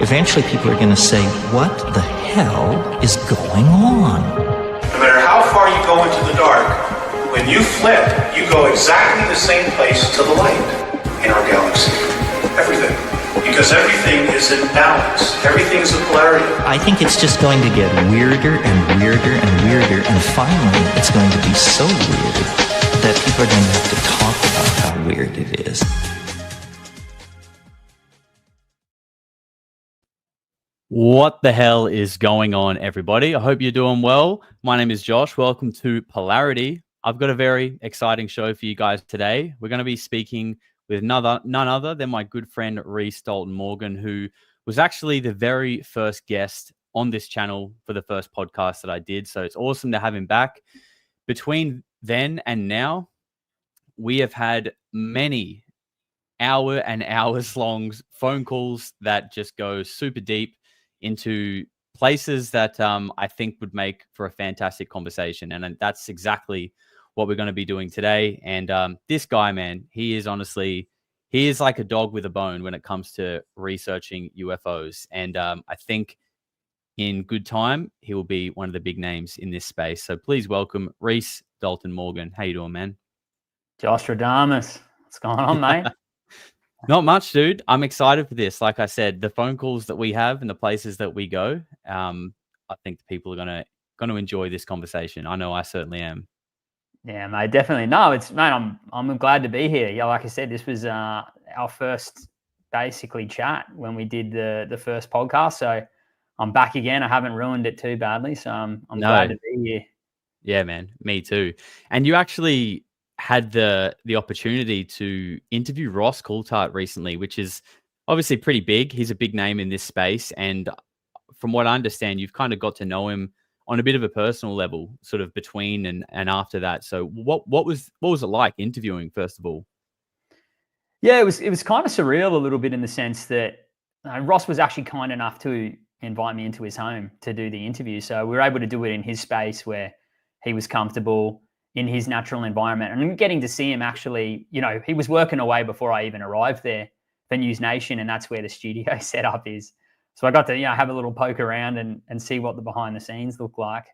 eventually people are going to say, what the hell is going on? No matter how far you go into the dark, when you flip, you go exactly the same place to the light in our galaxy. Everything. Because everything is in balance. Everything is a polarity. I think it's just going to get weirder and weirder and weirder, and finally it's going to be so weird that people are going to have to talk about how weird it is. What the hell is going on, everybody? I hope you're doing well. My name is Josh. Welcome to Polarity. I've got a very exciting show for you guys today. We're going to be speaking with none other than my good friend Rhys Dalton-Morgan, who was actually the very first guest on this channel for the first podcast that I did. So it's awesome to have him back. Between then and now, we have had many hour and hours long phone calls that just go super deep into places that I think would make for a fantastic conversation. And that's exactly what we're going to be doing today. And this guy, man, he is like a dog with a bone when it comes to researching UFOs. And I think in good time, he will be one of the big names in this space. So please welcome Rhys Dalton-Morgan. How you doing, man? Josh Radamus. What's going on, mate? Not much, dude. I'm excited for this. Like I said, the phone calls that we have and the places that we go, I think people are gonna enjoy this conversation. I know I certainly am. Yeah, mate, definitely. No, I'm glad to be here. Yeah, like I said, this was our first basically chat when we did the first podcast. So I'm back again. I haven't ruined it too badly, so I'm glad to be here. Yeah, man, me too. And you actually had the opportunity to interview Ross Coulthart recently, which is obviously pretty big. He's a big name in this space. And from what I understand, you've kind of got to know him on a bit of a personal level, sort of between and after that. So what was it like interviewing, first of all? Yeah, it was kind of surreal a little bit in the sense that Ross was actually kind enough to invite me into his home to do the interview. So we were able to do it in his space where he was comfortable in his natural environment, and getting to see him actually, he was working away before I even arrived there for News Nation, and that's where the studio setup is. So I got to, have a little poke around and see what the behind the scenes look like,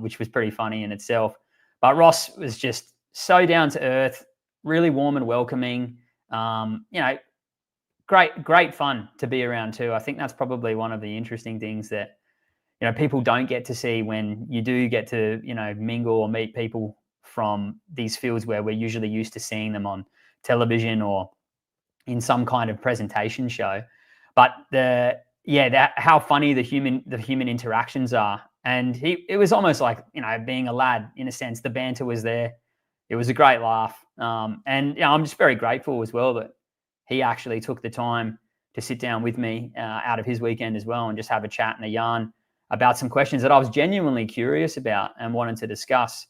which was pretty funny in itself. But Ross was just so down to earth, really warm and welcoming. Great fun to be around too. I think that's probably one of the interesting things that people don't get to see when you do get to, mingle or meet people from these fields where we're usually used to seeing them on television or in some kind of presentation show. But how funny the human interactions are. And it was almost like, being a lad in a sense. The banter was there. It was a great laugh. And I'm just very grateful as well that he actually took the time to sit down with me out of his weekend as well and just have a chat and a yarn about some questions that I was genuinely curious about and wanted to discuss.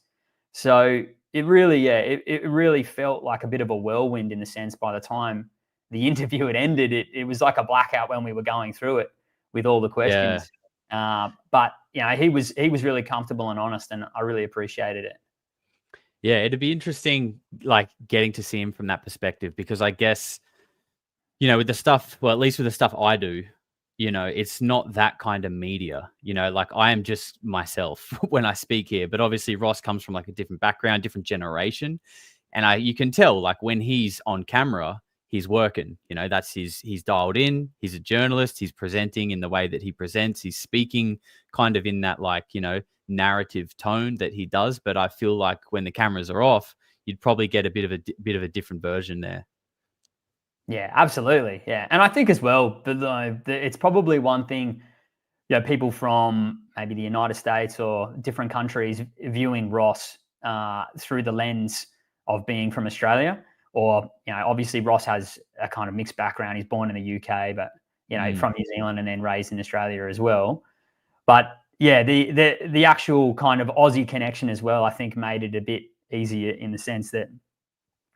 So it really felt like a bit of a whirlwind in the sense. By the time the interview had ended, it was like a blackout when we were going through it with all the questions. Yeah. But he was really comfortable and honest, and I really appreciated it. Yeah, it'd be interesting, like getting to see him from that perspective, because I guess, with the stuff, well, at least with the stuff I do, it's not that kind of media, like I am just myself when I speak here. But obviously Ross comes from like a different background, different generation. And you can tell, like when he's on camera, he's working, he's dialed in. He's a journalist. He's presenting in the way that he presents. He's speaking kind of in that like, narrative tone that he does. But I feel like when the cameras are off, you'd probably get a bit of a different version there. Yeah, absolutely. Yeah. And I think as well, it's probably one thing, people from maybe the United States or different countries viewing Ross through the lens of being from Australia, or, obviously Ross has a kind of mixed background. He's born in the UK, but, from New Zealand and then raised in Australia as well. But yeah, the actual kind of Aussie connection as well, I think made it a bit easier in the sense that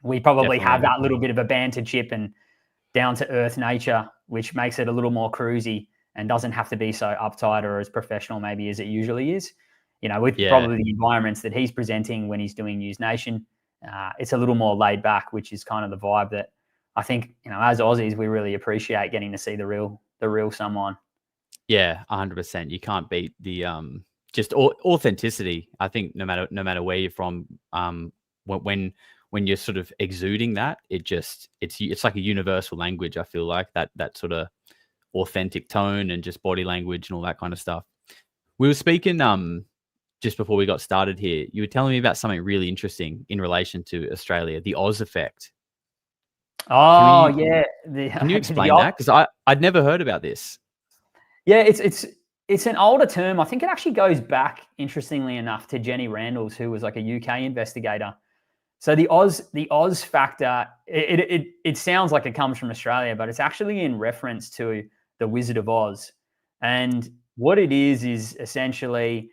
we probably have that little bit of a banter chip and down to earth nature, which makes it a little more cruisy and doesn't have to be so uptight or as professional maybe as it usually is. With probably the environments that he's presenting when he's doing News Nation, it's a little more laid back, which is kind of the vibe that I think, as Aussies, we really appreciate getting to see the real the real someone. Yeah, 100%. You can't beat the just authenticity. I think no matter where you're from, when you're sort of exuding that, it's like a universal language. I feel like that sort of authentic tone and just body language and all that kind of stuff. We were speaking just before we got started here. You were telling me about something really interesting in relation to Australia, the Oz effect. Oh, Can you, yeah. can you explain that? Because I'd never heard about this. Yeah, it's an older term. I think it actually goes back, interestingly enough, to Jenny Randalls, who was like a UK investigator. So the Oz factor, it sounds like it comes from Australia, but it's actually in reference to the Wizard of Oz. And what it is essentially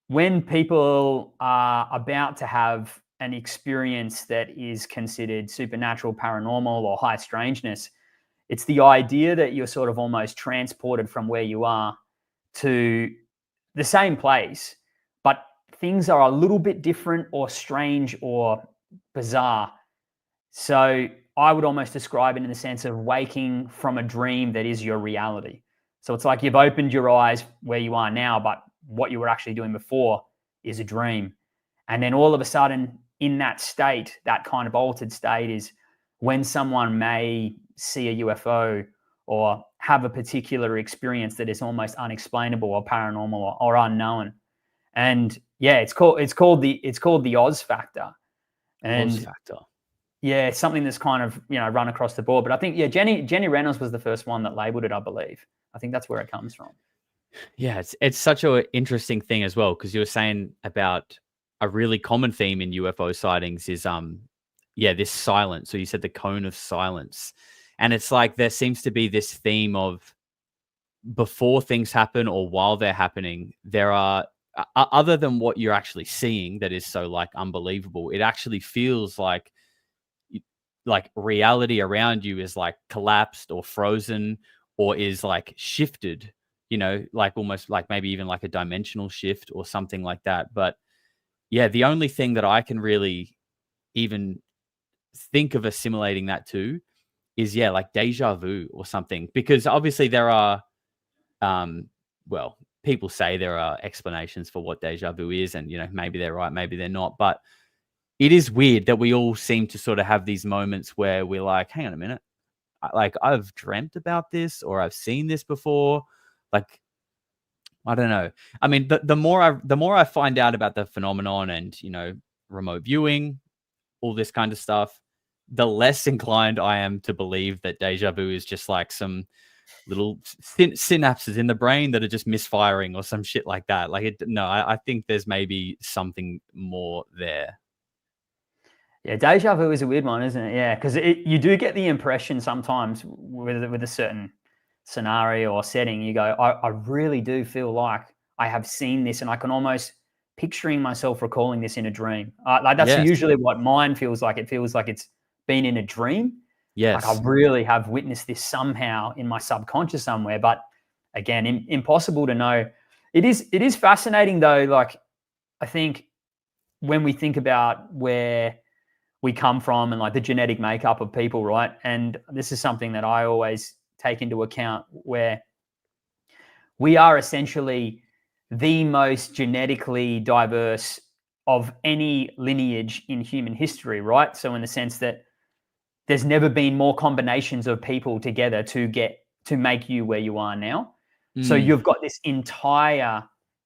when people are about to have an experience that is considered supernatural, paranormal, or high strangeness, it's the idea that you're sort of almost transported from where you are to the same place, but things are a little bit different or strange or bizarre. So I would almost describe it in the sense of waking from a dream that is your reality. So it's like you've opened your eyes where you are now, but what you were actually doing before is a dream. And then all of a sudden in that state, that kind of altered state is when someone may see a UFO or have a particular experience that is almost unexplainable or paranormal or unknown. And yeah, it's called the Oz factor. And Oz factor. Yeah, it's something that's kind of, run across the board. But I think, Jenny Reynolds was the first one that labeled it, I believe. I think that's where it comes from. Yeah, it's such an interesting thing as well, because you were saying about a really common theme in UFO sightings is this silence. So you said the cone of silence. And it's like there seems to be this theme of before things happen or while they're happening, there are other than what you're actually seeing that is so like unbelievable, it actually feels like reality around you is like collapsed or frozen or is like shifted, like almost like maybe even like a dimensional shift or something like that. But yeah, the only thing that I can really even think of assimilating that to is like deja vu or something, because obviously there are people say there are explanations for what deja vu is, and maybe they're right, maybe they're not, but it is weird that we all seem to sort of have these moments where we're like, hang on a minute, I've dreamt about this or I've seen this before. Like, I don't know. I mean, the more I find out about the phenomenon and remote viewing, all this kind of stuff, the less inclined I am to believe that deja vu is just like some little synapses in the brain that are just misfiring or some shit like that. I think there's maybe something more there. Yeah, deja vu is a weird one, isn't it? Yeah, because you do get the impression sometimes with a certain scenario or setting, you go, I really do feel like I have seen this, and I can almost picturing myself recalling this in a dream. That's usually what mine feels like. It feels like it's been in a dream. Yes. Like I really have witnessed this somehow in my subconscious somewhere. But again, impossible to know. It is fascinating though. Like I think when we think about where we come from and like the genetic makeup of people, right? And this is something that I always take into account, where we are essentially the most genetically diverse of any lineage in human history, right? So in the sense that there's never been more combinations of people together to make you where you are now. So you've got this entire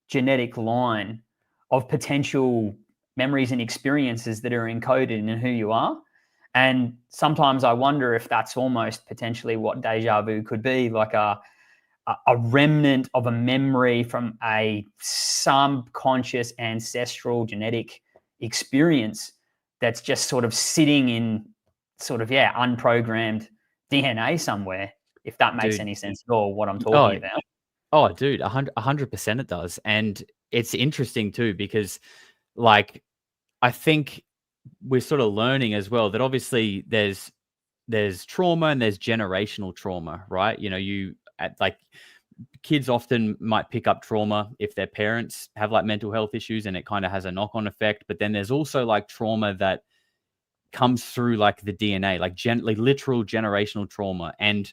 genetic line of potential memories and experiences that are encoded in who you are. And sometimes I wonder if that's almost potentially what deja vu could be, like a remnant of a memory from a subconscious ancestral genetic experience that's just sort of sitting in sort of, unprogrammed DNA somewhere, if that makes any sense at all, what I'm talking about. Oh, dude, 100% it does. And it's interesting too, because like, I think we're sort of learning as well that obviously there's trauma and there's generational trauma, right? Like kids often might pick up trauma if their parents have like mental health issues, and it kind of has a knock-on effect. But then there's also like trauma that comes through like the DNA, like literal generational trauma. And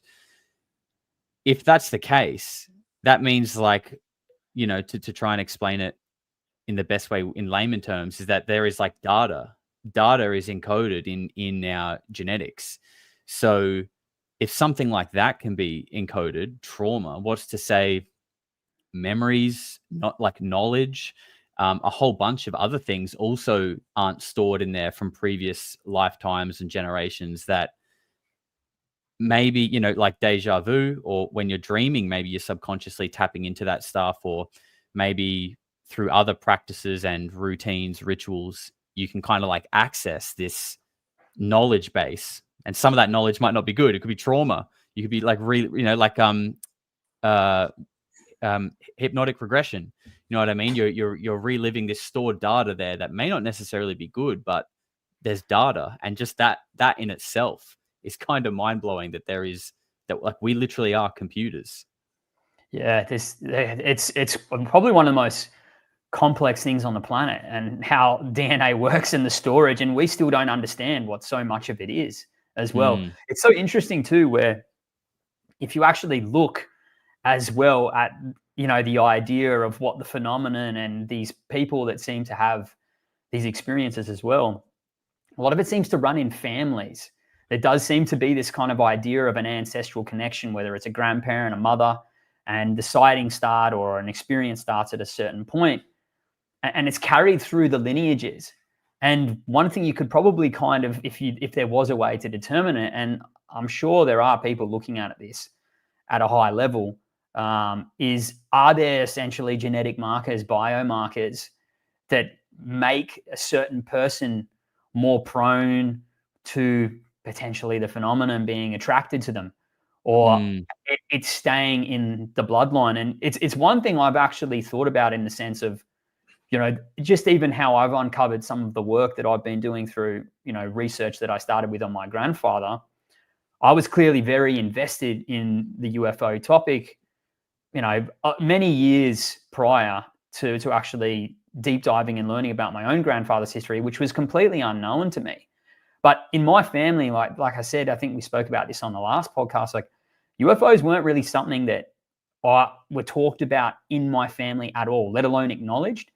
if that's the case, that means like, to try and explain it in the best way in layman terms, is that there is like data. Data is encoded in our genetics. So if something like that can be encoded, trauma, what's to say memories, not like knowledge, a whole bunch of other things also aren't stored in there from previous lifetimes and generations that maybe, like deja vu, or when you're dreaming, maybe you're subconsciously tapping into that stuff, or maybe through other practices and routines, rituals, you can kind of like access this knowledge base. And some of that knowledge might not be good. It could be trauma. You could be like uh, hypnotic regression. You know what I mean? You're reliving this stored data there that may not necessarily be good, but there's data, and just that in itself is kind of mind blowing. That there is that, like, we literally are computers. Yeah, it's probably one of the most complex things on the planet, and how DNA works in the storage, and we still don't understand what so much of it is as well. It's so interesting too, where if you actually look as well at the idea of what the phenomenon and these people that seem to have these experiences as well, a lot of it seems to run in families. There does seem to be this kind of idea of an ancestral connection, whether it's a grandparent, a mother, and the sighting start or an experience starts at a certain point, and it's carried through the lineages. And one thing you could probably kind of, if there was a way to determine it, and I'm sure there are people looking at this at a high level, is, are there essentially genetic markers, biomarkers, that make a certain person more prone to potentially the phenomenon being attracted to them, or it's staying in the bloodline? And it's one thing I've actually thought about, in the sense of, just even how I've uncovered some of the work that I've been doing through, research that I started with on my grandfather. I was clearly very invested in the UFO topic, many years prior to actually deep diving and learning about my own grandfather's history, which was completely unknown to me. But in my family, like I said, I think we spoke about this on the last podcast, like UFOs weren't really something that were talked about in my family at all, let alone acknowledged.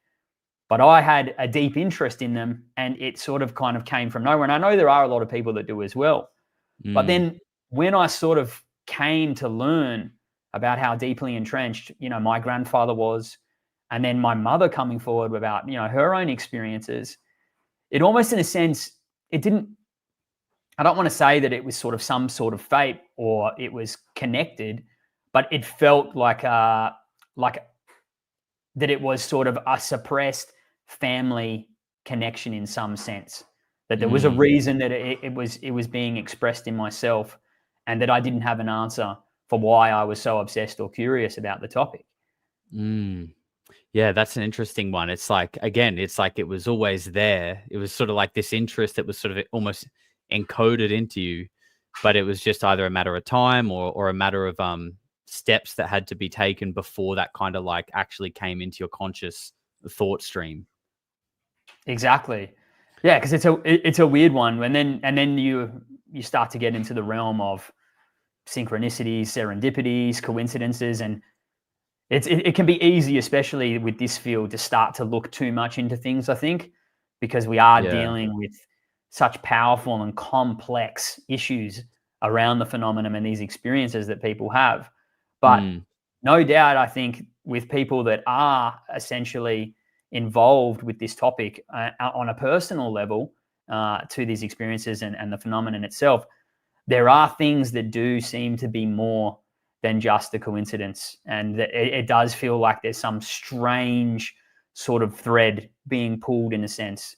But I had a deep interest in them, and it sort of kind of came from nowhere. And I know there are a lot of people that do as well. But then when I sort of came to learn about how deeply entrenched, my grandfather was, and then my mother coming forward about, her own experiences, it almost, in a sense, I don't want to say that it was sort of some sort of fate or it was connected, but it felt like that it was sort of a suppressed family connection in some sense, that there was a reason that it was being expressed in myself, and that I didn't have an answer for why I was so obsessed or curious about the topic. Yeah, that's an interesting one. It's like, again, it's like it was always there. It was sort of like this interest that was sort of almost encoded into you, but it was just either a matter of time or a matter of steps that had to be taken before that kind of like actually came into your conscious thought stream. Exactly. Yeah, because it's a weird one. And then you start to get into the realm of synchronicities, serendipities, coincidences, and it can be easy, especially with this field, to start to look too much into things, I think, because we are dealing with such powerful and complex issues around the phenomenon and these experiences that people have. But no doubt, I think, with people that are essentially involved with this topic on a personal level to these experiences and the phenomenon itself, there are things that do seem to be more than just a coincidence. And it does feel like there's some strange sort of thread being pulled, in a sense,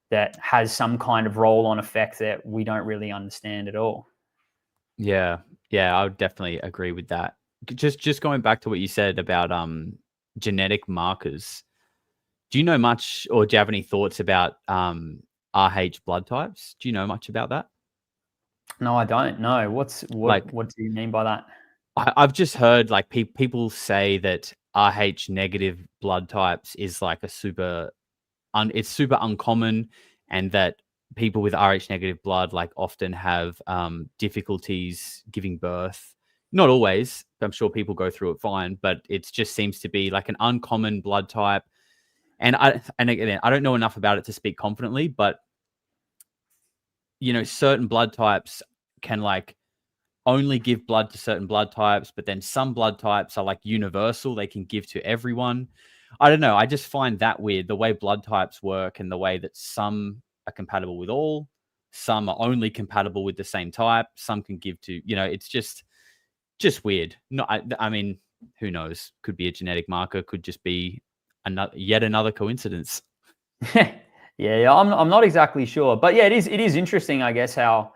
that has some kind of roll-on effect that we don't really understand at all. Yeah, I would definitely agree with that. Just going back to what you said about genetic markers. Do you know much, or do you have any thoughts about RH blood types? Do you know much about that? No, I don't know. What do you mean by that? I've just heard like people say that RH negative blood types is like a it's super uncommon, and that people with RH negative blood like often have difficulties giving birth Not always. I'm sure people go through it fine, but it just seems to be like an uncommon blood type. And again, I don't know enough about it to speak confidently, but certain blood types can like only give blood to certain blood types, but then some blood types are like universal. They can give to everyone. I don't know. I just find that weird, the way blood types work and the way that some are compatible with all, some are only compatible with the same type, some can give to, it's just weird. No, I mean, who knows? Could be a genetic marker, could just be yet another coincidence. Yeah, I'm not exactly sure, but yeah, it is interesting, I guess, how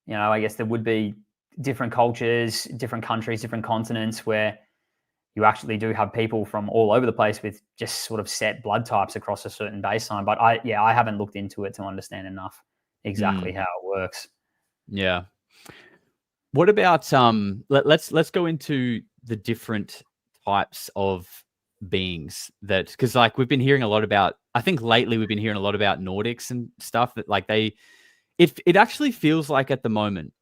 I guess there would be different cultures, different countries, different continents where you actually do have people from all over the place with just sort of set blood types across a certain baseline. But I haven't looked into it to understand enough exactly how it works. Yeah. What about let's go into the different types of beings that, because like we've been hearing a lot about, I think lately we've been hearing a lot about Nordics and stuff that like it actually feels like at the moment,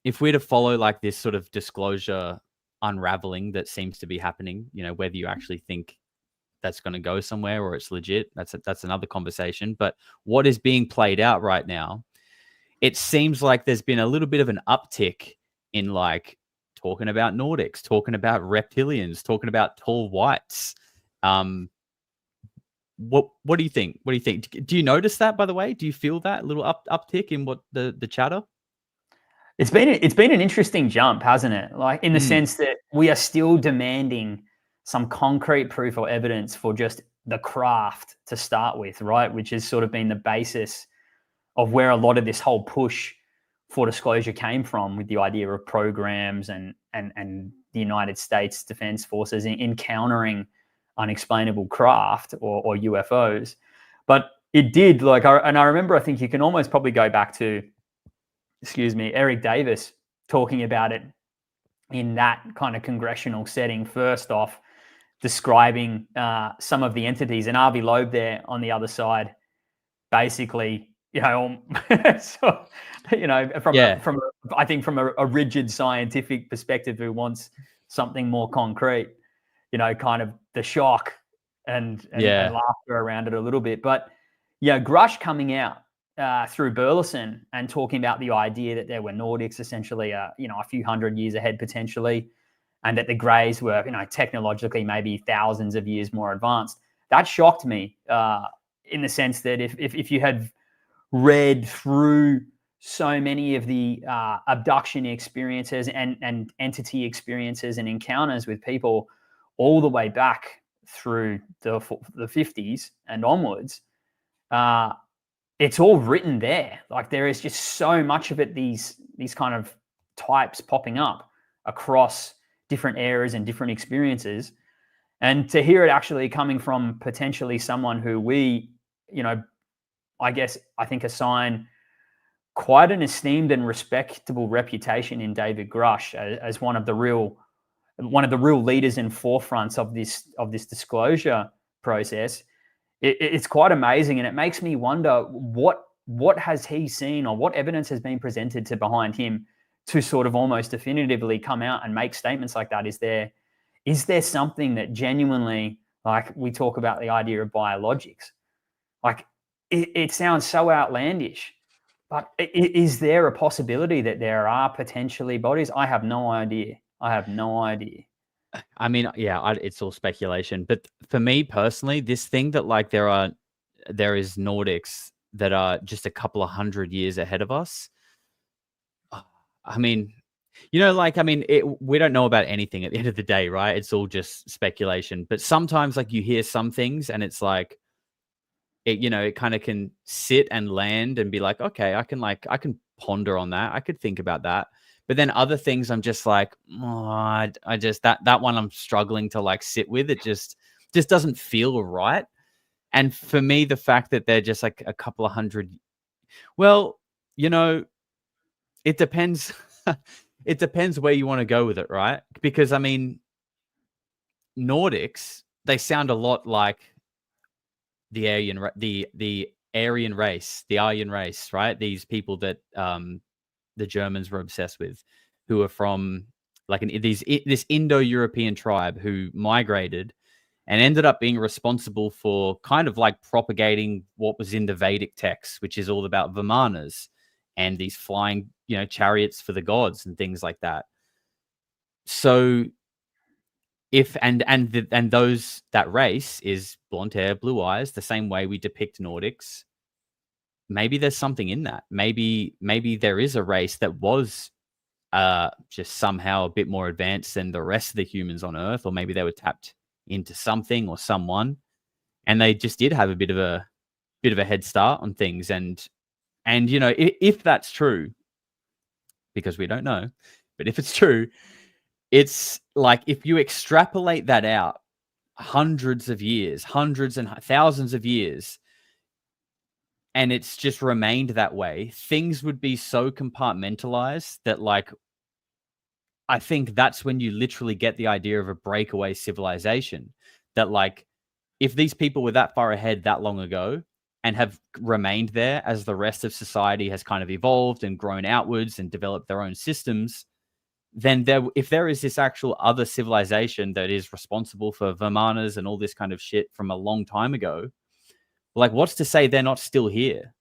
if we're to follow like this sort of disclosure unraveling that seems to be happening, whether you actually think that's going to go somewhere or it's legit, that's another conversation. But what is being played out right now, it seems like there's been a little bit of an uptick in like talking about Nordics, talking about reptilians, talking about tall whites. What do you think? What do you think? Do you notice that, by the way? Do you feel that little uptick in what the chatter? It's been an interesting jump, hasn't it? Like in the sense that we are still demanding some concrete proof or evidence for just the craft to start with, right? Which has sort of been the basis of where a lot of this whole push for disclosure came from, with the idea of programs and the United States Defense Forces encountering unexplainable craft or UFOs. But it did, like, and I remember, I think you can almost probably go back to, Eric Davis talking about it in that kind of congressional setting, first off, describing some of the entities, and Avi Loeb there on the other side, basically, from a rigid scientific perspective who wants something more concrete, kind of the shock and laughter around it a little bit. But Grush coming out through Burleson and talking about the idea that there were Nordics essentially, a few hundred years ahead potentially, and that the Greys were, technologically maybe thousands of years more advanced. That shocked me in the sense that if you had read through so many of the abduction experiences and entity experiences and encounters with people all the way back through the 50s and onwards, it's all written there. Like there is just so much of it, these kind of types popping up across different eras and different experiences. And to hear it actually coming from potentially someone who we, I think assign quite an esteemed and respectable reputation in David Grush as one of the real leaders and forefronts of this disclosure process. It's quite amazing, and it makes me wonder what has he seen, or what evidence has been presented to behind him to sort of almost definitively come out and make statements like that. Is there something that genuinely, like we talk about the idea of biologics, like it sounds so outlandish, but is there a possibility that there are potentially bodies? I have no idea. I mean, yeah, it's all speculation. But for me personally, this thing that like there is Nordics that are just a couple of hundred years ahead of us. I mean, we don't know about anything at the end of the day, right? It's all just speculation. But sometimes like you hear some things and it's like, it kind of can sit and land and be like, okay, I can ponder on that. I could think about that. But then other things I'm just like, I just, that one I'm struggling to like sit with. It just doesn't feel right. And for me, the fact that they're just like a couple of hundred, well, it depends. It depends where you want to go with it, right? Because I mean, Nordics, they sound a lot like the Aryan race, right? These people that the Germans were obsessed with, who are from like this Indo-European tribe who migrated and ended up being responsible for kind of like propagating what was in the Vedic texts, which is all about Vimanas and these flying, chariots for the gods and things like that. So if that race is blonde hair, blue eyes, the same way we depict Nordics, maybe there's something in that. Maybe there is a race that was just somehow a bit more advanced than the rest of the humans on Earth, or maybe they were tapped into something or someone, and they just did have a bit of a head start on things. And if that's true, because we don't know, but if it's true, it's like if you extrapolate that out hundreds of years, hundreds and thousands of years, and it's just remained that way, things would be so compartmentalized that, like, I think that's when you literally get the idea of a breakaway civilization. That, like, if these people were that far ahead that long ago and have remained there as the rest of society has kind of evolved and grown outwards and developed their own systems, then if there is this actual other civilization that is responsible for Vimanas and all this kind of shit from a long time ago, like, what's to say they're not still here?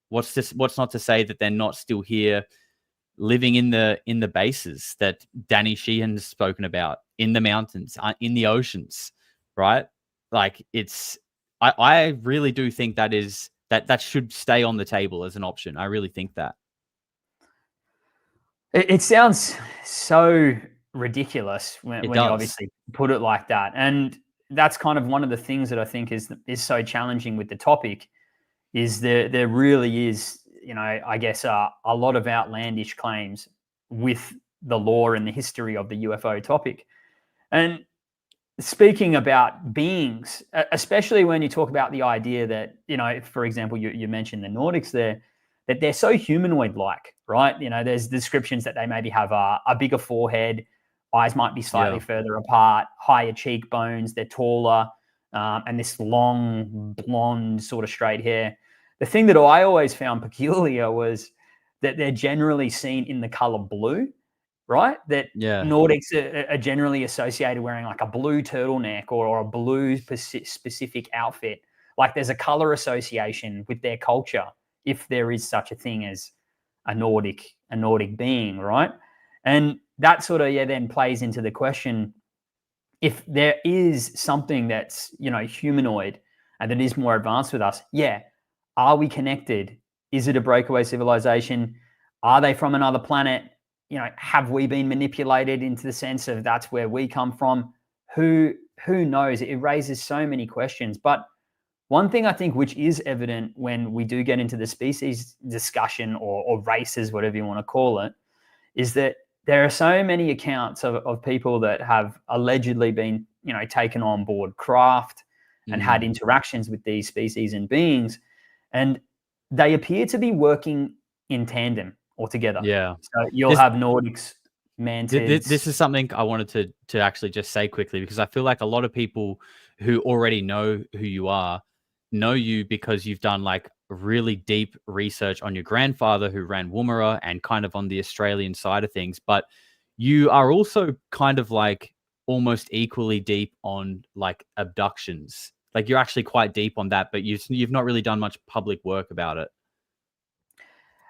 What's not to say that they're not still here, living in the bases that Danny Sheehan has spoken about, in the mountains, in the oceans, right? Like, I really do think that should stay on the table as an option. I really think that. It sounds so ridiculous when you does. obviously put it like that. And that's kind of one of the things that I think is so challenging with the topic, is there really is, I guess a lot of outlandish claims with the lore and the history of the UFO topic. And speaking about beings, especially when you talk about the idea that, for example, you mentioned the Nordics there, that they're so humanoid-like, right? There's descriptions that they maybe have a bigger forehead, eyes might be slightly further apart, higher cheekbones, they're taller, and this long, blonde, sort of straight hair. The thing that I always found peculiar was that they're generally seen in the color blue, right? That Nordics are generally associated wearing like a blue turtleneck or a blue specific outfit. Like, there's a color association with their culture, if there is such a thing as a Nordic being, right? And that sort of then plays into the question, if there is something that's humanoid and that is more advanced with us, are we connected? Is it a breakaway civilization? Are they from another planet? Have we been manipulated into the sense of that's where we come from? Who knows? It raises so many questions. But one thing I think which is evident when we do get into the species discussion or races, whatever you want to call it, is that there are so many accounts of people that have allegedly been, taken on board craft and had interactions with these species and beings, and they appear to be working in tandem or together. Yeah. So you'll have Nordics, mantids. This is something I wanted to actually just say quickly, because I feel like a lot of people who already know who you are know you because you've done like really deep research on your grandfather who ran Woomera and kind of on the Australian side of things. But you are also kind of like almost equally deep on like abductions. Like, you're actually quite deep on that, but you've not really done much public work about it.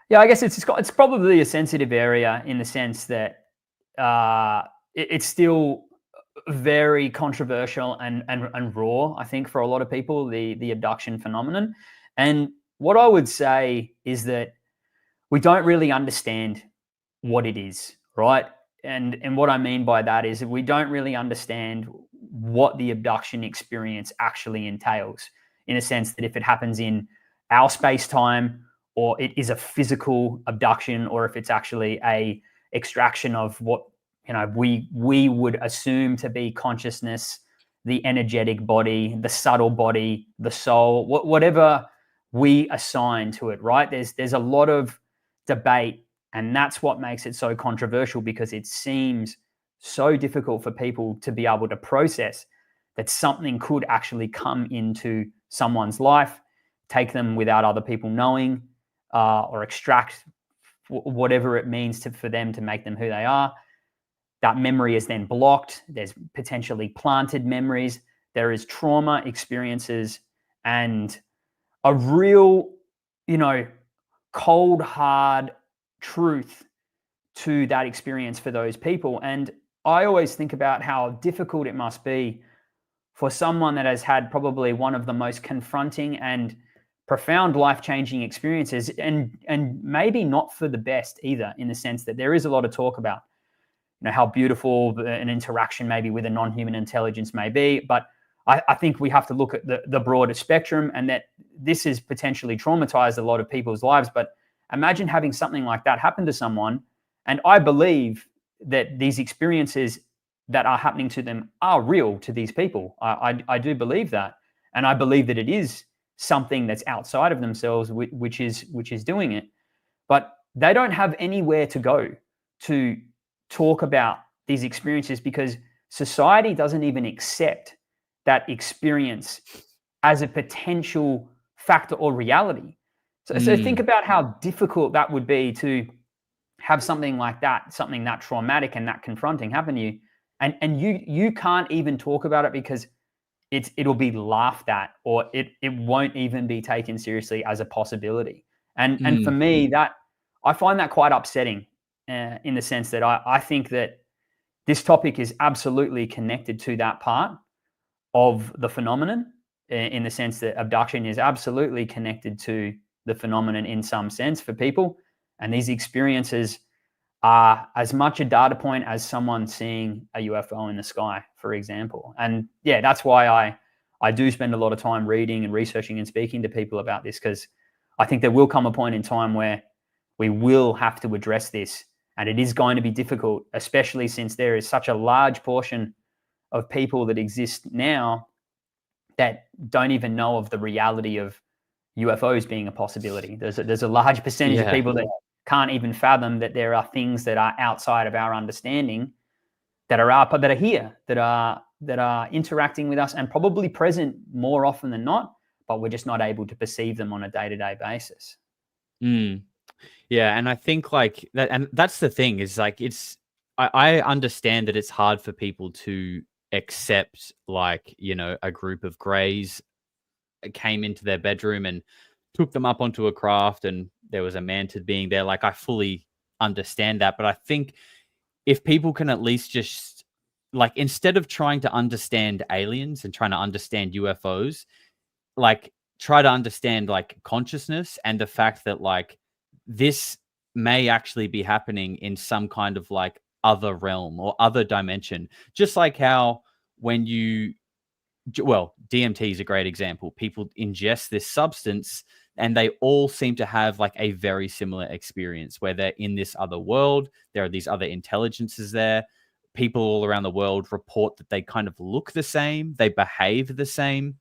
Yeah, I guess it's probably a sensitive area in the sense that it's still very controversial and raw, I think, for a lot of people, the abduction phenomenon. And what I would say is that we don't really understand what it is, right? And what I mean by that is we don't really understand what the abduction experience actually entails, in a sense that if it happens in our space-time, or it is a physical abduction, or if it's actually a extraction of what we would assume to be consciousness, the energetic body, the subtle body, the soul, whatever we assign to it, right? There's a lot of debate, and that's what makes it so controversial, because it seems so difficult for people to be able to process that something could actually come into someone's life, take them without other people knowing, or extract whatever it means for them to make them who they are. that memory is then blocked. There's potentially planted memories. There is trauma experiences and a real, cold, hard truth to that experience for those people. And I always think about how difficult it must be for someone that has had probably one of the most confronting and profound life-changing experiences, and maybe not for the best either, in the sense that there is a lot of talk about how beautiful an interaction maybe with a non-human intelligence may be, but I think we have to look at the broader spectrum, and that this has potentially traumatized a lot of people's lives. But imagine having something like that happen to someone, and I believe that these experiences that are happening to them are real to these people. I do believe that, and I believe that it is something that's outside of themselves, which is doing it. But they don't have anywhere to go to talk about these experiences, because society doesn't even accept that experience as a potential factor or reality. So think about how difficult that would be to have something like that, something that traumatic and that confronting happen to you, and you can't even talk about it because it'll be laughed at, or it won't even be taken seriously as a possibility. And for me, that I find that quite upsetting, in the sense that I think that this topic is absolutely connected to that part of the phenomenon, in the sense that abduction is absolutely connected to the phenomenon in some sense for people. And these experiences are as much a data point as someone seeing a UFO in the sky, for example. And yeah, that's why I do spend a lot of time reading and researching and speaking to people about this, because I think there will come a point in time where we will have to address this. And it is going to be difficult, especially since there is such a large portion of people that exist now that don't even know of the reality of UFOs being a possibility. There's a large percentage of people that can't even fathom that there are things that are outside of our understanding that are here, that are interacting with us and probably present more often than not, but we're just not able to perceive them on a day-to-day basis. Yeah, and I think like that, and that's the thing, is like I understand that it's hard for people to accept, like, a group of greys came into their bedroom and took them up onto a craft and there was a mantid being there. Like, I fully understand that, but I think if people can at least just, like, instead of trying to understand aliens and trying to understand UFOs, like, try to understand like consciousness and the fact that like this may actually be happening in some kind of like other realm or other dimension. Just like how when DMT is a great example. People ingest this substance and they all seem to have like a very similar experience where they're in this other world. There are these other intelligences there. People all around the world report that they kind of look the same. They behave the same.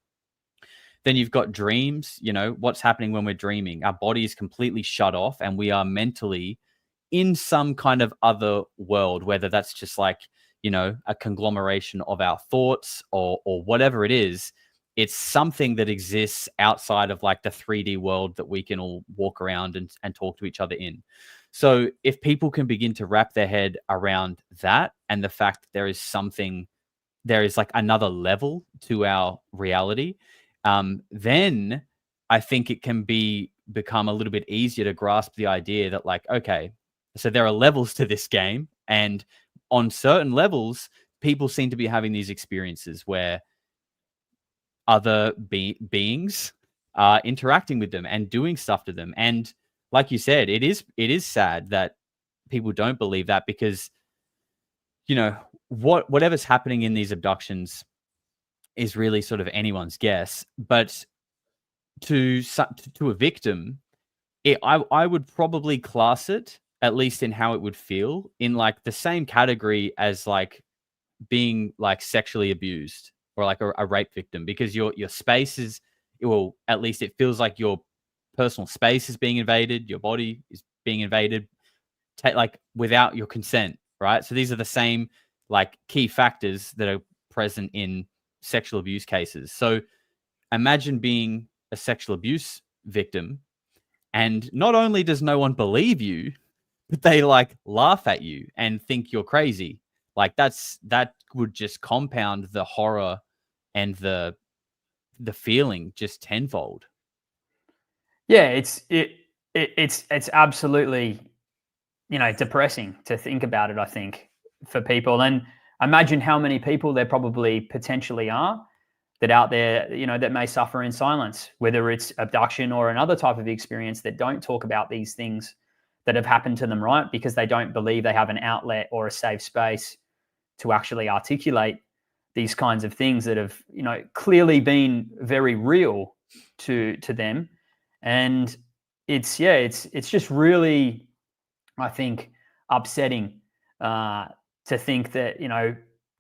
Then you've got dreams. What's happening when we're dreaming? Our body is completely shut off and we are mentally in some kind of other world, whether that's just like, a conglomeration of our thoughts or whatever it is. It's something that exists outside of like the 3D world that we can all walk around and talk to each other in. So if people can begin to wrap their head around that and the fact that there is like another level to our reality, then I think it can become a little bit easier to grasp the idea that like, okay, so there are levels to this game, and on certain levels, people seem to be having these experiences where other beings are interacting with them and doing stuff to them. And like you said, it is sad that people don't believe that, because whatever's happening in these abductions is really sort of anyone's guess. But to a victim, I would probably class it, at least in how it would feel, in like the same category as like being like sexually abused or like a rape victim, because your space is, well, at least it feels like your personal space is being invaded, your body is being invaded, like without your consent, right? So these are the same like key factors that are present in sexual abuse cases. So imagine being a sexual abuse victim, and not only does no one believe you, but they like laugh at you and think you're crazy. Like that would just compound the horror and the feeling just tenfold. Yeah, it's absolutely, depressing to think about it, I think, for people. And imagine how many people there probably potentially are that out there, that may suffer in silence, whether it's abduction or another type of experience, that don't talk about these things that have happened to them, right? Because they don't believe they have an outlet or a safe space to actually articulate these kinds of things that have, clearly been very real to them. And it's just really, I think, upsetting to think that,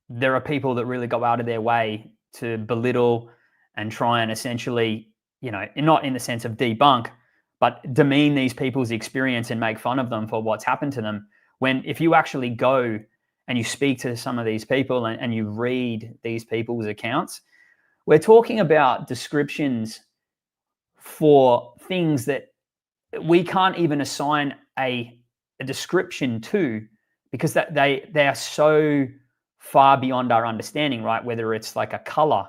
there are people that really go out of their way to belittle and try and essentially, not in the sense of debunk, but demean these people's experience and make fun of them for what's happened to them. When if you actually go and you speak to some of these people and you read these people's accounts, we're talking about descriptions for things that we can't even assign a description to, because that they are so far beyond our understanding, right? Whether it's like a color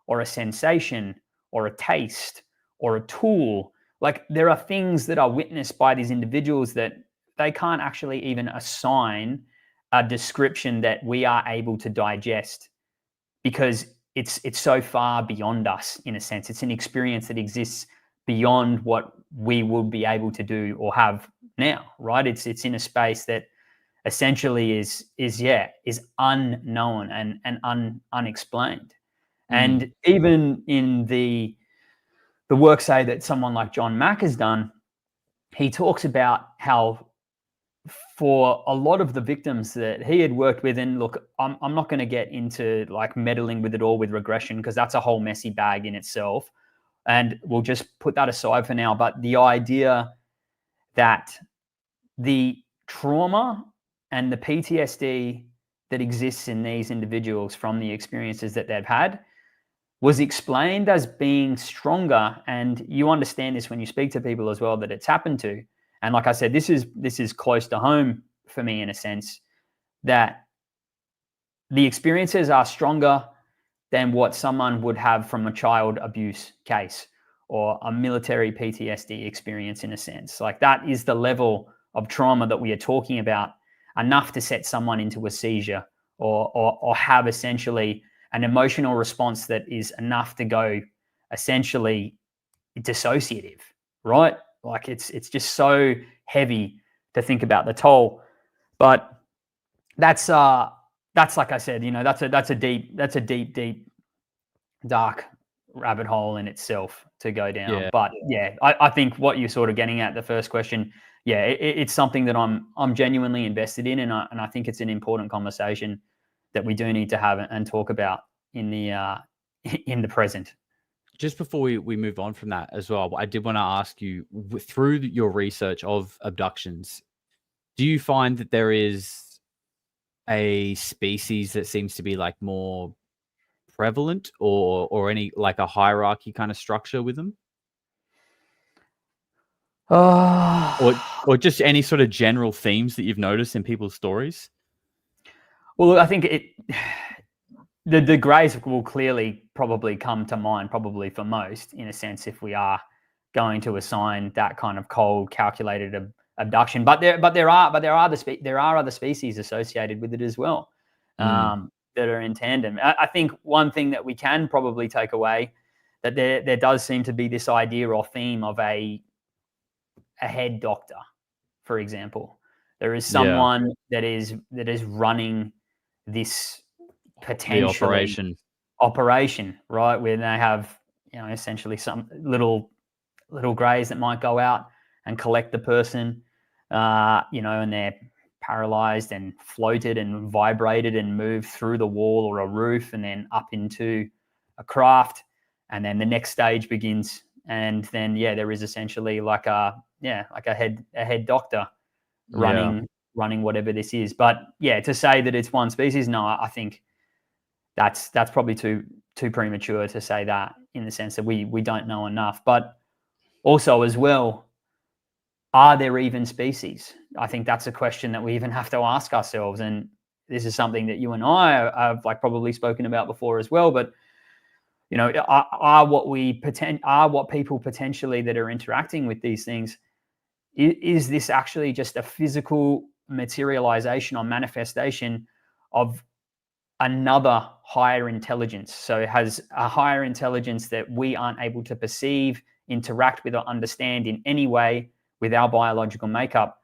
or a sensation or a taste or a tool, like there are things that are witnessed by these individuals that they can't actually even assign a description that we are able to digest, because it's so far beyond us. In a sense, it's an experience that exists beyond what we would be able to do or have now, right? It's in a space that essentially is unknown and unexplained. And even in the work, say, that someone like John Mack has done, he talks about how for a lot of the victims that he had worked with, and look, I'm not going to get into like meddling with it all with regression, because that's a whole messy bag in itself, and we'll just put that aside for now. But the idea that the trauma and the PTSD that exists in these individuals from the experiences that they've had was explained as being stronger. And you understand this when you speak to people as well, that it's happened to. And like I said, this is close to home for me, in a sense, that the experiences are stronger than what someone would have from a child abuse case or a military PTSD experience, in a sense. Like that is the level of trauma that we are talking about, enough to set someone into a seizure or have essentially an emotional response that is enough to go essentially dissociative, right? Like it's just so heavy to think about the toll. But that's like I said, that's a deep dark rabbit hole in itself to go down. Yeah. But yeah, I think what you're sort of getting at, the first question, yeah, it's something that I'm genuinely invested in, and I think it's an important conversation that we do need to have and talk about in the present. Just before we move on from that as well, I did want to ask you, through your research of abductions, do you find that there is a species that seems to be like more prevalent, or any like a hierarchy kind of structure with them? Or just any sort of general themes that you've noticed in people's stories? Well, I think the greys will clearly probably come to mind, probably for most, in a sense, if we are going to assign that kind of cold, calculated abduction. But there are other species associated with it as well, that are in tandem. I think one thing that we can probably take away, that there does seem to be this idea or theme of a head doctor, for example. There is someone that is running this potentially operation, right? Where they have, essentially some little greys that might go out and collect the person, and they're paralyzed and floated and vibrated and moved through the wall or a roof and then up into a craft. And then the next stage begins. And then, there is essentially like a head doctor running whatever this is. But to say that it's one species, no, I think that's probably too premature to say that, in the sense that we don't know enough. But also as well, are there even species? I think that's a question that we even have to ask ourselves. And this is something that you and I have like probably spoken about before as well, but are what people potentially that are interacting with these things, is this actually just a physical materialization or manifestation of another higher intelligence? So it has a higher intelligence that we aren't able to perceive, interact with, or understand in any way with our biological makeup,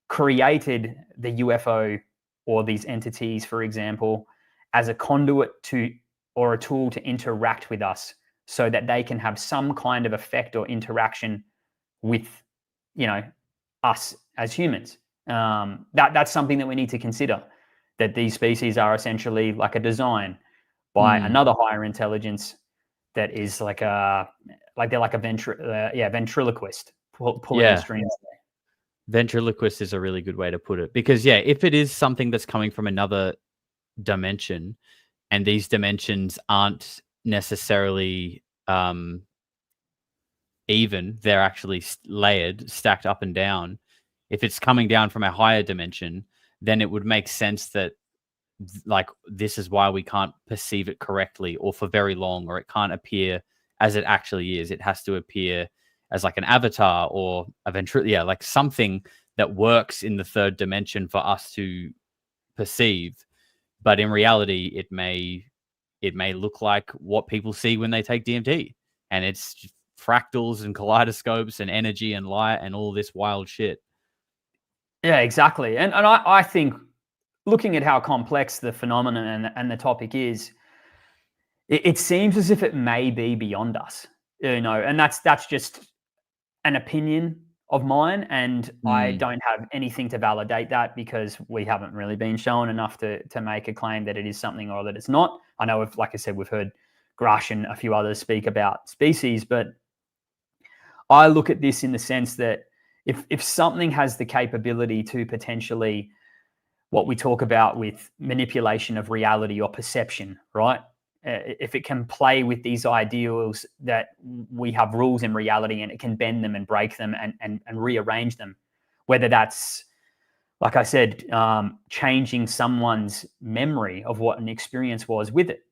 created the UFO or these entities, for example, as a conduit to, or a tool to interact with us, so that they can have some kind of effect or interaction with, us as humans. That's something that we need to consider, that these species are essentially like a design by another higher intelligence that is like they're like a ventriloquist pulling the strings there. Ventriloquist is a really good way to put it, because if it is something that's coming from another dimension, and these dimensions aren't necessarily even, they're actually layered, stacked up and down. If it's coming down from a higher dimension, then it would make sense that like this is why we can't perceive it correctly or for very long, or it can't appear as it actually is. It has to appear as like an avatar or a like something that works in the third dimension for us to perceive. But in reality, it may look like what people see when they take DMT, and it's just fractals and kaleidoscopes and energy and light and all this wild shit. Yeah, exactly. And I think, looking at how complex the phenomenon and the topic is, it seems as if it may be beyond us, and that's just an opinion of mine, and I don't have anything to validate that, because we haven't really been shown enough to make a claim that it is something or that it's not. I know, like I said, we've heard Grush and a few others speak about species, but I look at this in the sense that if something has the capability to potentially, what we talk about with manipulation of reality or perception, right? If it can play with these ideals that we have rules in reality, and it can bend them and break them and rearrange them, whether that's, like I said, changing someone's memory of what an experience was with it,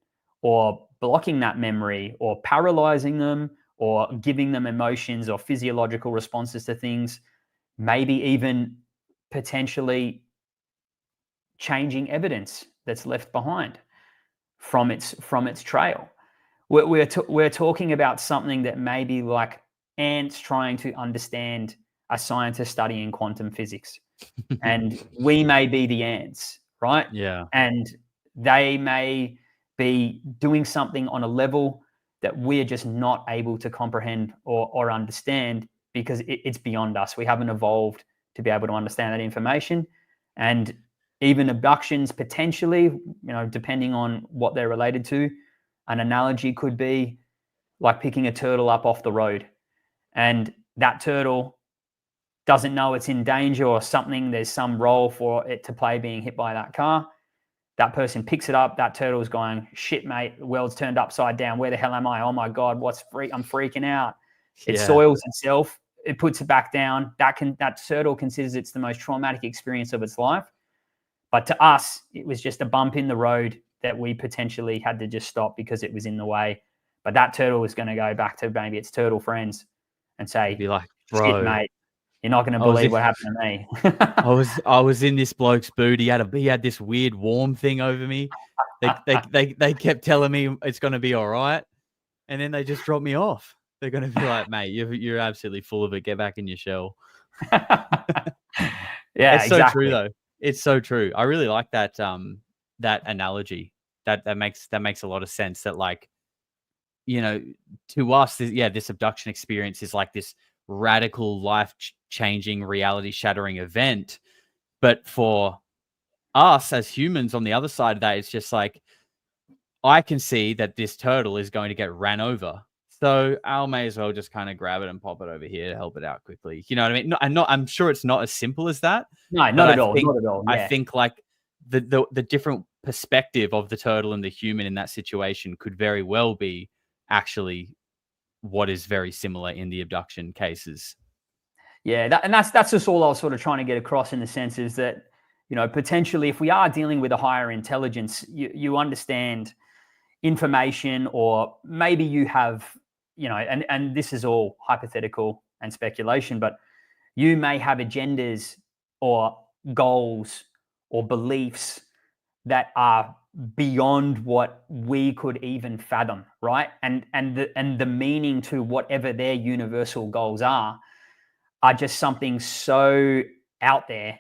or blocking that memory, or paralyzing them, or giving them emotions or physiological responses to things, maybe even potentially changing evidence that's left behind from its trail. We're talking about something that may be like ants trying to understand a scientist studying quantum physics, and we may be the ants, right? Yeah. And they may be doing something on a level that we're just not able to comprehend or understand, because it's beyond us. We haven't evolved to be able to understand that information. And even abductions, potentially, depending on what they're related to, an analogy could be like picking a turtle up off the road, and that turtle doesn't know it's in danger or something. There's some role for it to play being hit by that car. That person picks it up. That turtle's going, shit, mate, the world's turned upside down. Where the hell am I? Oh my God, I'm freaking out. It soils itself. It puts it back down. That turtle considers it's the most traumatic experience of its life. But to us, it was just a bump in the road that we potentially had to just stop because it was in the way. But that turtle was going to go back to maybe its turtle friends and say, be like, bro, shit, mate, you're not going to believe what happened to me. I was in this bloke's boot. He had this weird warm thing over me. They kept telling me it's going to be all right, and then they just dropped me off. They're going to be like, mate, you're absolutely full of it. Get back in your shell. Yeah, it's so true though. It's so true. I really like that that analogy. That makes a lot of sense. That, like, to us, this abduction experience is like this radical, life-changing, reality-shattering event. But for us as humans on the other side of that, it's just like, I can see that this turtle is going to get ran over, so I may as well just kind of grab it and pop it over here to help it out quickly. You know what I mean? I'm sure it's not as simple as that. No, not at all. Not at all. Yeah. I think like the different perspective of the turtle and the human in that situation could very well be actually what is very similar in the abduction cases. Yeah, that's just all I was sort of trying to get across, in the sense is that potentially if we are dealing with a higher intelligence, you understand information, or maybe you have, and this is all hypothetical and speculation, but you may have agendas or goals or beliefs that are beyond what we could even fathom, right? And the meaning to whatever their universal goals are just something so out there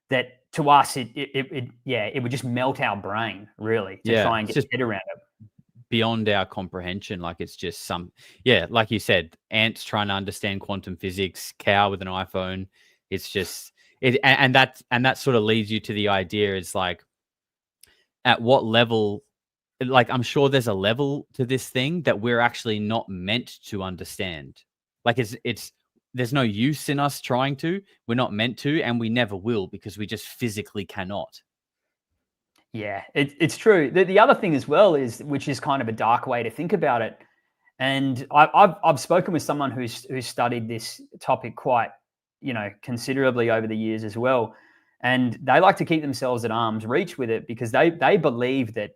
that to us it would just melt our brain, really, to try and it's get just your head around it. beyond our comprehension. Like it's just like you said, ants trying to understand quantum physics, cow with an iPhone. It's just and that sort of leads you to the idea is like, at what level, like I'm sure there's a level to this thing that we're actually not meant to understand. Like it's there's no use in us trying to. We're not meant to, and we never will, because we just physically cannot. Yeah, it's true. The other thing as well is, which is kind of a dark way to think about it, and I've spoken with someone who's studied this topic quite, considerably over the years as well, and they like to keep themselves at arm's reach with it, because they believe that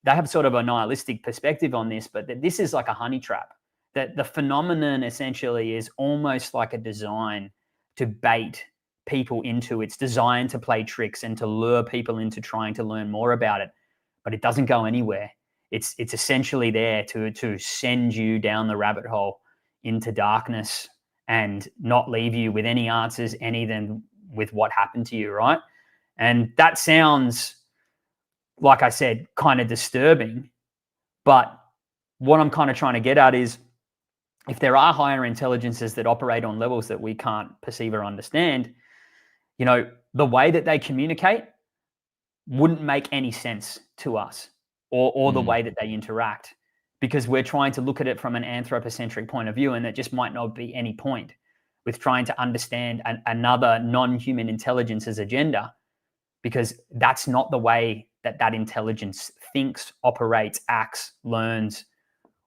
they have sort of a nihilistic perspective on this, but that this is like a honey trap, that the phenomenon essentially is almost like a design to bait people into. It's designed to play tricks and to lure people into trying to learn more about it, but it doesn't go anywhere. It's essentially there to send you down the rabbit hole into darkness and not leave you with any answers, any than with what happened to you, right? And that sounds, like I said, kind of disturbing. But what I'm kind of trying to get at is, if there are higher intelligences that operate on levels that we can't perceive or understand, the way that they communicate wouldn't make any sense to us, or the way that they interact, because we're trying to look at it from an anthropocentric point of view, and there just might not be any point with trying to understand another non-human intelligence's agenda, because that's not the way that intelligence thinks, operates, acts, learns,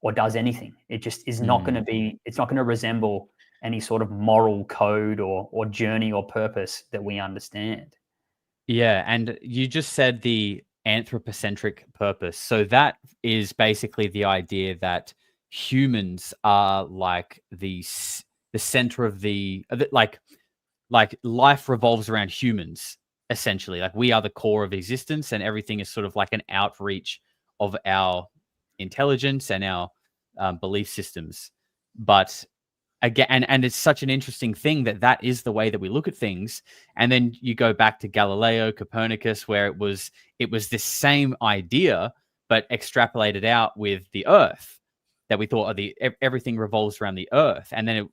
or does anything. It just is not going to be, it's not going to resemble any sort of moral code or journey or purpose that we understand. Yeah, and you just said the anthropocentric purpose. So that is basically the idea that humans are like the center of like life revolves around humans, essentially. Like we are the core of existence, and everything is sort of like an outreach of our intelligence and our belief systems. But again, and it's such an interesting thing that is the way that we look at things. And then you go back to Galileo, Copernicus, where it was this same idea, but extrapolated out with the Earth, that we thought everything revolves around the Earth. And then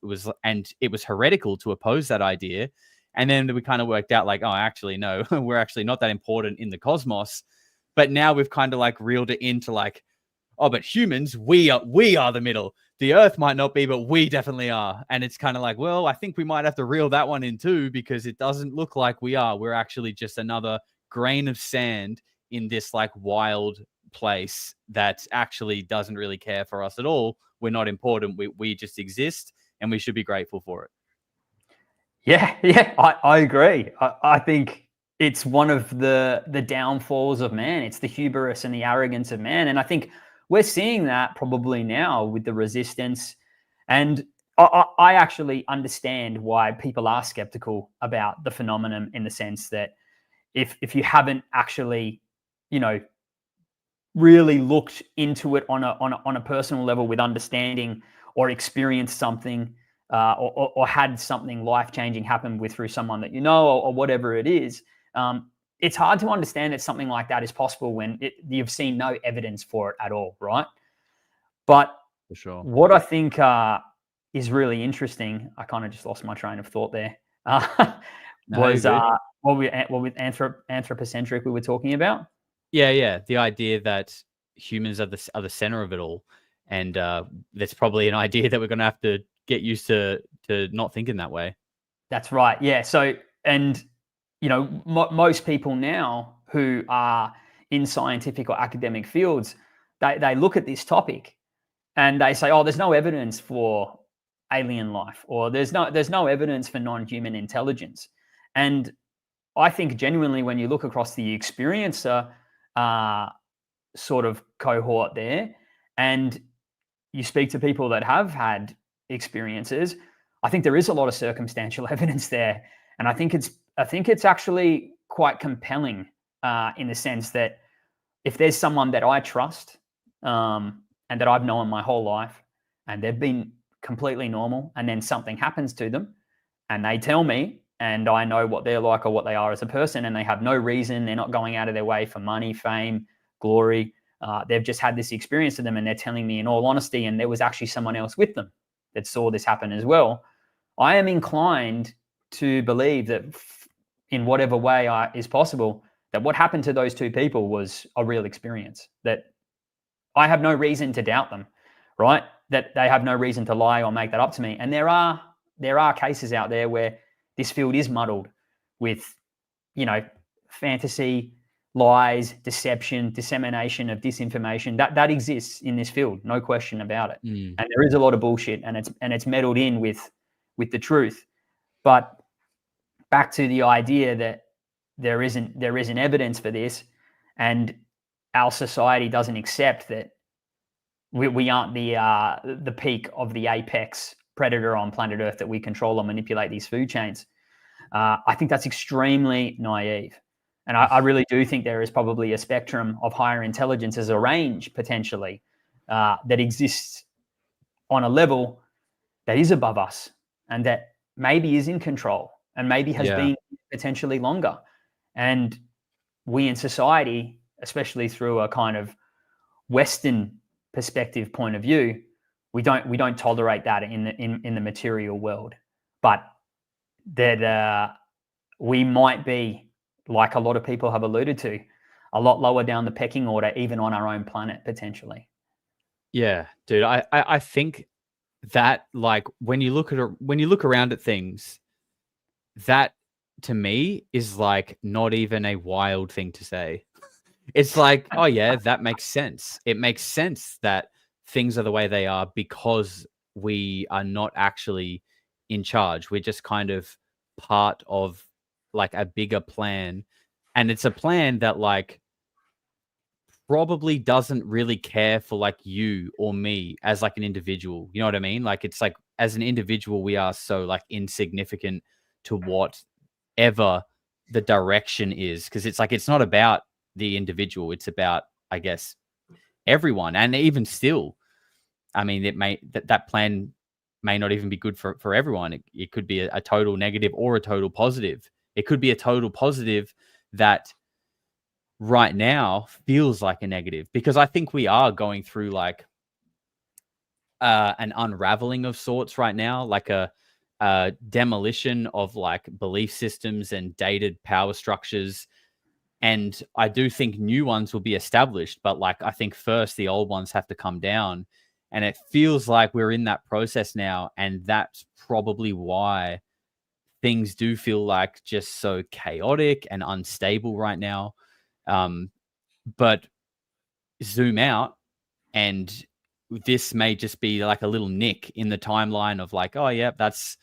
it was heretical to oppose that idea. And then we kind of worked out like, oh, actually, no, we're actually not that important in the cosmos. But now we've kind of like reeled it into like, oh, but humans, we are the middle. The Earth might not be, but we definitely are. And it's kind of like, well, I think we might have to reel that one in too, because it doesn't look like we are. We're actually just another grain of sand in this like wild place that actually doesn't really care for us at all. We're not important. We just exist, and we should be grateful for it. Yeah, I agree. I think it's one of the downfalls of man. It's the hubris and the arrogance of man. And I think we're seeing that probably now with the resistance. And I actually understand why people are skeptical about the phenomenon, in the sense that if you haven't actually, really looked into it on a personal level with understanding, or experienced something, or had something life-changing happen through someone that or whatever it is, it's hard to understand that something like that is possible when you've seen no evidence for it at all, right? But For sure. what I think is really interesting, I kind of just lost my train of thought there, was what with anthropocentric we were talking about. Yeah. The idea that humans are the center of it all. And that's probably an idea that we're going to have to get used to not thinking that way. That's right. Yeah. So, and most people now who are in scientific or academic fields, they look at this topic and they say, oh, there's no evidence for alien life, or there's no evidence for non-human intelligence. And I think genuinely when you look across the experiencer sort of cohort there, and you speak to people that have had experiences, I think there is a lot of circumstantial evidence there, and I think it's actually quite compelling in the sense that if there's someone that I trust and that I've known my whole life, and they've been completely normal, and then something happens to them, and they tell me, and I know what they're like or what they are as a person, and they have no reason, they're not going out of their way for money, fame, glory. They've just had this experience to them, and they're telling me in all honesty, and there was actually someone else with them that saw this happen as well. I am inclined to believe that in whatever way is possible, that what happened to those two people was a real experience, that I have no reason to doubt them, right? That they have no reason to lie or make that up to me. And there are cases out there where this field is muddled with, fantasy, lies, deception, dissemination of disinformation. That exists in this field, no question about it. And there is a lot of bullshit, and it's meddled in with the truth. But back to the idea that there isn't evidence for this, and our society doesn't accept that we aren't the peak of the apex predator on planet Earth, that we control or manipulate these food chains. I think that's extremely naive. And I really do think there is probably a spectrum of higher intelligence as a range, potentially, that exists on a level that is above us, and that maybe is in control, and maybe has been potentially longer. And we in society, especially through a kind of Western perspective point of view, we don't tolerate that in the material world. But that we might be, like a lot of people have alluded to, a lot lower down the pecking order, even on our own planet, potentially. Yeah, dude, I think that, like, when you look around at things, that to me is like not even a wild thing to say. It's like, oh yeah, that makes sense. It makes sense that things are the way they are because we are not actually in charge. We're just kind of part of like a bigger plan. And it's a plan that like probably doesn't really care for like you or me as like an individual. You know what I mean? Like, it's like as an individual, we are so like insignificant to whatever the direction is. Cause it's like, it's not about the individual. It's about, I guess, everyone. And even still, I mean, that plan may not even be good for everyone. It could be a total negative or a total positive. It could be a total positive that right now feels like a negative, because I think we are going through like an unraveling of sorts right now, like a demolition of like belief systems and dated power structures. And I do think new ones will be established, but like, I think first the old ones have to come down. And it feels like we're in that process now. And that's probably why things do feel like just so chaotic and unstable right now. But zoom out, and this may just be like a little nick in the timeline of like, oh yeah, that's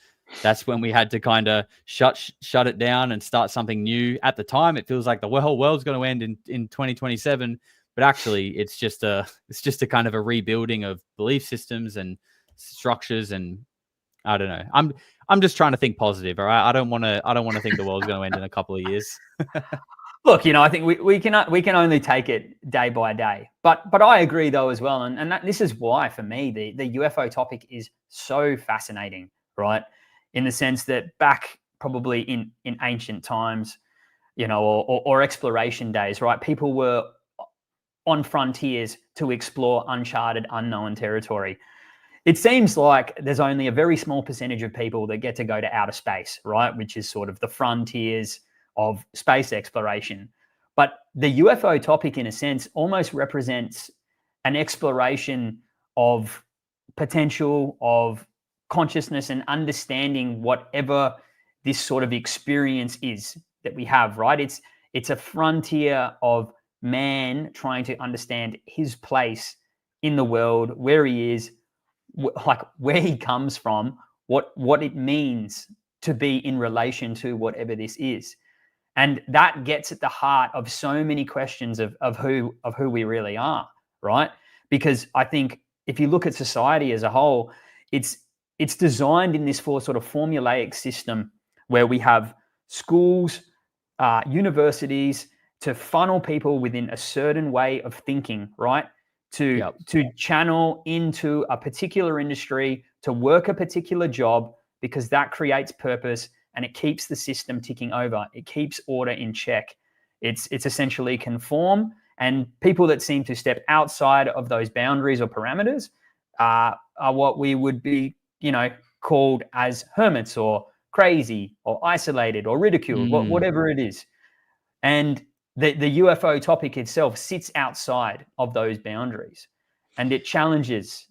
when we had to kind of shut it down and start something new. At the time, it feels like the whole world's going to end in 2027, but actually it's just a kind of a rebuilding of belief systems and structures. And I don't know. I'm just trying to think positive. All right. I don't want to think the world's going to end in a couple of years. Look, I think we can only take it day by day. But I agree though as well, and this is why for me the UFO topic is so fascinating, right? In the sense that back probably in ancient times, or exploration days, right? People were on frontiers to explore uncharted, unknown territory. It seems like there's only a very small percentage of people that get to go to outer space, right? Which is sort of the frontiers of space exploration. But the UFO topic, in a sense, almost represents an exploration of potential, of consciousness, and understanding whatever this sort of experience is that we have, right? It's a frontier of man trying to understand his place in the world, where he is, like where he comes from, what it means to be in relation to whatever this is. And that gets at the heart of so many questions of who we really are, right? Because I think if you look at society as a whole, it's designed in this sort of formulaic system where we have schools, universities to funnel people within a certain way of thinking, right? To channel into a particular industry, to work a particular job, because that creates purpose and it keeps the system ticking over. It keeps order in check. It's essentially conform, and people that seem to step outside of those boundaries or parameters are what we would be, called as hermits or crazy or isolated or ridiculed, whatever it is. And the UFO topic itself sits outside of those boundaries, and it challenges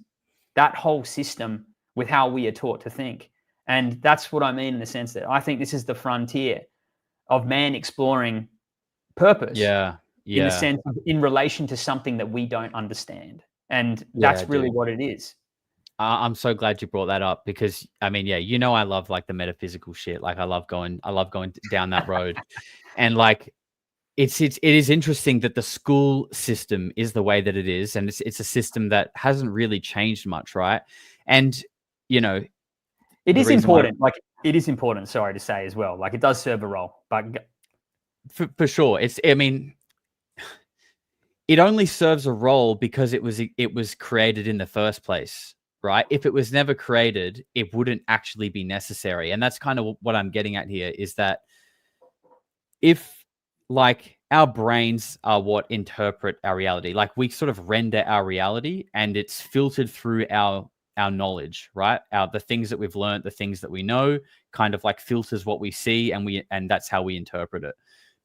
that whole system with how we are taught to think. And that's what I mean in the sense that I think this is the frontier of man exploring purpose. Yeah. In the sense of in relation to something that we don't understand. And that's really what it is. I'm so glad you brought that up, because I mean, I love like the metaphysical shit. Like I love going down that road. And like it is interesting that the school system is the way that it is, and it's a system that hasn't really changed much, right? And it is important. Like it is important, sorry to say as well. Like it does serve a role, but for sure. It only serves a role because it was created in the first place, right? If it was never created, it wouldn't actually be necessary. And that's kind of what I'm getting at here, is that if like our brains are what interpret our reality, like we sort of render our reality and it's filtered through our knowledge, right? The things that we've learned, the things that we know, kind of like filters what we see, and that's how we interpret it.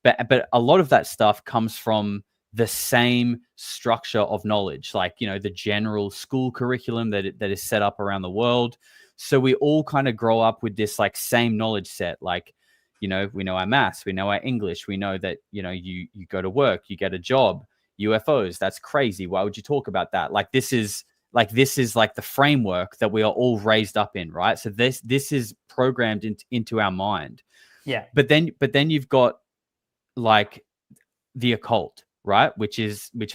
But a lot of that stuff comes from the same structure of knowledge, like the general school curriculum that is set up around the world. So we all kind of grow up with this like same knowledge set. Like we know our maths, we know our English, we know that you go to work, you get a job. UFOs, that's crazy. Why would you talk about that? Like this is like the framework that we are all raised up in, right? So this is programmed into our mind. Yeah. But then you've got like the occult, right? Which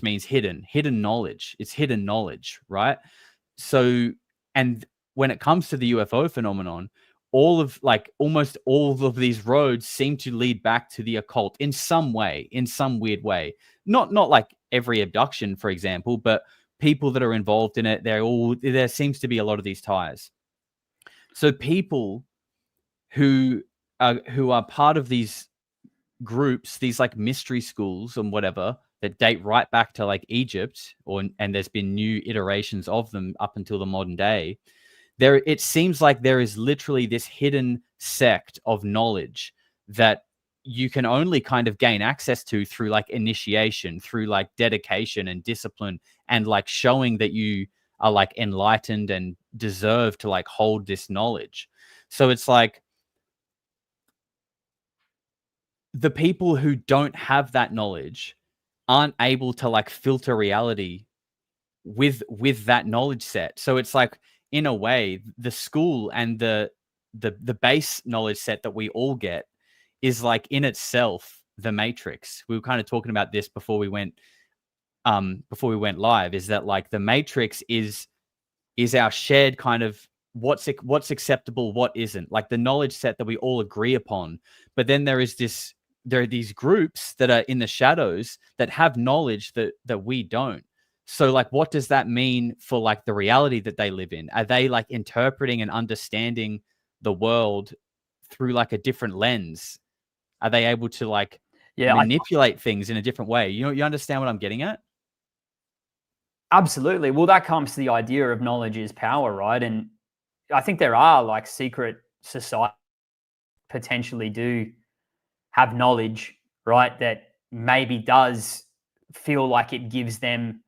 means hidden knowledge. It's hidden knowledge, right? So, and when it comes to the UFO phenomenon, almost all of these roads seem to lead back to the occult in some way, in some weird way. Not like every abduction, for example, but people that are involved in it, there seems to be a lot of these ties. So people who are part of these groups, these like mystery schools and whatever, that date right back to like Egypt, and there's been new iterations of them up until the modern day. It seems like there is literally this hidden sect of knowledge that you can only kind of gain access to through like initiation, through like dedication and discipline, and like showing that you are like enlightened and deserve to like hold this knowledge. So it's like the people who don't have that knowledge aren't able to like filter reality with that knowledge set. So it's like, in a way, the school and the base knowledge set that we all get is like in itself the Matrix. We were kind of talking about this before we went live, is that like the Matrix is our shared kind of what's acceptable, what isn't, like the knowledge set that we all agree upon. But then there are these groups that are in the shadows that have knowledge that we don't. So like, what does that mean for like the reality that they live in? Are they like interpreting and understanding the world through like a different lens? Are they able to like manipulate things in a different way? You understand what I'm getting at? Absolutely. Well, that comes to the idea of knowledge is power, right? And I think there are like secret societies potentially do have knowledge, right, that maybe does feel like it gives them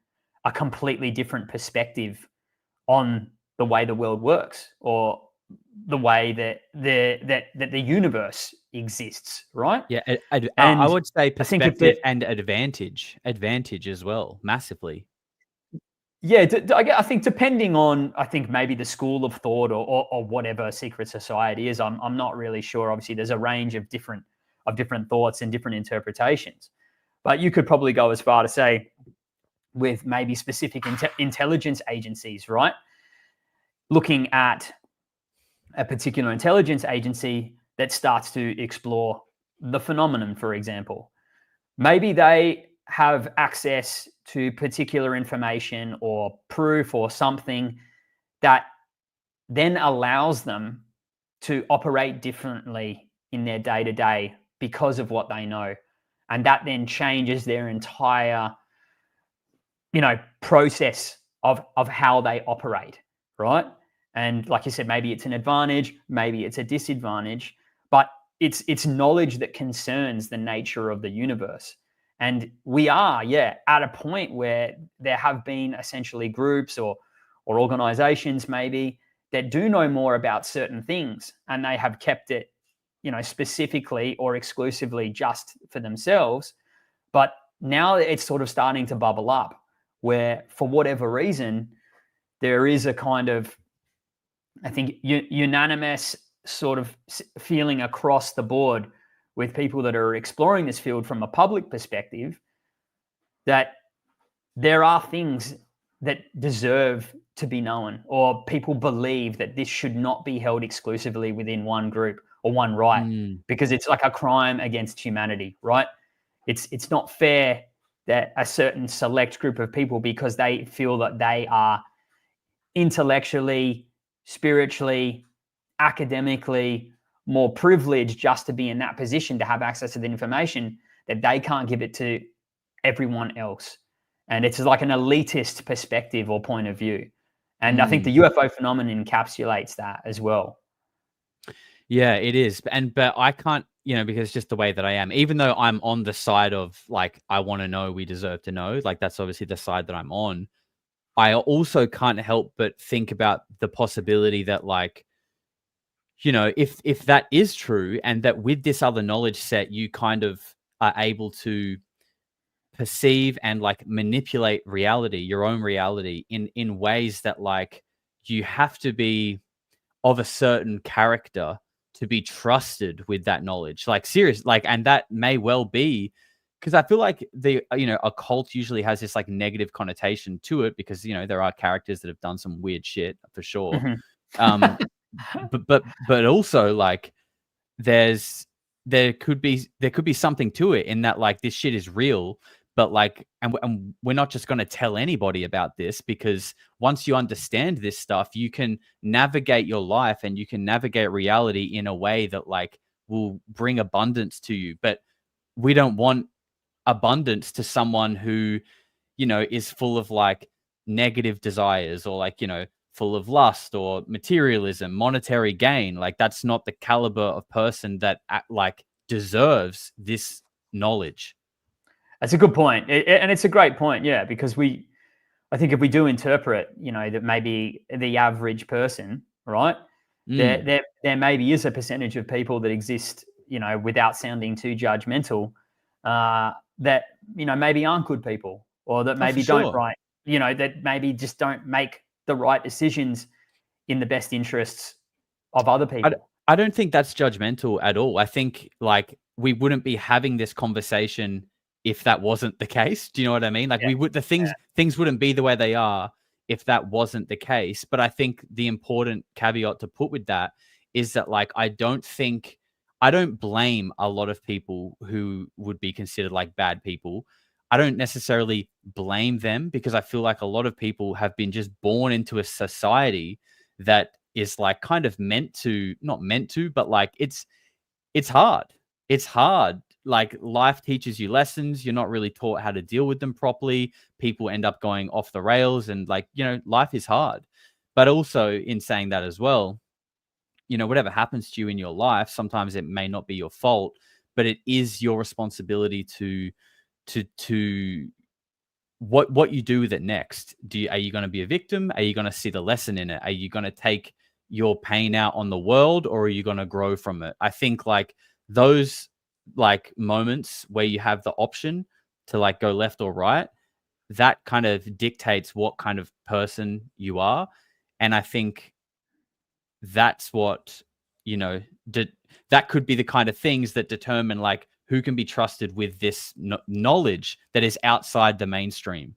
a completely different perspective on the way the world works, or the way that the universe exists, right? Yeah, I would say perspective and advantage as well, massively. Yeah, I think depending on, I think maybe the school of thought or whatever secret society is, I'm not really sure. Obviously, there's a range of different different thoughts and different interpretations. But you could probably go as far to say with maybe specific intelligence agencies, right? Looking at a particular intelligence agency that starts to explore the phenomenon, for example. Maybe they have access to particular information or proof or something that then allows them to operate differently in their day-to-day because of what they know. And that then changes their entire, process of how they operate, right? And like you said, maybe it's an advantage, maybe it's a disadvantage, but it's knowledge that concerns the nature of the universe. And we are, at a point where there have been essentially groups or organizations maybe that do know more about certain things, and they have kept it, specifically or exclusively just for themselves. But now it's sort of starting to bubble up where, for whatever reason, there is a kind of, I think, unanimous sort of feeling across the board with people that are exploring this field from a public perspective that there are things that deserve to be known, or people believe that this should not be held exclusively within one group or one right, because it's like a crime against humanity, right? It's not fair that a certain select group of people, because they feel that they are intellectually, spiritually, academically more privileged just to be in that position to have access to the information, that they can't give it to everyone else. And it's like an elitist perspective or point of view. And I think the UFO phenomenon encapsulates that as well. Yeah, it is. But I can't, because just the way that I am, even though I'm on the side of like, I want to know, we deserve to know, like that's obviously the side that I'm on. I also can't help but think about the possibility that, like, if that is true, and that with this other knowledge set, you kind of are able to perceive and like manipulate reality, your own reality, in ways that, like, you have to be of a certain character to be trusted with that knowledge. Like, serious, like, and that may well be because I feel like the a cult usually has this like negative connotation to it, because there are characters that have done some weird shit for sure. But also, like, there could be something to it, in that, like, this shit is real, but like, and we're not just going to tell anybody about this, because once you understand this stuff, you can navigate your life and you can navigate reality in a way that, like, will bring abundance to you. But we don't want abundance to someone who, is full of like negative desires, or like, full of lust or materialism, monetary gain. Like, that's not the caliber of person that like deserves this knowledge. That's a good point. And it's a great point. Yeah, because I think if we do interpret, that maybe the average person, right? There maybe is a percentage of people that exist, without sounding too judgmental, that, maybe aren't good people, or that maybe don't right, that maybe just don't make the right decisions in the best interests of other people. I don't think that's judgmental at all. I think, like, we wouldn't be having this conversation if that wasn't the case. Do you know what I mean? Like, things wouldn't be the way they are if that wasn't the case. But I think the important caveat to put with that is that, like, I don't blame a lot of people who would be considered like bad people. I don't necessarily blame them, because I feel like a lot of people have been just born into a society that is like kind of not meant to, but like it's hard. It's hard. Like, life teaches you lessons. You're not really taught how to deal with them properly. People end up going off the rails, and like, life is hard. But also, in saying that as well, whatever happens to you in your life, sometimes it may not be your fault, but it is your responsibility to what you do with it next. Are you going to be a victim? Are you going to see the lesson in it? Are you going to take your pain out on the world, or are you going to grow from it? I think, like, those like moments where you have the option to like go left or right, that kind of dictates what kind of person you are. And I think that's what, that could be the kind of things that determine like who can be trusted with this knowledge that is outside the mainstream.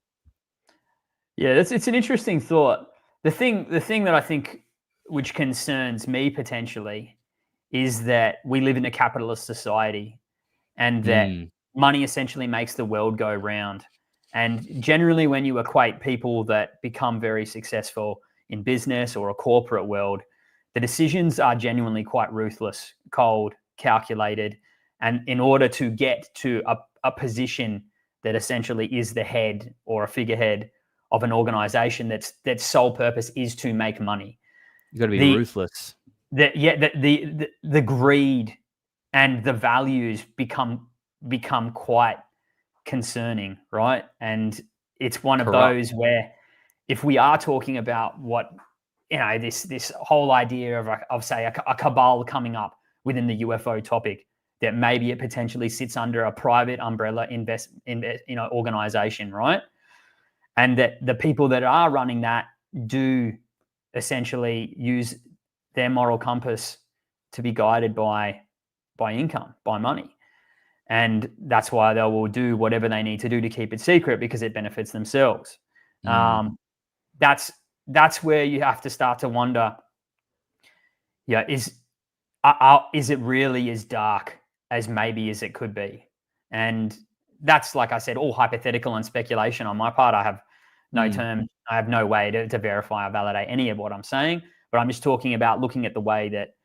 Yeah, it's an interesting thought. The thing that I think which concerns me potentially is that we live in a capitalist society, and that money essentially makes the world go round. And generally, when you equate people that become very successful in business or a corporate world, the decisions are genuinely quite ruthless, cold, calculated. And in order to get to a position that essentially is the head or a figurehead of an organization that's sole purpose is to make money, You got to be ruthless. The greed and the values become quite concerning, right? And it's one of those where, if we are talking about what, you know, this whole idea of say a cabal coming up within the UFO topic, that maybe it potentially sits under a private umbrella organization, right? And that the people that are running that do essentially use their moral compass to be guided by income, by money. And that's why they will do whatever they need to do to keep it secret, because it benefits themselves. That's where you have to start to wonder, yeah, is it really as dark as maybe as it could be? And that's, like I said, all hypothetical and speculation on my part. I have no I have no way to verify or validate any of what I'm saying, but I'm just talking about looking at the way that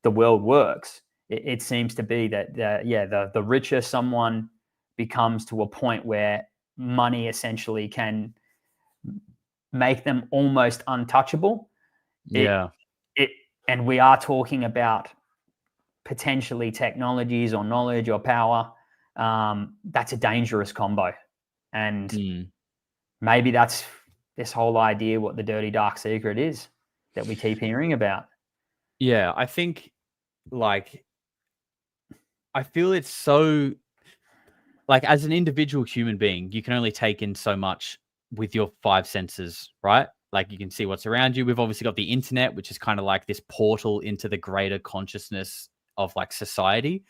the world works. It seems to be that the richer someone becomes to a point where money essentially can make them almost untouchable. And we are talking about potentially technologies or knowledge or power. That's a dangerous combo. And maybe that's this whole idea, what the dirty dark secret is that we keep hearing about. Yeah, I think, like, I feel it's so, like, as an individual human being, you can only take in so much with your 5 senses, right? Like, you can see what's around you. We've obviously got the internet, which is kind of like this portal into the greater consciousness of like society.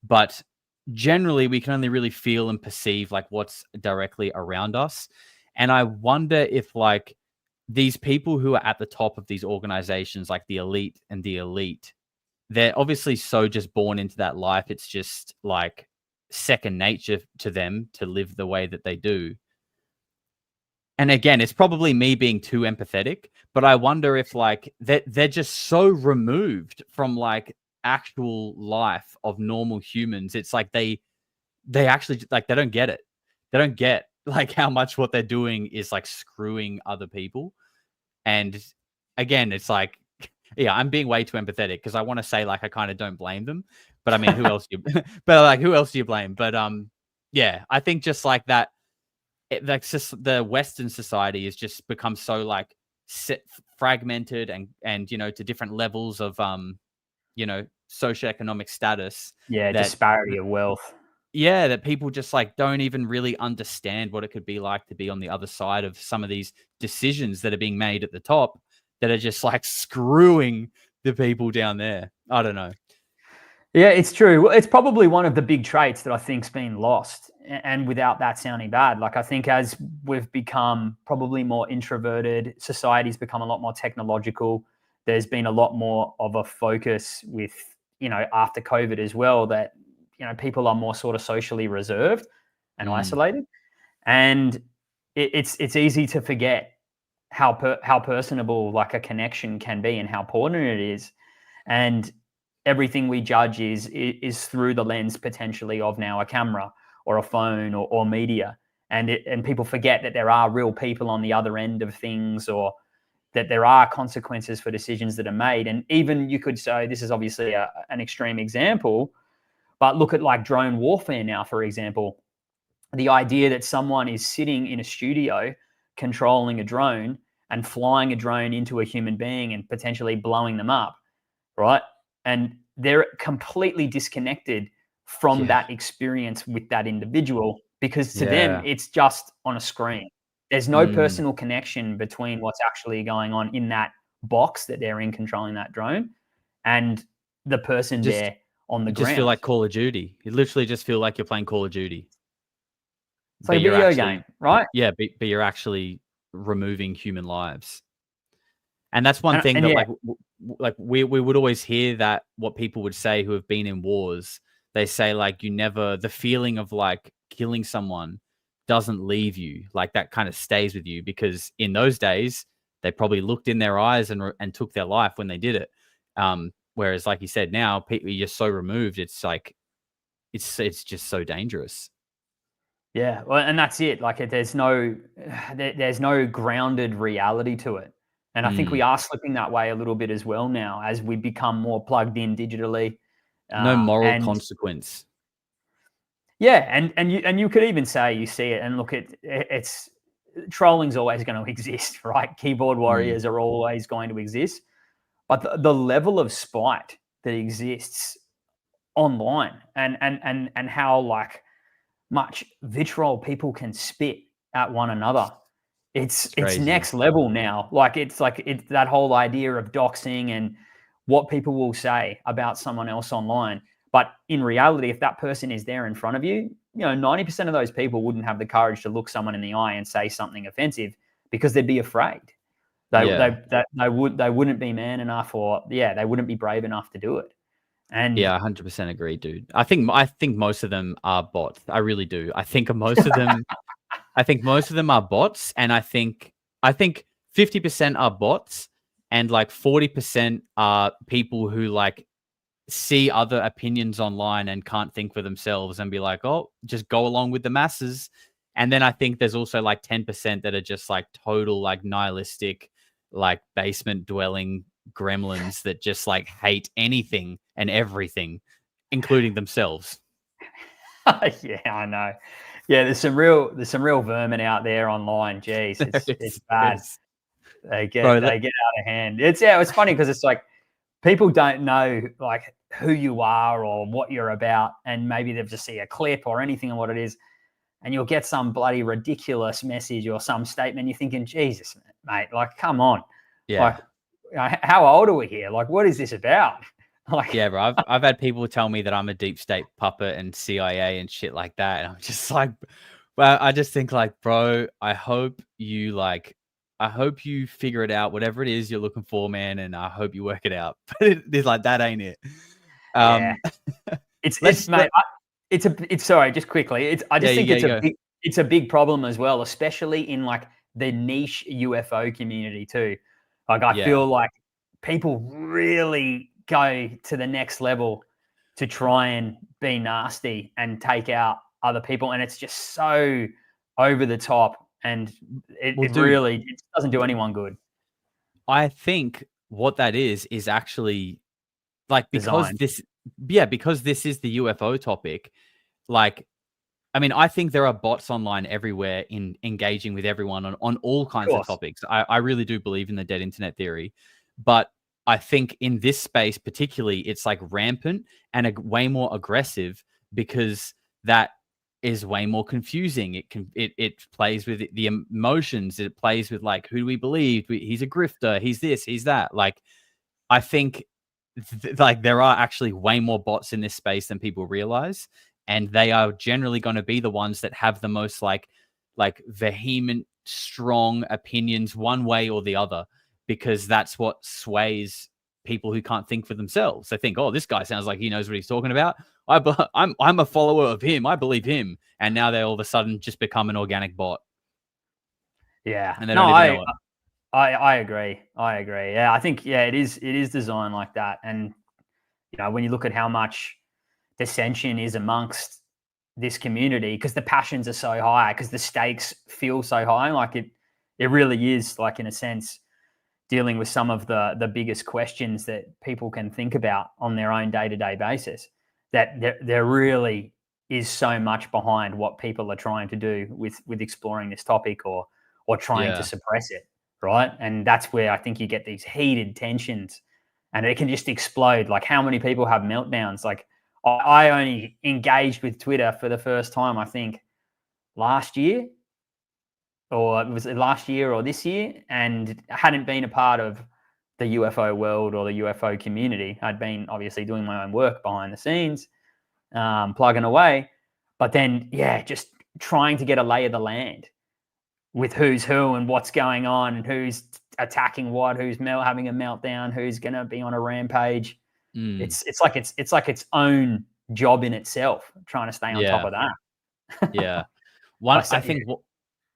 But generally, we can only really feel and perceive like what's directly around us. And I wonder if, like, these people who are at the top of these organizations, like the elite and the elite, they're obviously so just born into that life. It's just like second nature to them to live the way that they do. And again, it's probably me being too empathetic, but I wonder if, like, they're just so removed from like actual life of normal humans. It's like they actually, like, they don't get it. They don't get like how much what they're doing is like screwing other people. And again, it's like, yeah, I'm being way too empathetic because I want to say like I kind of don't blame them, but I mean, who else do you blame? But yeah, I think just like that, like the Western society has just become so like fragmented and you know, to different levels of you know, socioeconomic status. Yeah, disparity of wealth. Yeah, that people just like don't even really understand what it could be like to be on the other side of some of these decisions that are being made at the top that are just like screwing the people down there. I don't know. Yeah, it's true. Well, it's probably one of the big traits that I think's been lost. And without that sounding bad, like, I think as we've become probably more introverted, society's become a lot more technological. There's been a lot more of a focus with, you know, after COVID as well, that, you know, people are more sort of socially reserved and isolated. And it's easy to forget how personable like a connection can be and how important it is. And everything we judge is through the lens potentially of now a camera or a phone or media. And people forget that there are real people on the other end of things, or that there are consequences for decisions that are made. And even you could say, this is obviously an extreme example, but look at like drone warfare now, for example. The idea that someone is sitting in a studio controlling a drone and flying a drone into a human being and potentially blowing them up, right? And they're completely disconnected from that experience with that individual, because to them, it's just on a screen. There's no personal connection between what's actually going on in that box that they're in controlling that drone and the person Just- there on the You ground. just feel like Call of Duty. You literally just feel like you're playing Call of Duty. It's like a But you're video actually- game, right? Yeah, but you're actually removing human lives. And that's one And- thing and that yeah. like we would always hear that what people would say who have been in wars. They say like the feeling of like killing someone doesn't leave you. Like that kind of stays with you, because in those days they probably looked in their eyes and took their life when they did it. Whereas like you said, now you're so removed, it's like it's just so dangerous. Yeah, well, and that's it. Like, there's no grounded reality to it, and I think we are slipping that way a little bit as well now as we become more plugged in digitally. No moral and consequence. yeah, and you could even say you see it, and look, it's trolling's always going to exist, right? Keyboard warriors are always going to exist, but the level of spite that exists online, and how like much vitriol people can spit at one another. It's crazy. next level now. Like it's that whole idea of doxing and what people will say about someone else online. But in reality, if that person is there in front of you, 90% of those people wouldn't have the courage to look someone in the eye and say something offensive because they'd be afraid. They wouldn't be man enough, or they wouldn't be brave enough to do it. And Yeah, 100% agree, dude. I think most of them are bots. I really do. I think most of them are bots, and I think 50% are bots, and like 40% are people who like see other opinions online and can't think for themselves and be like, "Oh, just go along with the masses." And then I think there's also like 10% that are just like total like nihilistic, like basement dwelling gremlins that just like hate anything and everything, including themselves. yeah, I know. Yeah, there's some real vermin out there online. Jeez, it's bad. Yes. They get Bro, out of hand. It's funny because it's like people don't know like who you are or what you're about, and maybe they've just see a clip or anything on what it is, and you'll get some bloody ridiculous message or some statement. You're thinking, Jesus, mate, like come on, Yeah. like how old are we here? Like what is this about? Like Yeah, bro. I've had people tell me that I'm a deep state puppet and CIA and shit like that, and I'm just like, well, I just think like, bro, I hope you figure it out, whatever it is you're looking for, man, and I hope you work it out. But it's like that ain't it. Yeah. Sorry, just quickly. I just think it's a big problem as well, especially in like the niche UFO community too. Like I feel like people really go to the next level to try and be nasty and take out other people, and it's just so over the top, and it really doesn't do anyone good. I think what that is actually like because Design. because this is the UFO topic. Like, I mean, I think there are bots online everywhere in engaging with everyone on all kinds of topics. I really do believe in the dead internet theory, but I think in this space particularly, it's like rampant and way more aggressive because that is way more confusing. It plays with the emotions. It plays with like, who do we believe? He's a grifter. He's this. He's that. Like, I think like there are actually way more bots in this space than people realize, and they are generally going to be the ones that have the most like vehement, strong opinions one way or the other, because that's what sways people who can't think for themselves. They think, oh, this guy sounds like he knows what he's talking about. I'm a follower of him. I believe him. And now they all of a sudden just become an organic bot. Yeah. And they don't even know it. I agree. Yeah, I think it is designed like that. And when you look at how much dissension is amongst this community, because the passions are so high, because the stakes feel so high, like it really is, like, in a sense, dealing with some of the biggest questions that people can think about on their own day-to-day basis, that there really is so much behind what people are trying to do with exploring this topic or trying to suppress it, right? And that's where I think you get these heated tensions, and it can just explode. Like, how many people have meltdowns? Like, I only engaged with Twitter for the first time, I think, last year, or was it last year or this year, and hadn't been a part of the UFO world or the UFO community. I'd been obviously doing my own work behind the scenes, plugging away, but then, just trying to get a lay of the land with who's who and what's going on and who's attacking what, who's having a meltdown, who's going to be on a rampage. It's like its own job in itself, trying to stay on top of that. Yeah.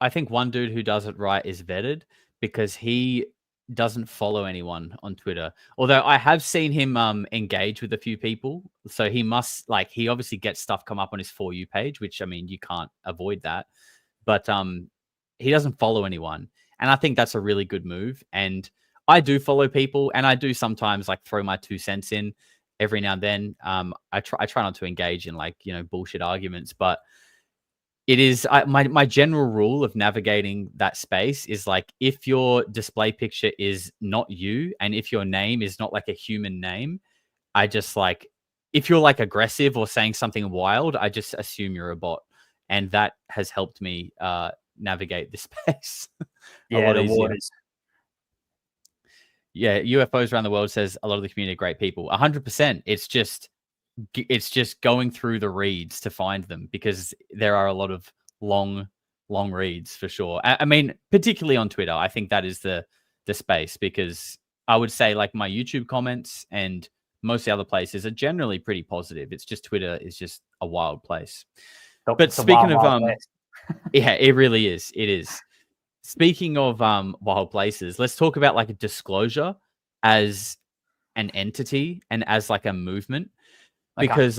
I think one dude who does it right is vetted, because he doesn't follow anyone on Twitter. Although I have seen him engage with a few people. So he must, he obviously gets stuff come up on his For You page, which, I mean, you can't avoid that. But he doesn't follow anyone. And I think that's a really good move. And I do follow people, and I do sometimes throw my 2 cents in every now and then. I try not to engage in bullshit arguments, but it is my general rule of navigating that space is if your display picture is not you, and if your name is not a human name, I just if you're aggressive or saying something wild, I just assume you're a bot. And that has helped me navigate this space a lot easier. Waters. Yeah, UFOs around the world says a lot of the community are great people. 100%. It's just going through the reads to find them, because there are a lot of long reads for sure. I mean, particularly on Twitter, I think that is the space, because I would say my YouTube comments and most of the other places are generally pretty positive. It's just Twitter is just a wild place. But speaking of yeah, it really is. It is. Speaking of wild places, let's talk about a disclosure as an entity and as a movement. Okay. Because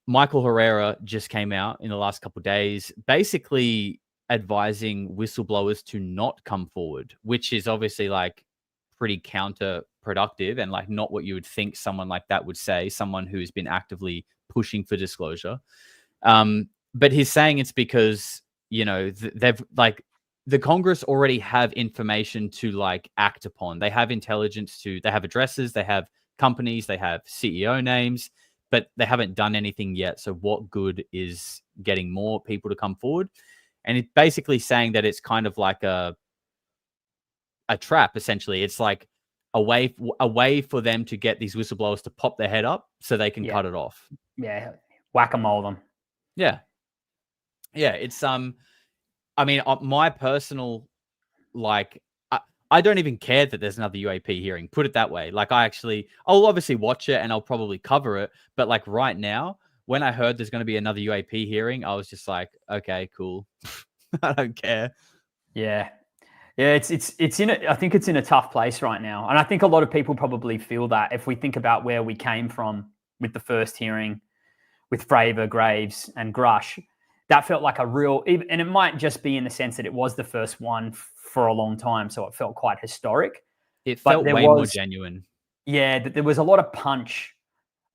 Michael Herrera just came out in the last couple of days, basically advising whistleblowers to not come forward, which is obviously pretty counterproductive and not what you would think someone like that would say, someone who's been actively pushing for disclosure. But he's saying it's because, they've the Congress already have information to act upon. They have intelligence they have addresses, they have companies, they have CEO names, but they haven't done anything yet. So what good is getting more people to come forward? And it's basically saying that it's kind of a trap, essentially. It's a way for them to get these whistleblowers to pop their head up so they can cut it off. Yeah, whack-a-mole them. Yeah. Yeah, it's I mean, my personal I don't even care that there's another UAP hearing. Put it that way. I'll obviously watch it and I'll probably cover it. But right now, when I heard there's going to be another UAP hearing, I was just okay, cool. I don't care. Yeah. Yeah, it's in I think it's in a tough place right now. And I think a lot of people probably feel that if we think about where we came from with the first hearing with Fravor, Graves and Grush, that felt like a real, and it might just be in the sense that it was the first one for a long time, so it felt quite historic. It felt way more genuine. Yeah, there was a lot of punch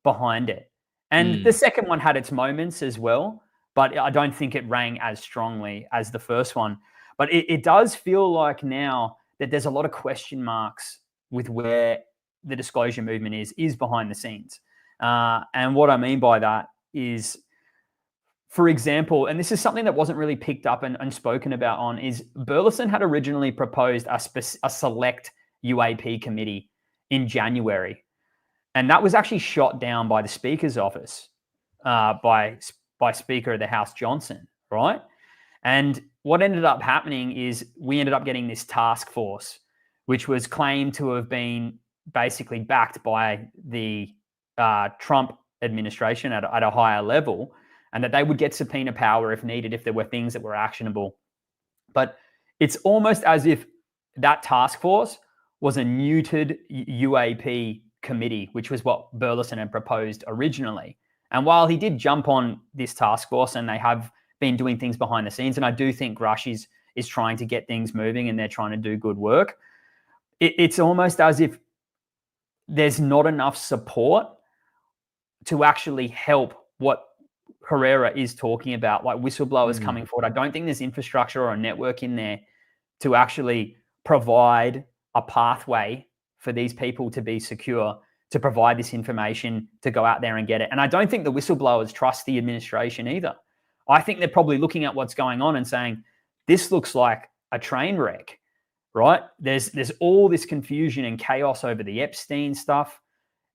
behind it. And the second one had its moments as well, but I don't think it rang as strongly as the first one. But it does feel like now that there's a lot of question marks with where the disclosure movement is behind the scenes. And what I mean by that is, for example, and this is something that wasn't really picked up and spoken about on, is Burleson had originally proposed a select UAP committee in January. And that was actually shot down by the Speaker's office, by Speaker of the House Johnson, right? And what ended up happening is we ended up getting this task force, which was claimed to have been basically backed by the Trump administration at a higher level, and that they would get subpoena power if needed, if there were things that were actionable. But it's almost as if that task force was a neutered UAP committee, which was what Burleson had proposed originally. And while he did jump on this task force and they have been doing things behind the scenes, and I do think Rush is trying to get things moving and they're trying to do good work, it's almost as if there's not enough support to actually help what Herrera is talking about, like whistleblowers coming forward. I don't think there's infrastructure or a network in there to actually provide a pathway for these people to be secure, to provide this information, to go out there and get it. And I don't think the whistleblowers trust the administration either. I think they're probably looking at what's going on and saying, this looks like a train wreck, right? There's all this confusion and chaos over the Epstein stuff.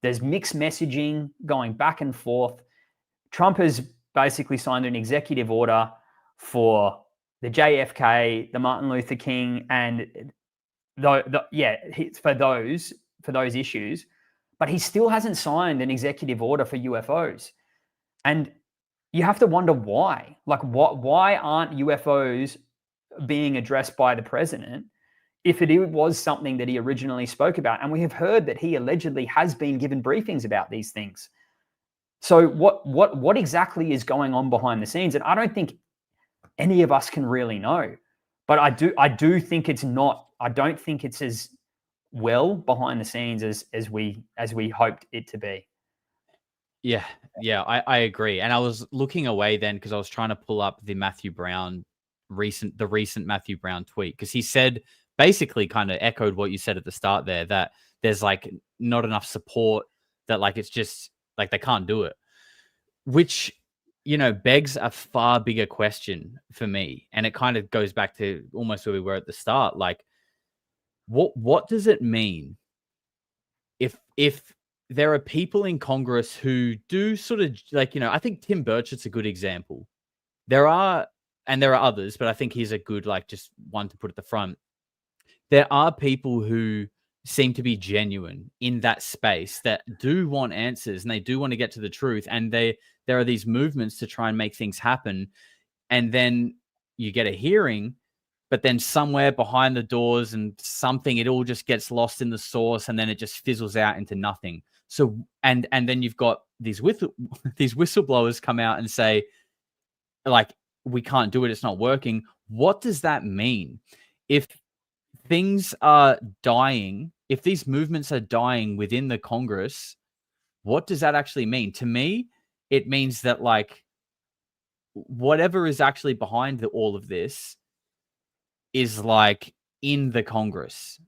There's mixed messaging going back and forth. Trump has basically signed an executive order for the JFK, the Martin Luther King, and for those issues, but he still hasn't signed an executive order for UFOs. And you have to wonder why. Like, why aren't UFOs being addressed by the president if it was something that he originally spoke about? And we have heard that he allegedly has been given briefings about these things. So what exactly is going on behind the scenes? And I don't think any of us can really know. But I do think it's not. I don't think it's as well behind the scenes as we hoped it to be. Yeah, I agree. And I was looking away then because I was trying to pull up the recent Matthew Brown tweet, because he said, basically kind of echoed what you said at the start there, that there's like not enough support, that like it's just like they can't do it, which, you know, begs a far bigger question for me. And it kind of goes back to almost where we were at the start. Like, what does it mean if there are people in Congress who do sort of, like, you know, I think Tim Burchett's a good example. There are others, but I think he's a good, like, just one to put at the front. There are people who seem to be genuine in that space, that do want answers and they do want to get to the truth. And there are these movements to try and make things happen. And then you get a hearing, but then somewhere behind the doors and something, it all just gets lost in the sauce, and then it just fizzles out into nothing. So, and then you've got these whistleblowers come out and say, like, we can't do it, it's not working. What does that mean? If things are dying, if these movements are dying within the Congress, what does that actually mean? To me, it means that, like, whatever is actually behind all of this is, like, in the Congress.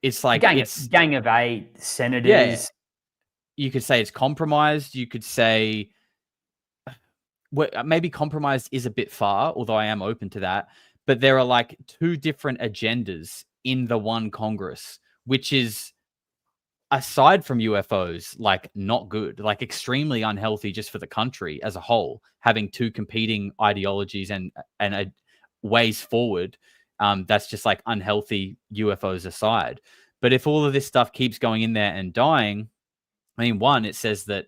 It's like gang of 8 senators. Yeah. You could say it's compromised. You could say, well, maybe compromised is a bit far, although I am open to that. But there are like 2 different agendas in the one Congress, which is, aside from UFOs, like, not good, like extremely unhealthy just for the country as a whole, having 2 competing ideologies and ways forward. That's just like unhealthy, UFOs aside. But if all of this stuff keeps going in there and dying, I mean, one, it says that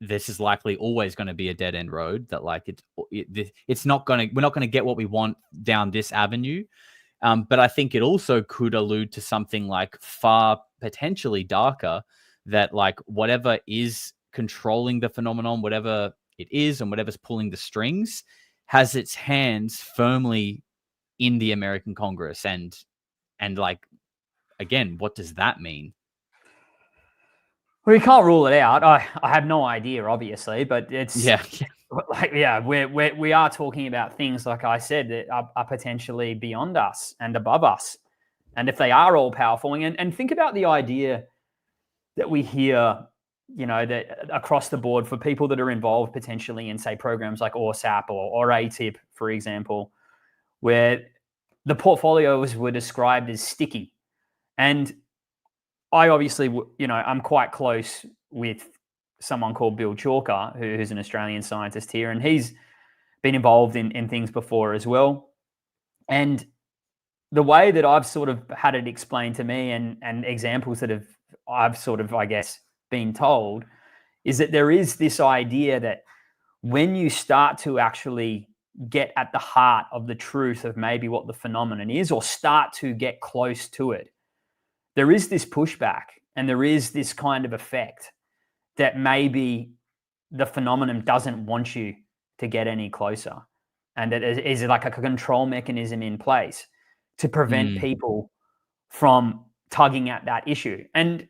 this is likely always going to be a dead end road, that like it's not going to, we're not going to get what we want down this avenue. But I think it also could allude to something like far potentially darker, that like whatever is controlling the phenomenon, whatever it is and whatever's pulling the strings, has its hands firmly in the American Congress. And like, again, what does that mean? Well, you can't rule it out. I have no idea, obviously, but it's like, we are talking about things, like I said, that are potentially beyond us and above us. And if they are all powerful, and think about the idea that we hear, you know, that across the board for people that are involved potentially in, say, programs like ORSAP or ATIP, for example, where the portfolios were described as sticky. And I obviously, you know, I'm quite close with someone called Bill Chalker, who's an Australian scientist here, and he's been involved in things before as well. And the way that I've sort of had it explained to me, and examples that I've sort of, I guess, been told, is that there is this idea that when you start to actually get at the heart of the truth of maybe what the phenomenon is, or start to get close to it, there is this pushback, and there is this kind of effect that maybe the phenomenon doesn't want you to get any closer. And that is like a control mechanism in place to prevent people from tugging at that issue. And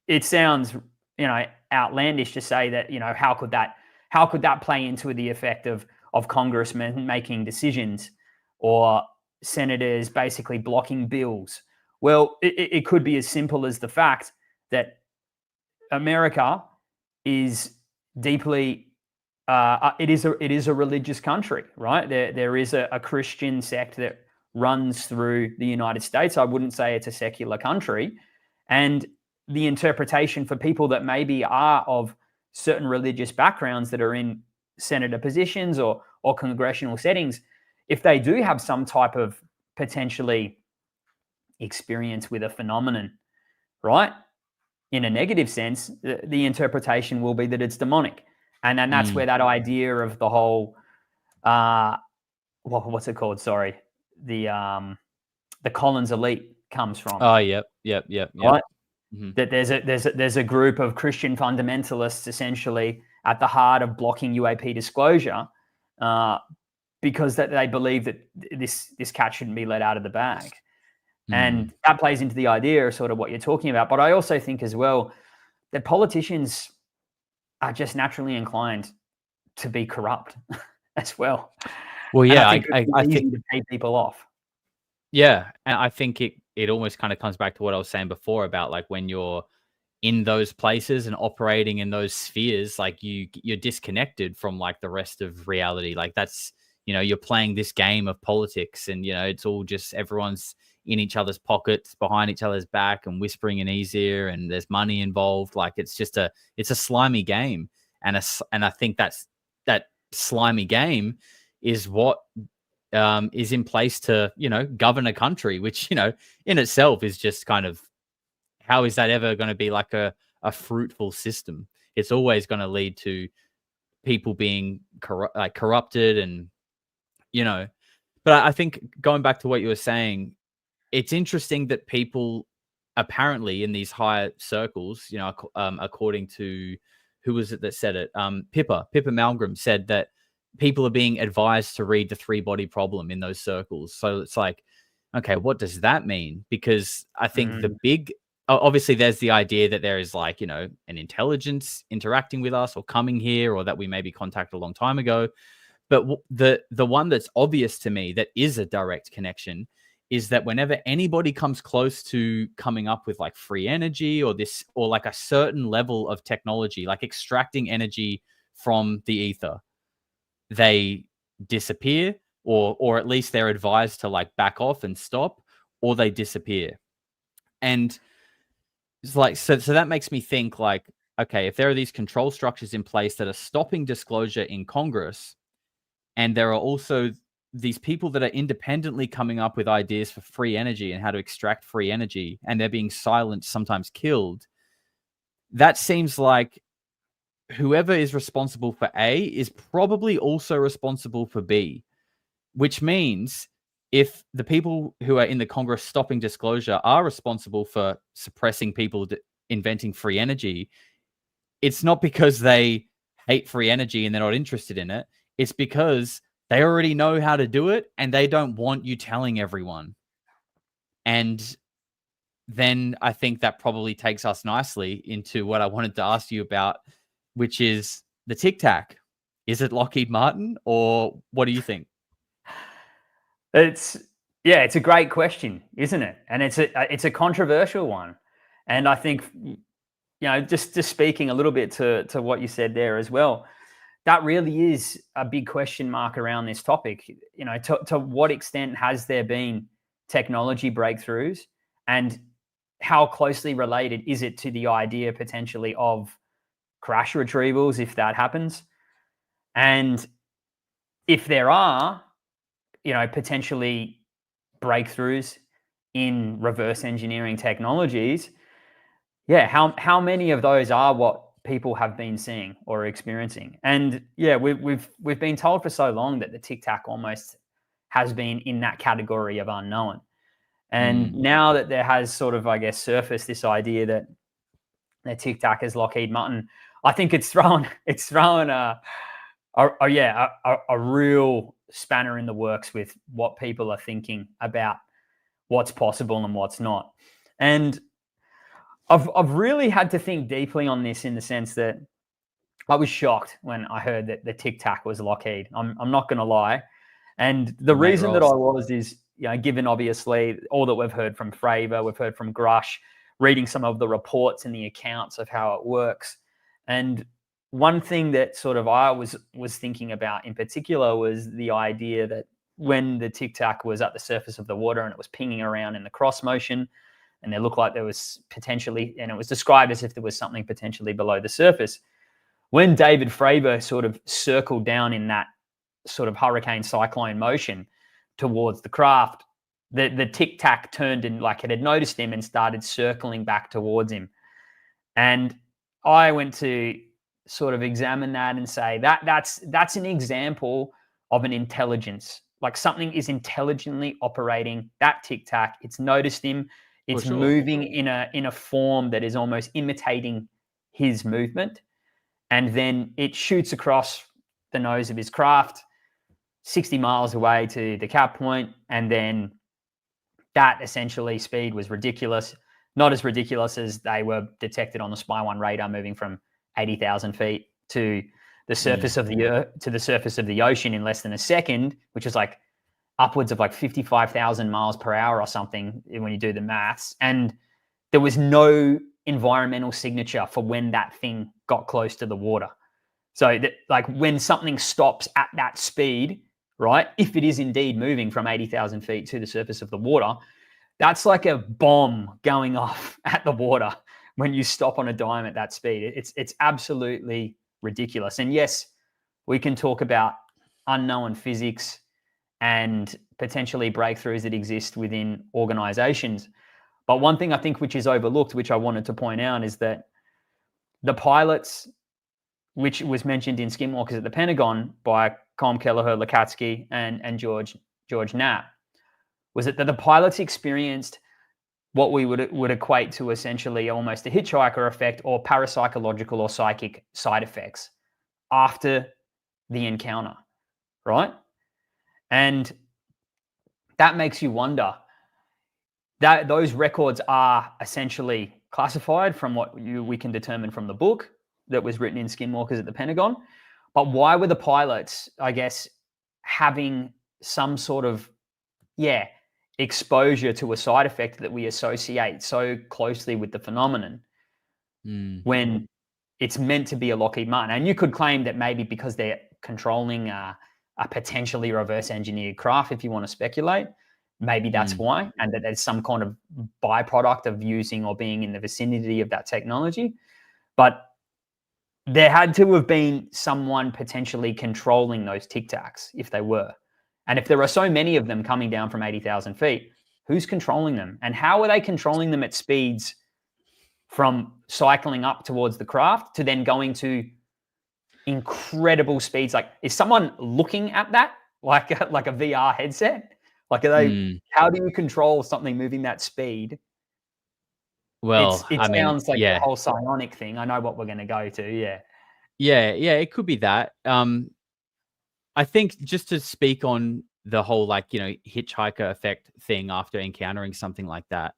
it sounds, you know, outlandish to say that, you know, how could that play into the effect of congressmen making decisions, or senators basically blocking bills? Well, it could be as simple as the fact that America is deeply, it is a religious country, right? There is a Christian sect that runs through the United States. I wouldn't say it's a secular country. And the interpretation for people that maybe are of certain religious backgrounds that are in senator positions or congressional settings, if they do have some type of potentially experience with a phenomenon, right, in a negative sense, the interpretation will be that it's demonic. And then that's where that idea of the whole, what's it called? Sorry. The Collins elite comes from. Oh, yep. Right? Mm-hmm. That there's a group of Christian fundamentalists essentially at the heart of blocking UAP disclosure, because that they believe that this cat shouldn't be let out of the bag. And that plays into the idea of sort of what you're talking about. But I also think as well that politicians are just naturally inclined to be corrupt as well. Well, yeah, I think to pay people off. Yeah, and I think it almost kind of comes back to what I was saying before about like when you're in those places and operating in those spheres, like you're disconnected from like the rest of reality. Like that's, you're playing this game of politics, and it's all just everyone's in each other's pockets, behind each other's back, and whispering in his ear, and there's money involved. Like it's a slimy game, and I think that slimy game is what is in place to govern a country, which in itself is just kind of, how is that ever going to be like a fruitful system? It's always going to lead to people being corrupted, and but I think going back to what you were saying, it's interesting that people apparently in these higher circles, according to, who was it that said it? Pippa Malmgren said that people are being advised to read the 3-body problem in those circles. So it's like, okay, what does that mean? Because I think obviously there's the idea that there is like, an intelligence interacting with us or coming here, or that we maybe contacted a long time ago. But the one that's obvious to me that is a direct connection is that whenever anybody comes close to coming up with like free energy or like a certain level of technology, like extracting energy from the ether, they disappear, or at least they're advised to like back off and stop, or they disappear. And it's like, so that makes me think like, okay, if there are these control structures in place that are stopping disclosure in Congress, and there are also these people that are independently coming up with ideas for free energy and how to extract free energy, and they're being silenced, sometimes killed, that seems like whoever is responsible for A is probably also responsible for B, which means if the people who are in the Congress stopping disclosure are responsible for suppressing people inventing free energy, it's not because they hate free energy and they're not interested in it. It's because they already know how to do it, and they don't want you telling everyone. And then I think that probably takes us nicely into what I wanted to ask you about, which is the Tic Tac. Is it Lockheed Martin, or what do you think? It's a great question, isn't it? And it's a controversial one. And I think, just speaking a little bit to what you said there as well, that really is a big question mark around this topic. To what extent has there been technology breakthroughs, and how closely related is it to the idea potentially of crash retrievals, if that happens? And if there are, potentially breakthroughs in reverse engineering technologies, how many of those are what people have been seeing or experiencing? And we've been told for so long that the Tic Tac almost has been in that category of unknown. And now that there has sort of, I guess, surfaced this idea that the Tic Tac is Lockheed Martin, I think it's thrown a real spanner in the works with what people are thinking about what's possible and what's not. And I've really had to think deeply on this, in the sense that I was shocked when I heard that the Tic Tac was Lockheed. I'm not going to lie. And the reason that I was is, given obviously all that we've heard from Fravor, we've heard from Grush, reading some of the reports and the accounts of how it works. And one thing that sort of I was thinking about in particular was the idea that when the Tic Tac was at the surface of the water and it was pinging around in the cross motion, and there looked like there was potentially, and it was described as if there was something potentially below the surface. When David Fravor sort of circled down in that sort of hurricane cyclone motion towards the craft, the Tic Tac turned and like it had noticed him and started circling back towards him. And I went to sort of examine that and say that's an example of an intelligence. Like something is intelligently operating that Tic Tac. It's noticed him. It's moving in a form that is almost imitating his movement. And then it shoots across the nose of his craft 60 miles away to the cap point. And then that essentially speed was ridiculous. Not as ridiculous as they were detected on the Spy 1 radar moving from 80,000 feet to the surface of the ocean in less than a second, which is like upwards of like 55,000 miles per hour or something when you do the maths. And there was no environmental signature for when that thing got close to the water. So that, like when something stops at that speed, right, if it is indeed moving from 80,000 feet to the surface of the water, that's like a bomb going off at the water when you stop on a dime at that speed. It's absolutely ridiculous. And yes, we can talk about unknown physics and potentially breakthroughs that exist within organizations. But one thing I think which is overlooked, which I wanted to point out, is that the pilots, which was mentioned in Skinwalkers at the Pentagon by Colm Kelleher, Lakatsky, and George Knapp, was that the pilots experienced what we would equate to essentially almost a hitchhiker effect or parapsychological or psychic side effects after the encounter, right? And that makes you wonder that those records are essentially classified from what we can determine from the book that was written in Skinwalkers at the Pentagon. But why were the pilots, I guess, having some sort of, exposure to a side effect that we associate so closely with the phenomenon when it's meant to be a Lockheed Martin? And you could claim that maybe because they're controlling a potentially reverse engineered craft, if you want to speculate, maybe that's why, and that there's some kind of byproduct of using or being in the vicinity of that technology. But there had to have been someone potentially controlling those Tic Tacs if they were. And if there are so many of them coming down from 80,000 feet, who's controlling them? And how are they controlling them at speeds from cycling up towards the craft to then going to incredible speeds? Like, is someone looking at that like a VR headset? Like, are they? How do you control something moving that speed? Well, it sounds like the whole psionic thing. I know what we're going to go to. Yeah, it could be that. I think just to speak on the whole, hitchhiker effect thing after encountering something like that,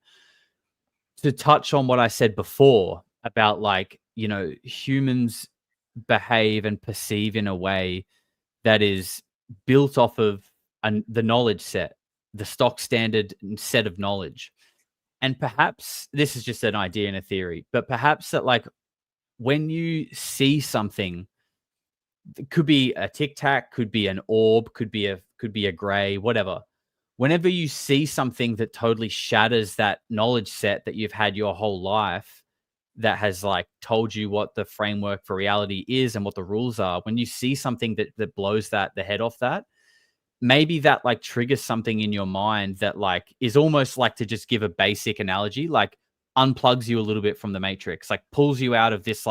to touch on what I said before about humans behave and perceive in a way that is built off of the knowledge set, the stock standard set of knowledge. And perhaps this is just an idea and a theory, but perhaps that when you see something, it could be a Tic Tac, could be an orb, could be a gray, whatever. Whenever you see something that totally shatters that knowledge set that you've had your whole life, that has told you what the framework for reality is and what the rules are, when you see something that blows the head off that, maybe that triggers something in your mind that is almost to just give a basic analogy, unplugs you a little bit from the matrix, pulls you out of this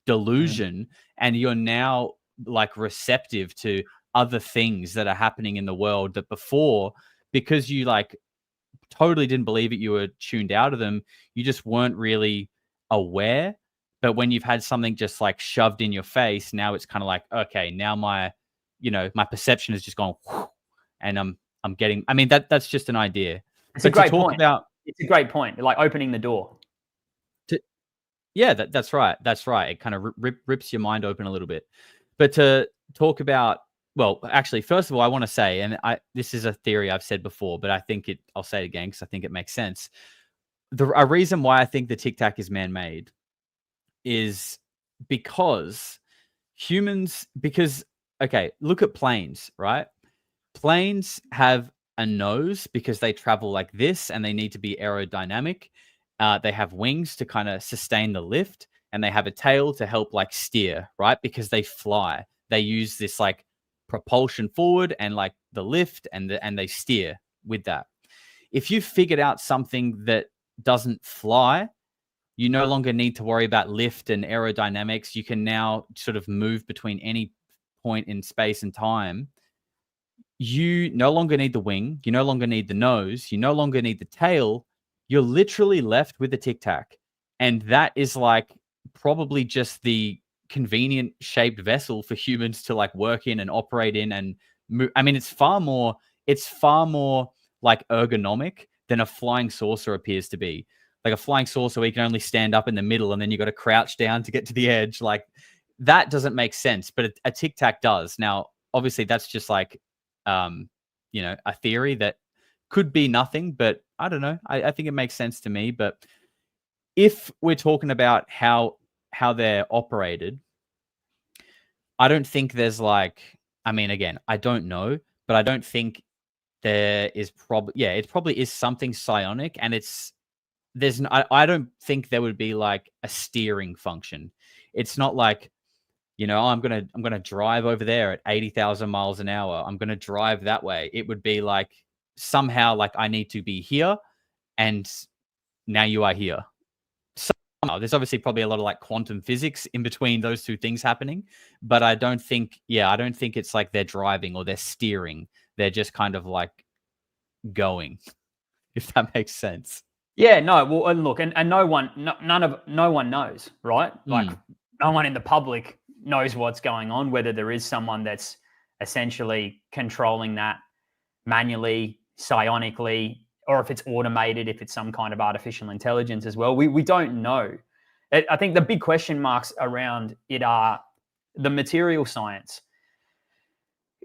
delusion, and you're now receptive to other things that are happening in the world that before, because you totally didn't believe it, you were tuned out of them, you just weren't really aware. But when you've had something just shoved in your face, now it's kind of okay, now my perception has just gone and I'm getting, that's just an idea. It's a great point. It's a great point, opening the door. That's right. It kind of rips your mind open a little bit. But to talk about, well, actually, first of all, I want to say, and this is a theory I've said before, but I think I'll say it again because I think it makes sense. A reason why I think the Tic Tac is man-made is because okay, look at planes, right? planes have a nose because they travel like this and they need to be aerodynamic. They have wings to kind of sustain the lift, and they have a tail to help like steer, right? Because they fly. They use this like propulsion forward and like the lift, and they steer with that. If you figured out something that doesn't fly, you no longer need to worry about lift and aerodynamics. You can now sort of move between any point in space and time. You no longer need the wing. You no longer need the nose. You no longer need the tail. You're literally left with the Tic Tac. And that is like probably just the convenient shaped vessel for humans to like work in and operate in and move. I mean, it's far more like ergonomic than a flying saucer appears to be. Like a flying saucer where you can only stand up in the middle and then you got to crouch down to get to the edge. Like that doesn't make sense, but a Tic Tac does. Now, obviously that's just like, a theory that could be nothing, but I don't know. I think it makes sense to me. But if we're talking about how they're operated, I don't think there's like, I mean, again, I don't know, but I don't think there is it probably is something psionic, and I don't think there would be like a steering function. It's not like, I'm gonna drive over there at 80,000 miles an hour. I'm gonna drive that way. It would be like somehow like I need to be here, and now you are here. Somehow, there's obviously probably a lot of like quantum physics in between those two things happening, but I don't think it's like they're driving or they're steering. They're just kind of like going, if that makes sense. Yeah, no. Well, and look, and no one knows, right? Like no one in the public knows what's going on, whether there is someone that's essentially controlling that manually, psionically, or if it's automated, if it's some kind of artificial intelligence as well. We don't know. I think the big question marks around it are the material science.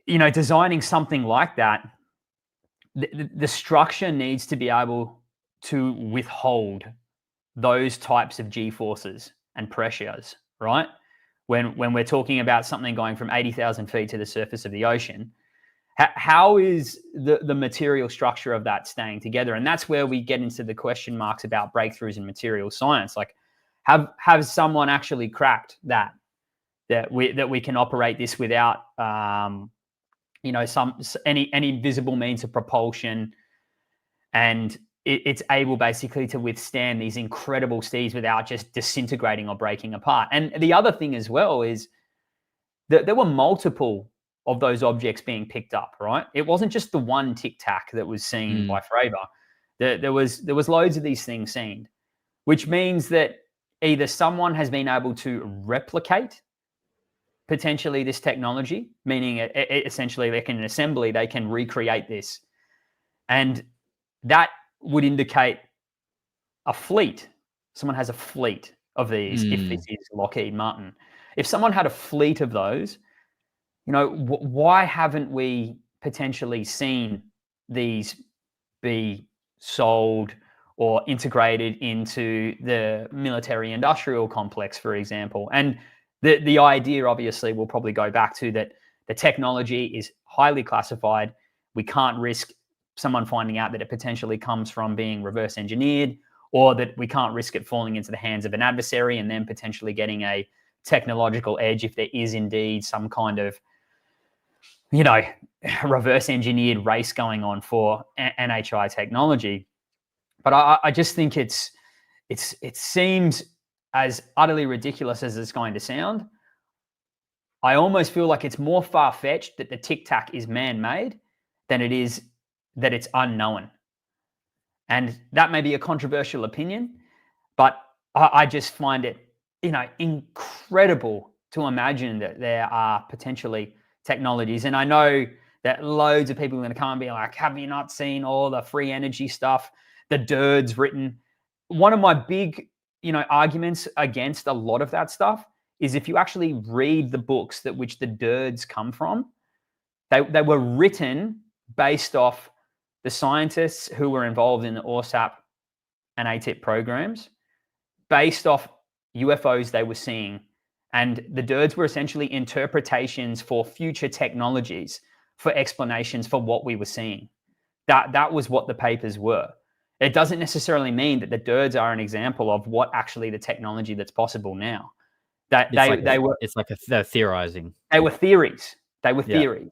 Designing something like that, the structure needs to be able to withhold those types of G-forces and pressures, right? When we're talking about something going from 80,000 feet to the surface of the ocean, how is the material structure of that staying together? And that's where we get into the question marks about breakthroughs in material science. Like, have someone actually cracked that we can operate this without any visible means of propulsion, and it's able basically to withstand these incredible speeds without just disintegrating or breaking apart. And the other thing as well is that there were multiple of those objects being picked up, right? It wasn't just the one Tic Tac that was seen by Fravor. There was loads of these things seen, which means that either someone has been able to replicate potentially this technology, meaning essentially they can recreate this. And that would indicate a fleet. Someone has a fleet of these, if this is Lockheed Martin. If someone had a fleet of those, why haven't we potentially seen these be sold or integrated into the military industrial complex, for example? And the idea obviously will probably go back to that the technology is highly classified. We can't risk someone finding out that it potentially comes from being reverse engineered, or that we can't risk it falling into the hands of an adversary and then potentially getting a technological edge if there is indeed some kind of, reverse engineered race going on for NHI technology. But I just think it seems as utterly ridiculous as it's going to sound. I almost feel like it's more far-fetched that the Tic Tac is man-made than it is that it's unknown. And that may be a controversial opinion, but I just find it, incredible to imagine that there are potentially technologies. And I know that loads of people are going to come and be like, have you not seen all the free energy stuff the Dirt's written? One of my big, arguments against a lot of that stuff is if you actually read the books that which the Dirt's come from, they were written based off the scientists who were involved in the ORSAP and ATIP programs, based off UFOs they were seeing. And the Dirt's were essentially interpretations for future technologies for explanations for what we were seeing. That was what the papers were. It doesn't necessarily mean that the DIRDs are an example of what actually the technology that's possible now. They're theorizing. They were theories. They were Yeah. theories.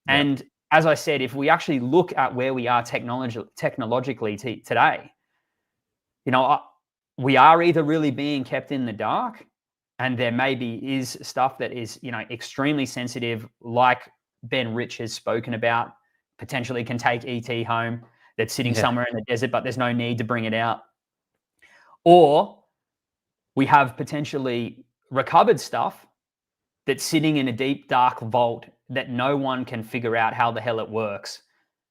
Yeah. And as I said, if we actually look at where we are technologically today, we are either really being kept in the dark, and there maybe is stuff that is, extremely sensitive, like Ben Rich has spoken about, potentially can take ET home, that's sitting somewhere in the desert, but there's no need to bring it out. Or we have potentially recovered stuff that's sitting in a deep, dark vault that no one can figure out how the hell it works.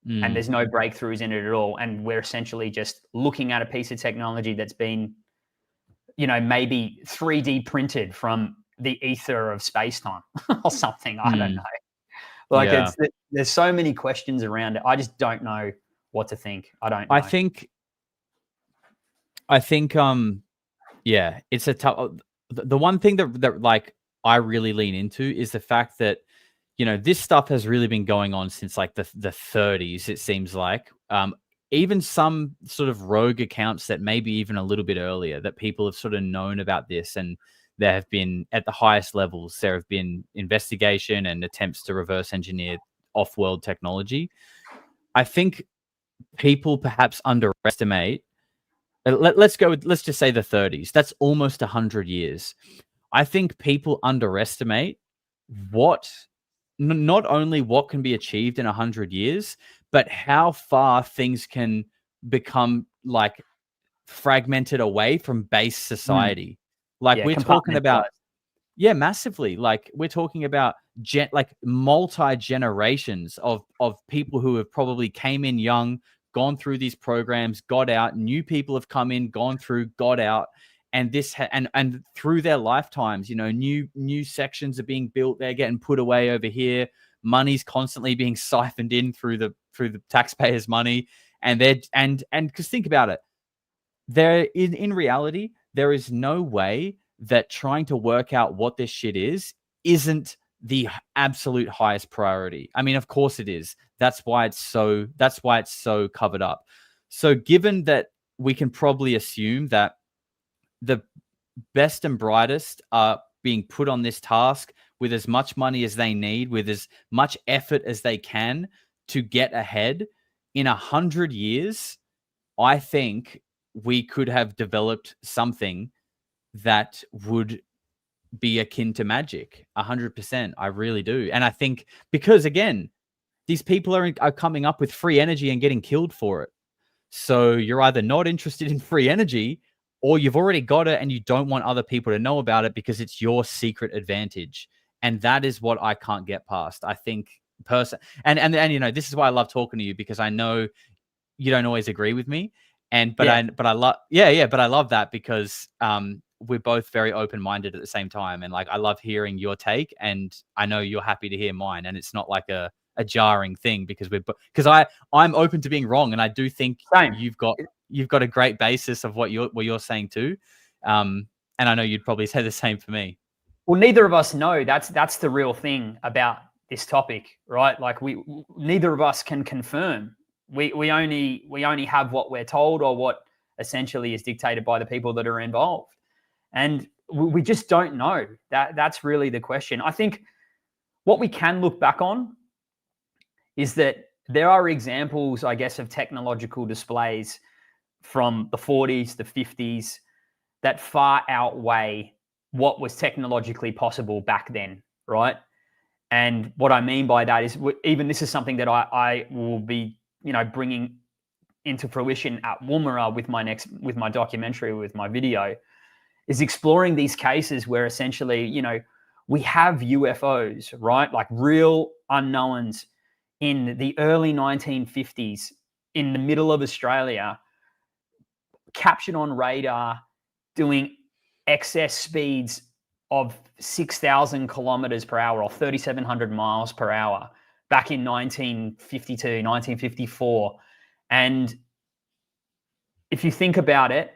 And there's no breakthroughs in it at all. And we're essentially just looking at a piece of technology that's been, maybe 3D printed from the ether of space-time or something. I don't know. There's so many questions around it. I just don't know what to think. I don't know. I think, it's a tough. The one thing that like I really lean into is the fact that, this stuff has really been going on since like the 30s. It seems like, even some sort of rogue accounts that maybe even a little bit earlier, that people have sort of known about this, and there have been, at the highest levels, there have been investigation and attempts to reverse engineer off-world technology. I think people perhaps underestimate. Let's just say the 30s. That's almost 100 years. I think people underestimate not only what can be achieved in 100 years, but how far things can become like fragmented away from base society. Like we're talking about, massively. Like we're talking about multi-generations of people who have probably came in young, gone through these programs, got out. New people have come in, gone through, got out, and and through their lifetimes, new sections are being built. They're getting put away over here. Money's constantly being siphoned in through the taxpayers' money, and because think about it, there in reality there is no way that trying to work out what this shit isn't the absolute highest priority. I mean, of course it is. That's why it's so covered up. So given that, we can probably assume that the best and brightest are being put on this task with as much money as they need, with as much effort as they can to get ahead. In 100 years, I think we could have developed something that would be akin to magic. 100%. I really do. And I think because, again, these people are coming up with free energy and getting killed for it. So you're either not interested in free energy, or you've already got it and you don't want other people to know about it because it's your secret advantage. And that is what I can't get past. I think and this is why I love talking to you, because I know you don't always agree with me. But I love that because we're both very open-minded at the same time. And like, I love hearing your take, and I know you're happy to hear mine. And it's not like a jarring thing, because I'm open to being wrong. And I do think you've got a great basis of what you're saying too. And I know you'd probably say the same for me. Well, neither of us know. That's the real thing about this topic, right? Like neither of us can confirm. We only have what we're told, or what essentially is dictated by the people that are involved. And we just don't know. That's really the question. I think what we can look back on is that there are examples, I guess, of technological displays from the 40s, the 50s, that far outweigh what was technologically possible back then, right? And what I mean by that is, even this is something that I will be, bringing into fruition at Woomera with my documentary, with my video, is exploring these cases where essentially, we have UFOs, right? Like real unknowns in the early 1950s in the middle of Australia, captured on radar, doing excess speeds of 6,000 kilometers per hour or 3,700 miles per hour back in 1952, 1954. And if you think about it,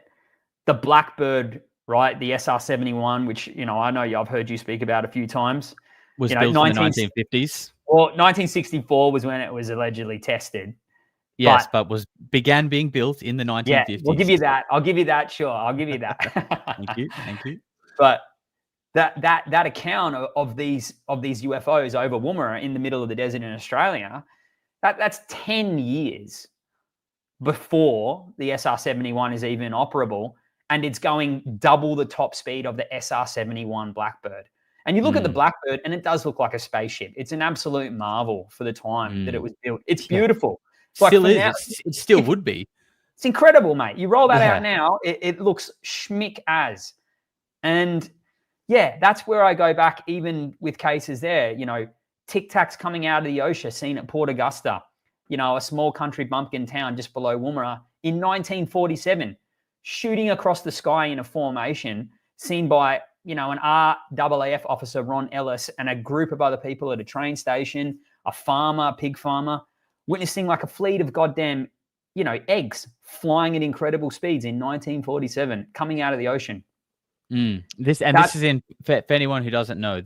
the Blackbird, right, the SR-71, which, I know I've heard you speak about a few times, was built in the 1950s. Well, 1964 was when it was allegedly tested. Yes, but began being built in the 1950s. Yeah, we'll give you that. I'll give you that. Sure, I'll give you that. Thank you. But that account of these UFOs over Woomera in the middle of the desert in Australia, that's 10 years before the SR-71 is even operable, and it's going double the top speed of the SR-71 Blackbird. And you look at the Blackbird, and it does look like a spaceship. It's an absolute marvel for the time that it was built. It's beautiful. Still is. Now, it still would be. It's incredible, mate. You roll that out now, it looks schmick as. And yeah, that's where I go back, even with cases there. You know, Tic Tacs coming out of the ocean, seen at Port Augusta, you know, a small country bumpkin town just below Woomera in 1947, shooting across the sky in a formation, seen by, you know, an RAAF officer, Ron Ellis, and a group of other people at a train station, a farmer, a pig farmer, witnessing like a fleet of goddamn, you know, eggs flying at incredible speeds in 1947, coming out of the ocean. This is in, for anyone who doesn't know,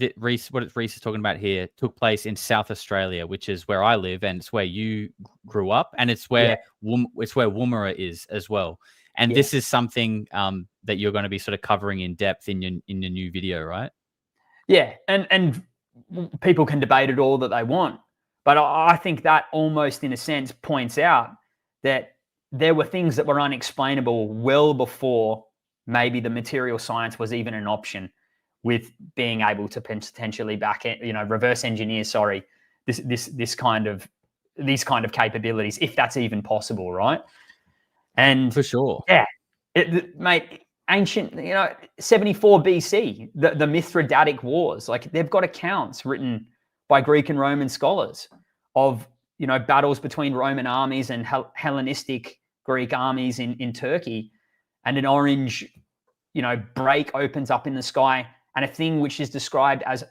what Rhys is talking about here took place in South Australia, which is where I live, and it's where you grew up, and it's where Woomera is as well. And this is something that you're going to be sort of covering in depth in your new video, right? Yeah, and people can debate it all that they want, but I think that almost, in a sense, points out that there were things that were unexplainable well before maybe the material science was even an option, with being able to potentially reverse engineer, these kind of capabilities, if that's even possible, right? And for sure, yeah, mate, ancient, 74 BC, the Mithridatic Wars, like they've got accounts written by Greek and Roman scholars of, battles between Roman armies and Hellenistic Greek armies in Turkey, and an orange, break opens up in the sky, and a thing which is described as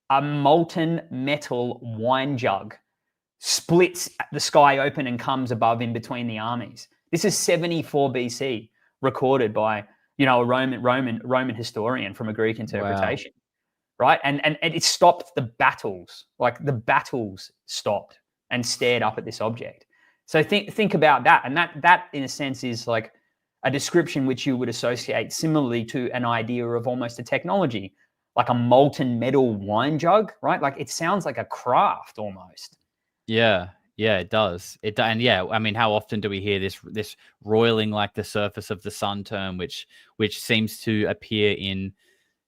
a molten metal wine jug splits the sky open and comes above in between the armies. This is 74 BC, recorded by, a Roman historian from a Greek interpretation. Wow. Right? And it stopped the battles. Like the battles stopped and stared up at this object. So think about that. And that in a sense is like a description which you would associate similarly to an idea of almost a technology, like a molten metal wine jug, right? Like it sounds like a craft almost. Yeah, it does. And yeah, I mean, how often do we hear this roiling like the surface of the sun term, which seems to appear in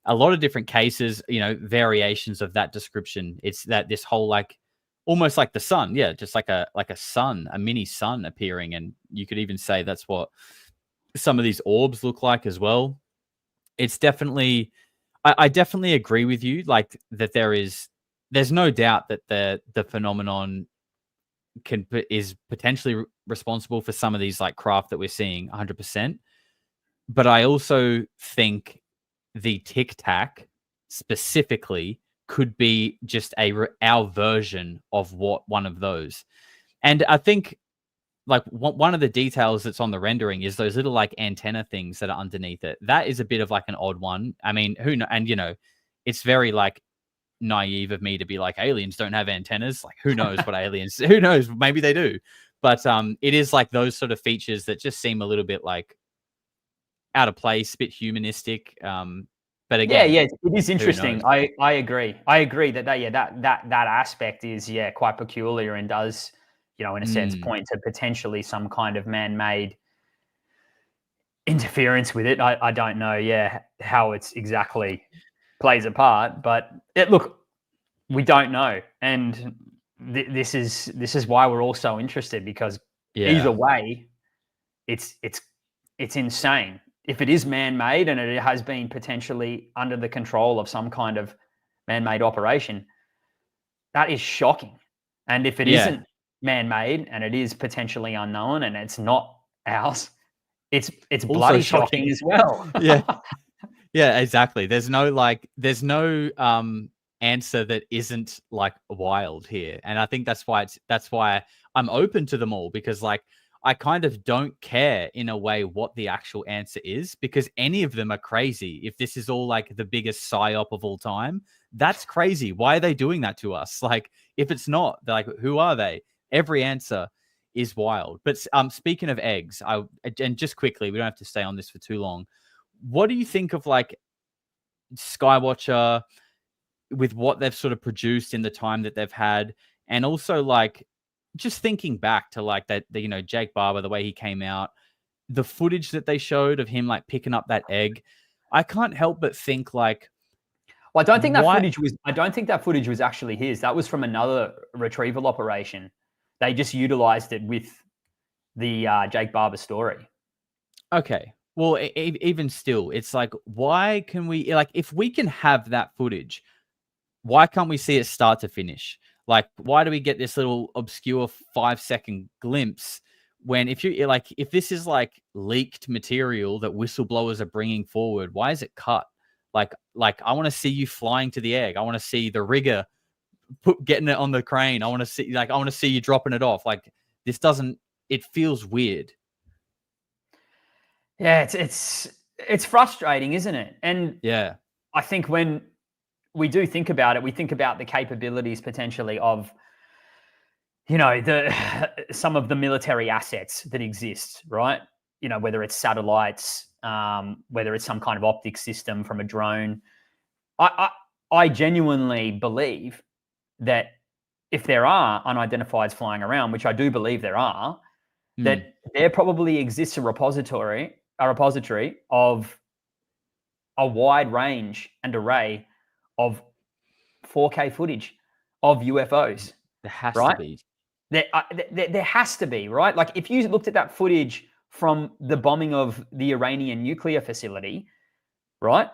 a lot of different cases, variations of that description. It's that this whole like almost like the sun, yeah, just like a sun, a mini sun appearing, and you could even say that's what some of these orbs look like as well. It's definitely, I definitely agree with you, like that there's no doubt that the phenomenon is potentially responsible for some of these like craft that we're seeing 100%. But I also think the Tic Tac specifically could be just our version of one of those. And I think like one of the details that's on the rendering is those little like antenna things that are underneath it. That is a bit of like an odd one. I mean, and it's very like naive of me to be like, aliens don't have antennas. Like who knows what aliens, who knows, maybe they do. But it is like those sort of features that just seem a little bit like out of place, a bit humanistic. But again, yeah, it is interesting. I agree. I agree that aspect is quite peculiar and does, in a sense, point to potentially some kind of man-made interference with it. I don't know, how it's exactly plays a part, but look, we don't know, and this is why we're all so interested, because either way, it's insane. If it is man-made and it has been potentially under the control of some kind of man-made operation, that is shocking. And if it isn't man-made and it is potentially unknown and it's not ours, it's bloody shocking as well. Yeah, exactly. There's no answer that isn't like wild here. And I think that's why I'm open to them all, because like I kind of don't care in a way what the actual answer is, because any of them are crazy. If this is all like the biggest psyop of all time, That's crazy. Why are they doing that to us? Like, if it's not, they're like, who are they? Every answer is wild. But speaking of eggs, and just quickly, we don't have to stay on this for too long. What do you think of like Skywatcher with what they've sort of produced in the time that they've had, and also like just thinking back to like that, you know, Jake Barber, the way he came out, the footage that they showed of him like picking up that egg, I can't help but think like, well, I don't think that footage was actually his. That was from another retrieval operation. They just utilized it with the Jake Barber story. Okay. Well, even still, it's like, why can we, like, if we can have that footage, why can't we see it start to finish? Like, why do we get this little obscure 5-second glimpse when if this is like leaked material that whistleblowers are bringing forward, why is it cut? Like I want to see you flying to the egg. I want to see the rigger getting it on the crane. I want to see you dropping it off. Like, this doesn't, it feels weird. Yeah, it's frustrating, isn't it? And yeah, I think when we do think about it, we think about the capabilities potentially of, you know, some of the military assets that exist, right? You know, whether it's satellites, whether it's some kind of optic system from a drone. I genuinely believe that if there are unidentifieds flying around, which I do believe there are, that there probably exists a repository of a wide range and array of 4K footage of UFOs. There has right? to be. There has to be, right? Like, if you looked at that footage from the bombing of the Iranian nuclear facility, right?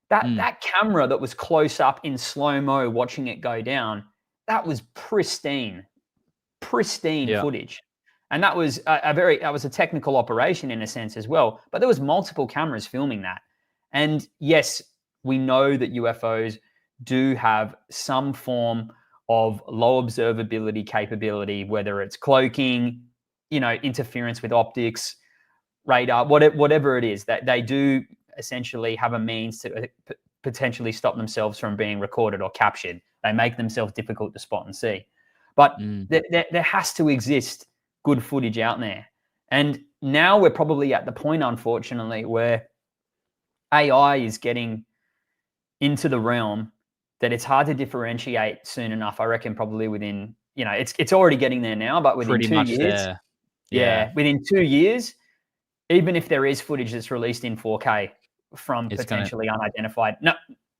That camera that was close up in slow-mo watching it go down, that was pristine footage. And that was a technical operation in a sense as well. But there was multiple cameras filming that. And yes, we know that UFOs do have some form of low observability capability, whether it's cloaking, you know, interference with optics, radar, whatever it is, that they do essentially have a means to potentially stop themselves from being recorded or captured. They make themselves difficult to spot and see. But there has to exist good footage out there. And now we're probably at the point, unfortunately, where AI is getting into the realm that it's hard to differentiate soon enough. I reckon probably within, you know, it's already getting there now, but within Pretty 2 much years, there. Yeah, within 2 years, even if there is footage that's released in 4K from potentially unidentified,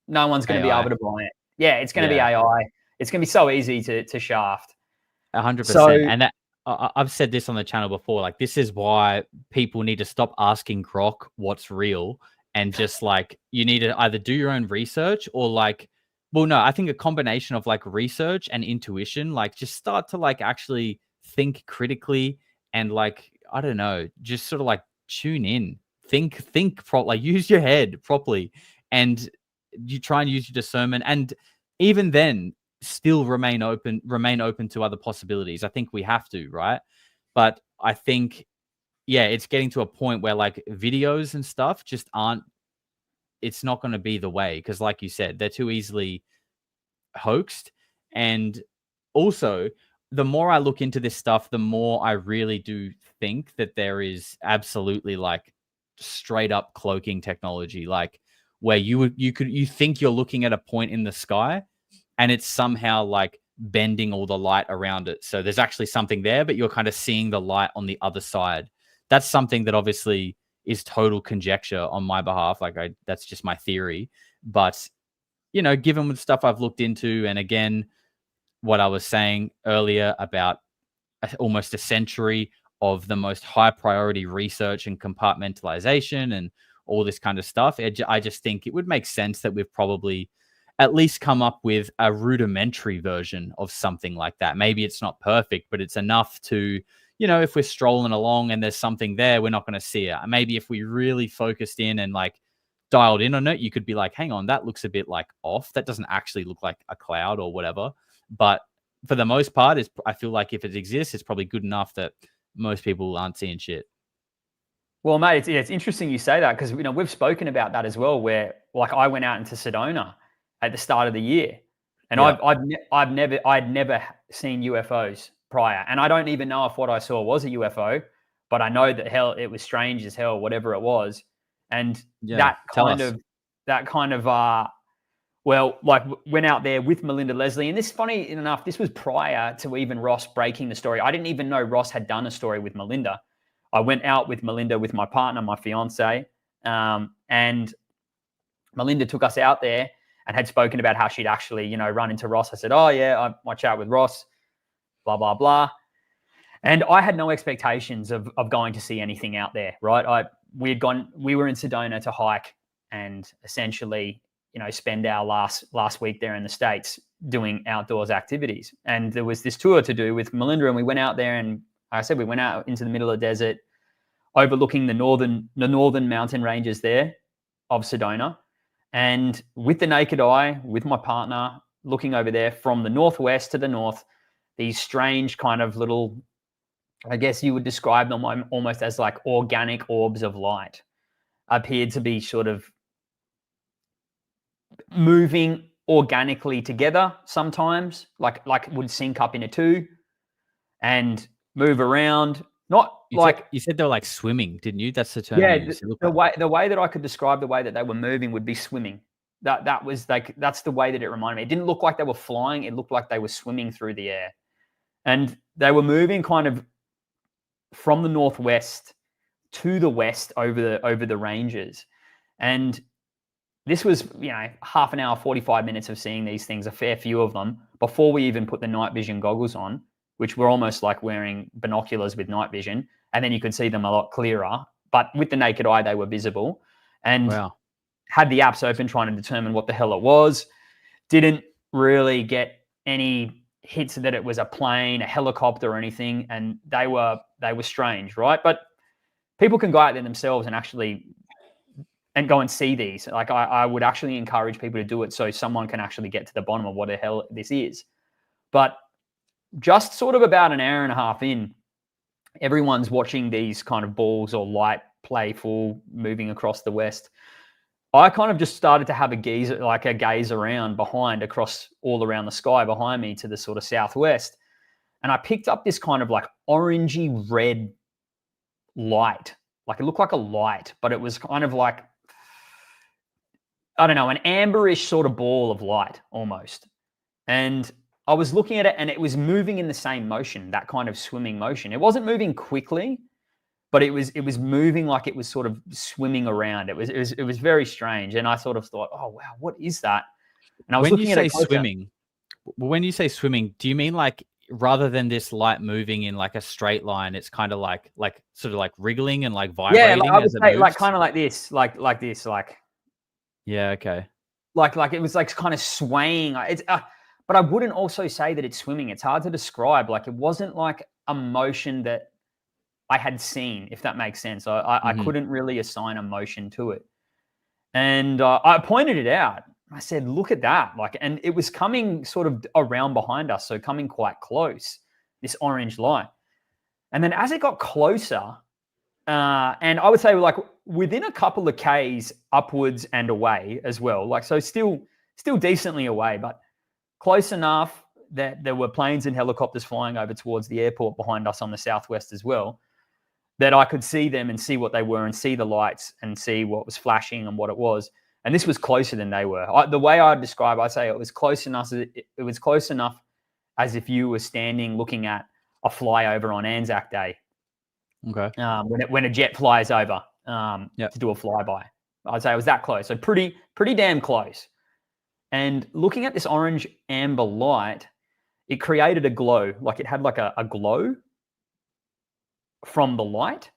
no one's going to be able to buy it. Yeah, it's going to be AI. It's going to be so easy to shaft. 100%. And that, I've said this on the channel before, like, this is why people need to stop asking Grok what's real and just like, you need to either do your own research or like, well, no, I think a combination of like research and intuition, like just start to like actually think critically and like, I don't know, just sort of like tune in, think like use your head properly, and you try and use your discernment, and even then still remain open to other possibilities. I think we have to, right? But I think, yeah, it's getting to a point where like videos and stuff just aren't, it's not going to be the way, because like you said, they're too easily hoaxed. And also, the more I look into this stuff, the more I really do think that there is absolutely like straight up cloaking technology, like where you think you're looking at a point in the sky and it's somehow like bending all the light around it. So there's actually something there, but you're kind of seeing the light on the other side. That's something that obviously is total conjecture on my behalf. Like that's just my theory. But, you know, given the stuff I've looked into, and again, what I was saying earlier about almost a century of the most high priority research and compartmentalization and all this kind of stuff, I just think it would make sense that we've probably at least come up with a rudimentary version of something like that. Maybe it's not perfect, but it's enough to, you know, if we're strolling along and there's something there, we're not going to see it. Maybe if we really focused in and like dialed in on it, you could be like, hang on, that looks a bit like off. That doesn't actually look like a cloud or whatever. But for the most part, I feel like if it exists, it's probably good enough that most people aren't seeing shit. Well, mate, it's interesting you say that, because, you know, we've spoken about that as well, where like I went out into Sedona at the start of the year. And Yeah. I'd never seen UFOs prior. And I don't even know if what I saw was a UFO, but I know that it was strange as hell, whatever it was. And Yeah. Tell us. went out there with Melinda Leslie. And this, funny enough, this was prior to even Ross breaking the story. I didn't even know Ross had done a story with Melinda. I went out with Melinda with my partner, my fiance, and Melinda took us out there and had spoken about how she'd actually, run into Ross. I said, oh yeah, my chat with Ross, blah, blah, blah. And I had no expectations of going to see anything out there, right? We were in Sedona to hike and essentially, spend our last week there in the States doing outdoors activities. And there was this tour to do with Melinda, and we went out there, and like I said, we went out into the middle of the desert, overlooking the northern mountain ranges there of Sedona. And with the naked eye, with my partner, looking over there from the northwest to the north, these strange kind of little, I guess you would describe them almost as like organic orbs of light, appeared to be sort of moving organically together sometimes, like would sync up into two and move around. You said they were like swimming, didn't you? That's the term. Yeah, the way that I could describe the way that they were moving would be swimming. That was like, that's the way that it reminded me. It didn't look like they were flying. It looked like they were swimming through the air, and they were moving kind of from the northwest to the west over the ranges. And this was, half an hour, 45 minutes of seeing these things, a fair few of them, before we even put the night vision goggles on, which were almost like wearing binoculars with night vision. And then you could see them a lot clearer. But with the naked eye, they were visible. And had the apps open trying to determine what the hell it was. Didn't really get any hits that it was a plane, a helicopter, or anything. And they were strange, right? But people can go out there themselves and actually go and see these. Like I would actually encourage people to do it so someone can actually get to the bottom of what the hell this is. But just sort of about an hour and a half in, everyone's watching these kind of balls or light playful moving across the west. I kind of just started to have a gaze around all around the sky behind me to the sort of southwest. And I picked up this kind of like orangey red light. Like it looked like a light, but it was kind of like, I don't know, an amberish sort of ball of light almost. And I was looking at it, and it was moving in the same motion, that kind of swimming motion. It wasn't moving quickly, but it was moving like it was sort of swimming around. It was very strange. And I sort of thought, oh wow, what is that? And I was looking at it closer. When you say swimming, do you mean like rather than this light moving in like a straight line, it's kind of like sort of like wriggling and like vibrating? Yeah, I would say like kind of like this, like this, like. Yeah. Okay. Like it was like kind of swaying. It's but I wouldn't also say that it's swimming. It's hard to describe. Like it wasn't like a motion that I had seen, if that makes sense. I couldn't really assign a motion to it. And I pointed it out. I said, look at that. And it was coming sort of around behind us. So coming quite close, this orange light. And then as it got closer, and I would say like within a couple of Ks upwards and away as well. Like, so still decently away, but close enough that there were planes and helicopters flying over towards the airport behind us on the southwest as well, that I could see them and see what they were and see the lights and see what was flashing and what it was. And this was closer than they were. The way I'd describe, I'd say it was close enough. It was close enough as if you were standing looking at a flyover on Anzac Day. Okay. When a jet flies over to do a flyby, I'd say it was that close. So pretty damn close. And looking at this orange amber light, it created a glow. Like it had like a glow from the light.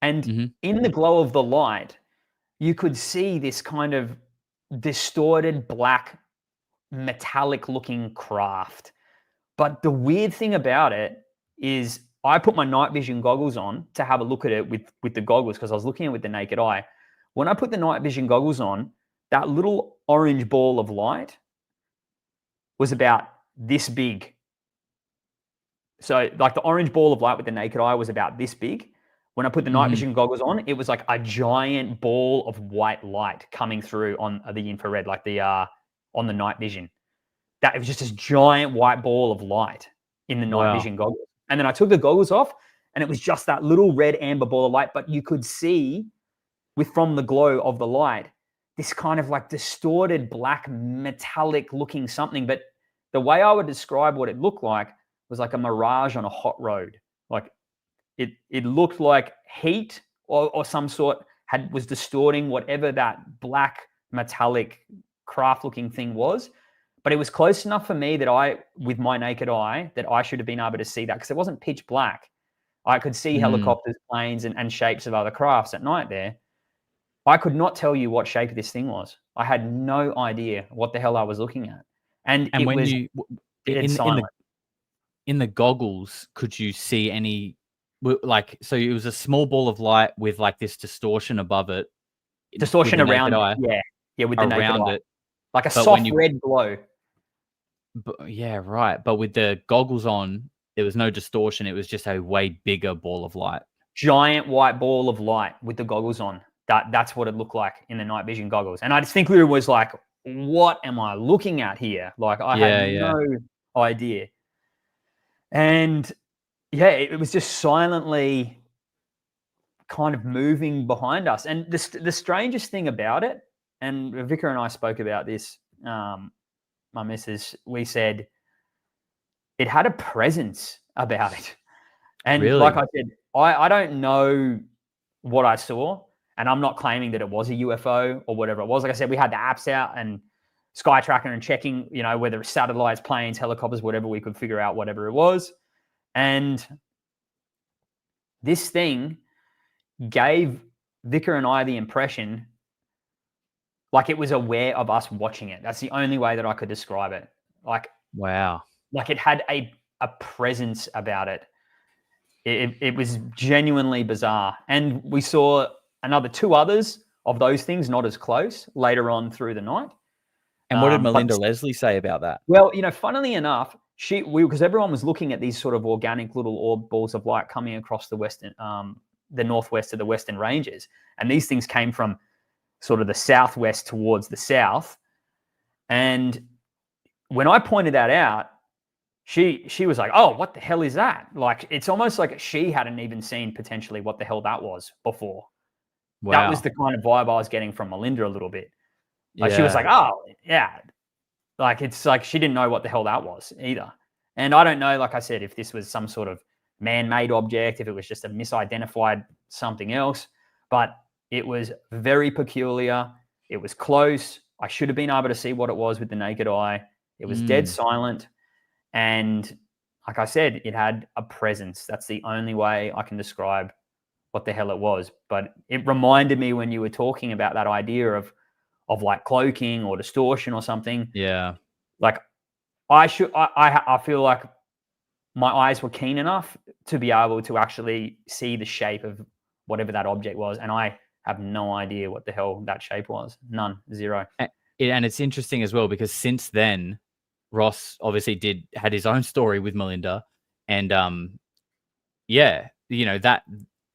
And in the glow of the light, you could see this kind of distorted black metallic looking craft. But the weird thing about it is I put my night vision goggles on to have a look at it with the goggles because I was looking at it with the naked eye. When I put the night vision goggles on, that little orange ball of light was about this big. So like the orange ball of light with the naked eye was about this big. When I put the night vision goggles on, it was like a giant ball of white light coming through on the infrared, like the on the night vision. That it was just this giant white ball of light in the night vision goggles. And then I took the goggles off, and it was just that little red amber ball of light, but you could see from the glow of the light, this kind of like distorted black metallic looking something. But the way I would describe what it looked like was like a mirage on a hot road. Like it looked like heat or some sort was distorting whatever that black metallic craft looking thing was. But it was close enough for me that with my naked eye, that I should have been able to see that, because it wasn't pitch black. I could see helicopters, planes, and shapes of other crafts at night there. I could not tell you what shape this thing was. I had no idea what the hell I was looking at. And it when was you silent. in the goggles, could you see any, like, so it was a small ball of light with like this distortion above it. Distortion around it. Yeah, with the naked eye. Like a soft red glow. Yeah, right. But with the goggles on, there was no distortion. It was just a way bigger ball of light. Giant white ball of light with the goggles on. That's what it looked like in the night vision goggles. And I distinctly was like, what am I looking at here? Like, I had no idea. And yeah, it was just silently kind of moving behind us. And the strangest thing about it, and Vicar and I spoke about this, my missus, we said it had a presence about it. And really? Like I said, I don't know what I saw, and I'm not claiming that it was a UFO or whatever it was. Like I said, we had the apps out and Sky Tracker and checking, whether it's satellites, planes, helicopters, whatever, we could figure out whatever it was. And this thing gave Vicar and I the impression like it was aware of us watching it. That's the only way that I could describe it. Like, wow. Like it had a presence about it. It was genuinely bizarre. And we saw another 2 others of those things, not as close, later on through the night. And what did Melinda Leslie say about that? Well, funnily enough, because everyone was looking at these sort of organic little orb balls of light coming across the northwest of the Western Ranges. And these things came from sort of the southwest towards the south. And when I pointed that out, she was like, oh, what the hell is that? Like, it's almost like she hadn't even seen potentially what the hell that was before. Wow. That was the kind of vibe I was getting from Melinda a little bit. Like, she was like, oh, yeah. Like, it's like she didn't know what the hell that was either. And I don't know, like I said, if this was some sort of man-made object, if it was just a misidentified something else. But it was very peculiar. It was close. I should have been able to see what it was with the naked eye. It was dead silent. And like I said, it had a presence. That's the only way I can describe what the hell it was. But it reminded me when you were talking about that idea of like cloaking or distortion or something. Yeah. Like I feel like my eyes were keen enough to be able to actually see the shape of whatever that object was. And I have no idea what the hell that shape was. None. Zero. And it's interesting as well, because since then, Ross obviously had his own story with Melinda. And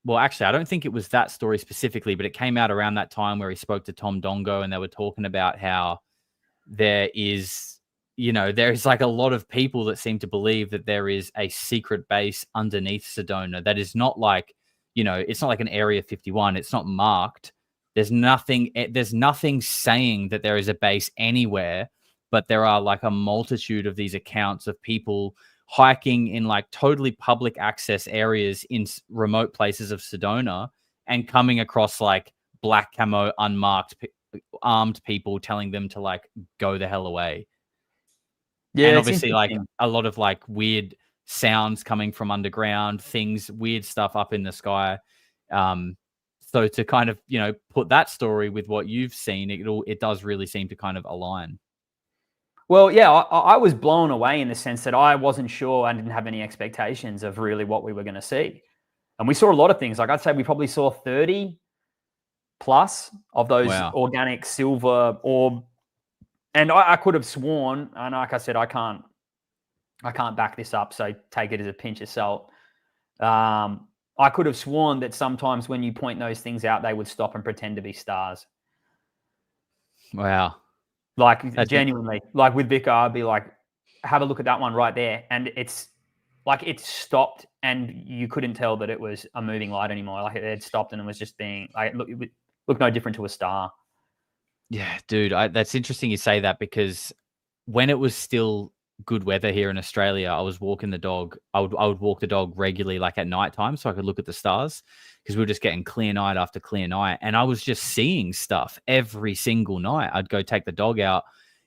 well, actually, I don't think it was that story specifically, but it came out around that time where he spoke to Tom Dongo, and they were talking about how there is like a lot of people that seem to believe that there is a secret base underneath Sedona that is not like, it's not like an Area 51. It's not marked. There's nothing saying that there is a base anywhere, but there are like a multitude of these accounts of people hiking in like totally public access areas in remote places of Sedona and coming across like black camo, unmarked, armed people telling them to like go the hell away. Yeah. And obviously like a lot of like weird sounds coming from underground, weird stuff up in the sky. So to kind of, put that story with what you've seen, it does really seem to kind of align. Well, yeah, I was blown away in the sense that I wasn't sure. I didn't have any expectations of really what we were going to see. And we saw a lot of things. Like I'd say we probably saw 30 plus of those organic silver orb. And I could have sworn, and like I said, I can't back this up, so take it as a pinch of salt. I could have sworn that sometimes when you point those things out, they would stop and pretend to be stars. Wow. Like genuinely, like with Vicar, I'd be like, have a look at that one right there. And it's like, it stopped and you couldn't tell that it was a moving light anymore. Like it had stopped and it was just being like, it looked no different to a star. Yeah, dude, that's interesting you say that, because when it was still good weather here in Australia, I was walking the dog. I would walk the dog regularly, like at nighttime, so I could look at the stars, because we were just getting clear night after clear night, and I was just seeing stuff every single night. I'd go take the dog out,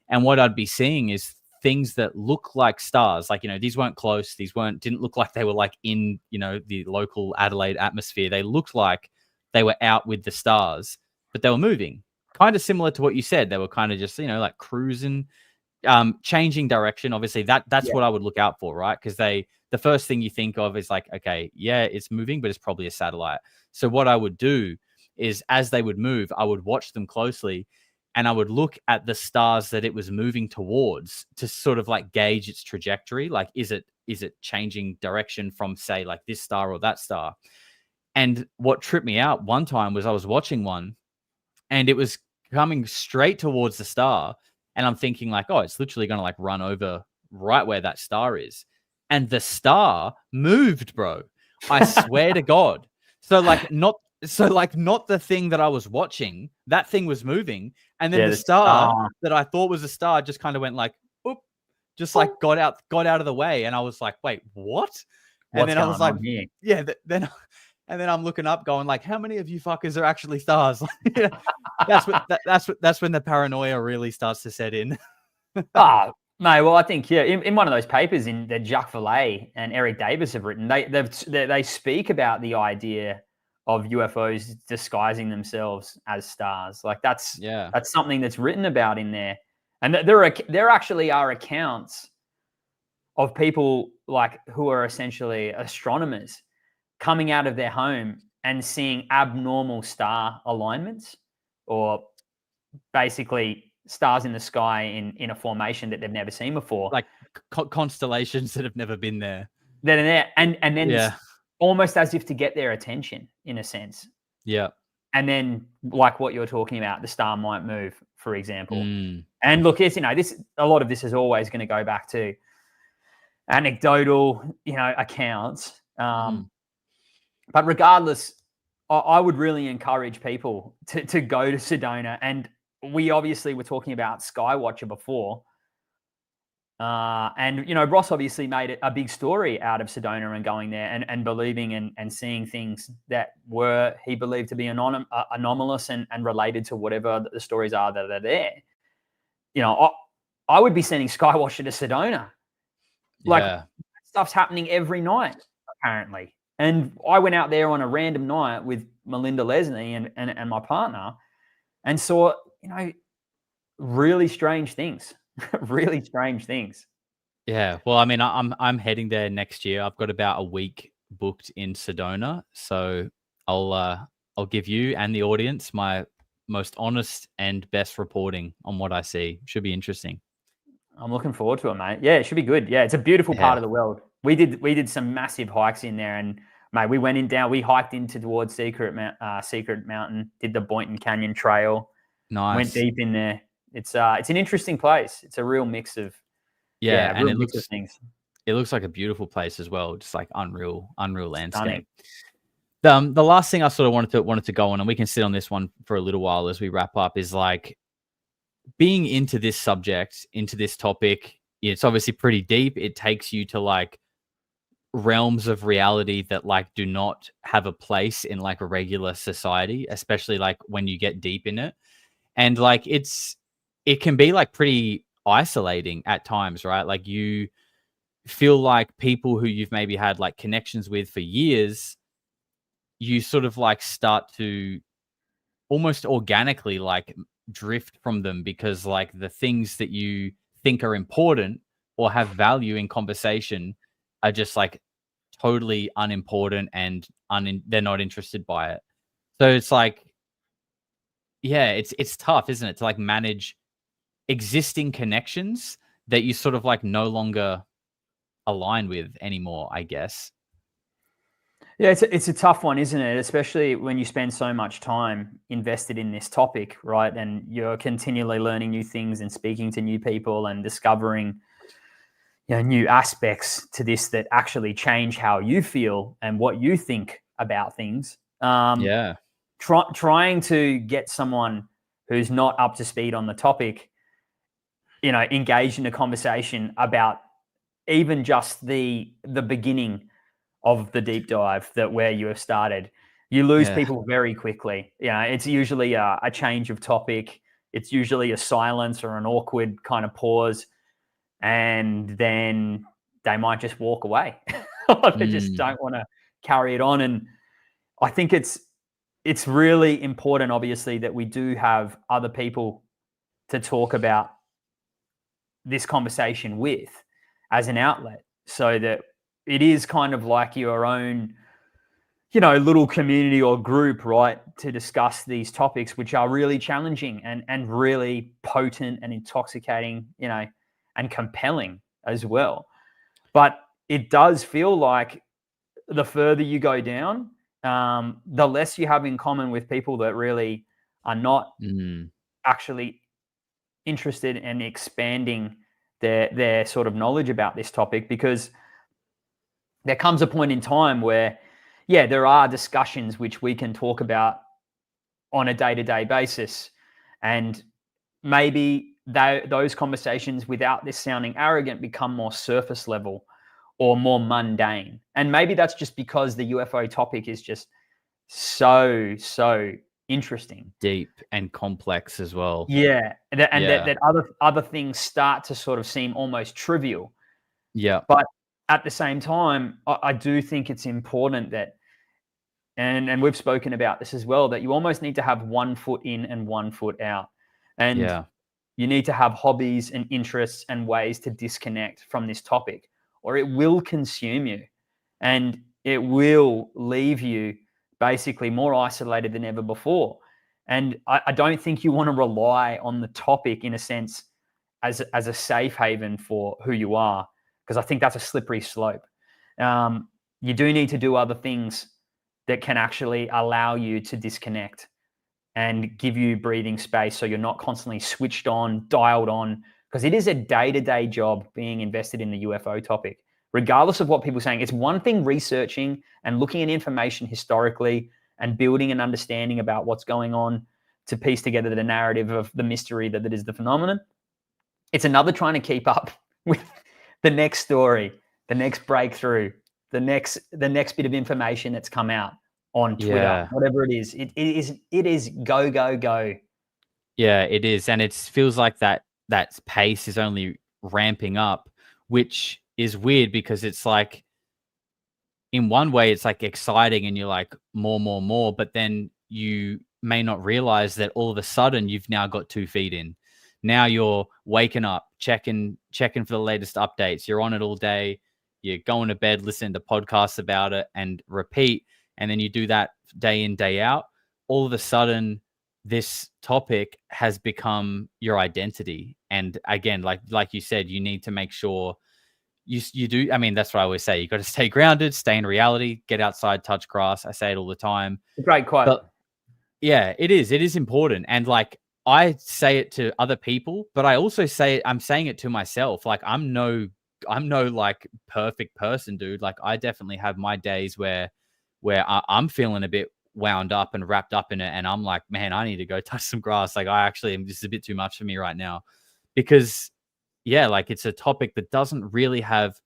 and what I'd be seeing is things that look like stars. Like, these weren't close. These didn't look like they were like in, the local Adelaide atmosphere. They looked like they were out with the stars, but they were moving. Kind of similar to what you said. They were kind of just, like cruising, changing direction. Obviously that's what I would look out for, right? Because the first thing you think of is like, okay, yeah, it's moving, but it's probably a satellite. So what I would do is, as they would move, I would watch them closely, and I would look at the stars that it was moving towards to sort of like gauge its trajectory. Like, is it changing direction from, say, like this star or that star? And what tripped me out one time was I was watching one, and it was coming straight towards the star. And I'm thinking like, oh, it's literally going to like run over right where that star is. And the star moved, bro. I swear to God. So not the thing that I was watching, that thing was moving. And then the star that I thought was a star just kind of went like, oop, just like got out of the way. And I was like, wait, what? And then I was like, yeah, and then I'm looking up going like, how many of you fuckers are actually stars? That's when the paranoia really starts to set in. Mate, well, I think, in one of those papers that Jacques Vallée and Eric Davis have written, they speak about the idea of UFOs disguising themselves as stars. Like that's something that's written about in there. And there actually are accounts of people like who are essentially astronomers coming out of their home and seeing abnormal star alignments, or basically stars in the sky in a formation that they've never seen before, like constellations that have never been there. That are there, and then almost as if to get their attention, in a sense. Yeah. And then, like what you're talking about, the star might move, for example. And look, it's a lot of this is always going to go back to anecdotal, accounts. But regardless, I would really encourage people to go to Sedona. And we obviously were talking about Skywatcher before. And, Ross obviously made a big story out of Sedona and going there and believing and seeing things that he believed to be anomalous and related to whatever the stories are that are there. I would be sending Skywatcher to Sedona. Like, stuff's happening every night, apparently. And I went out there on a random night with Melinda Lesney and my partner and saw, really strange things. Really strange things. Yeah. Well, I mean, I'm heading there next year. I've got about a week booked in Sedona. So I'll give you and the audience my most honest and best reporting on what I see. Should be interesting. I'm looking forward to it, mate. Yeah, it should be good. Yeah, it's a beautiful part of the world. We did some massive hikes in there, and mate, we hiked towards Secret Mountain, did the Boynton Canyon Trail. Nice. Went deep in there. It's an interesting place. It's a real mix of and it looks things. It looks like a beautiful place as well, just like unreal landscape. The last thing I sort of wanted to go on, and we can sit on this one for a little while as we wrap up, is like being into this subject, into this topic. It's obviously pretty deep. It takes you to like realms of reality that like do not have a place in like a regular society, especially like when you get deep in it. And like it can be like pretty isolating at times, right? Like you feel like people who you've maybe had like connections with for years, you sort of like start to almost organically like drift from them, because like the things that you think are important or have value in conversation are just like totally unimportant and they're not interested by it. So it's like, yeah, it's tough, isn't it, to like manage existing connections that you sort of like no longer align with anymore, I guess. Yeah, it's a tough one, isn't it? Especially when you spend so much time invested in this topic, right? And you're continually learning new things and speaking to new people and discovering, new aspects to this that actually change how you feel and what you think about things. Yeah. Trying to get someone who's not up to speed on the topic, engaged in a conversation about even just the beginning of the deep dive that where you have started, you lose Yeah. people very quickly. It's usually a change of topic. It's usually a silence or an awkward kind of pause, and then they might just walk away. Or they just Mm. don't want to carry it on. And I think it's really important, obviously, that we do have other people to talk about this conversation with as an outlet, so that it is kind of like your own, little community or group, right, to discuss these topics, which are really challenging and really potent and intoxicating, and compelling as well. But it does feel like the further you go down, the less you have in common with people that really are not Mm. actually interested in expanding their sort of knowledge about this topic, because there comes a point in time where, there are discussions which we can talk about on a day-to-day basis, and maybe those conversations, without this sounding arrogant, become more surface level or more mundane. And maybe that's just because the UFO topic is just so interesting. Deep and complex as well. Yeah, and Yeah. that other things start to sort of seem almost trivial. Yeah. But at the same time, I do think it's important that, and we've spoken about this as well, that you almost need to have 1 foot in and 1 foot out. And Yeah. you need to have hobbies and interests and ways to disconnect from this topic, or it will consume you and it will leave you basically more isolated than ever before. And I don't think you want to rely on the topic, in a sense, as a safe haven for who you are, because I think that's a slippery slope. You do need to do other things that can actually allow you to disconnect and give you breathing space, so you're not constantly switched on, dialed on, because it is a day-to-day job being invested in the UFO topic. Regardless of what people are saying, it's one thing researching and looking at information historically and building an understanding about what's going on to piece together the narrative of the mystery that is the phenomenon. It's another trying to keep up with the next story, the next breakthrough, the next bit of information that's come out on Twitter, Yeah. whatever it is. It is go, go, go. Yeah, it is. And it feels like that pace is only ramping up, which is weird, because it's like, in one way, it's like exciting and you're like more, but then you may not realize that all of a sudden you've now got 2 feet in. Now you're waking up, checking for the latest updates. You're on it all day. You're going to bed, listening to podcasts about it and repeat. And then you do that day in, day out. All of a sudden, this topic has become your identity. And again, like you said, you need to make sure you do. I mean, that's what I always say. You got to stay grounded, stay in reality, get outside, touch grass. I say it all the time. Great quote. But yeah, it is. It is important. And like, I say it to other people, but I also I'm saying it to myself. Like, I'm no like perfect person, dude. Like, I definitely have my days where I'm feeling a bit wound up and wrapped up in it. And I'm like, man, I need to go touch some grass. Like, this is a bit too much for me right now, because yeah, like, it's a topic that doesn't really have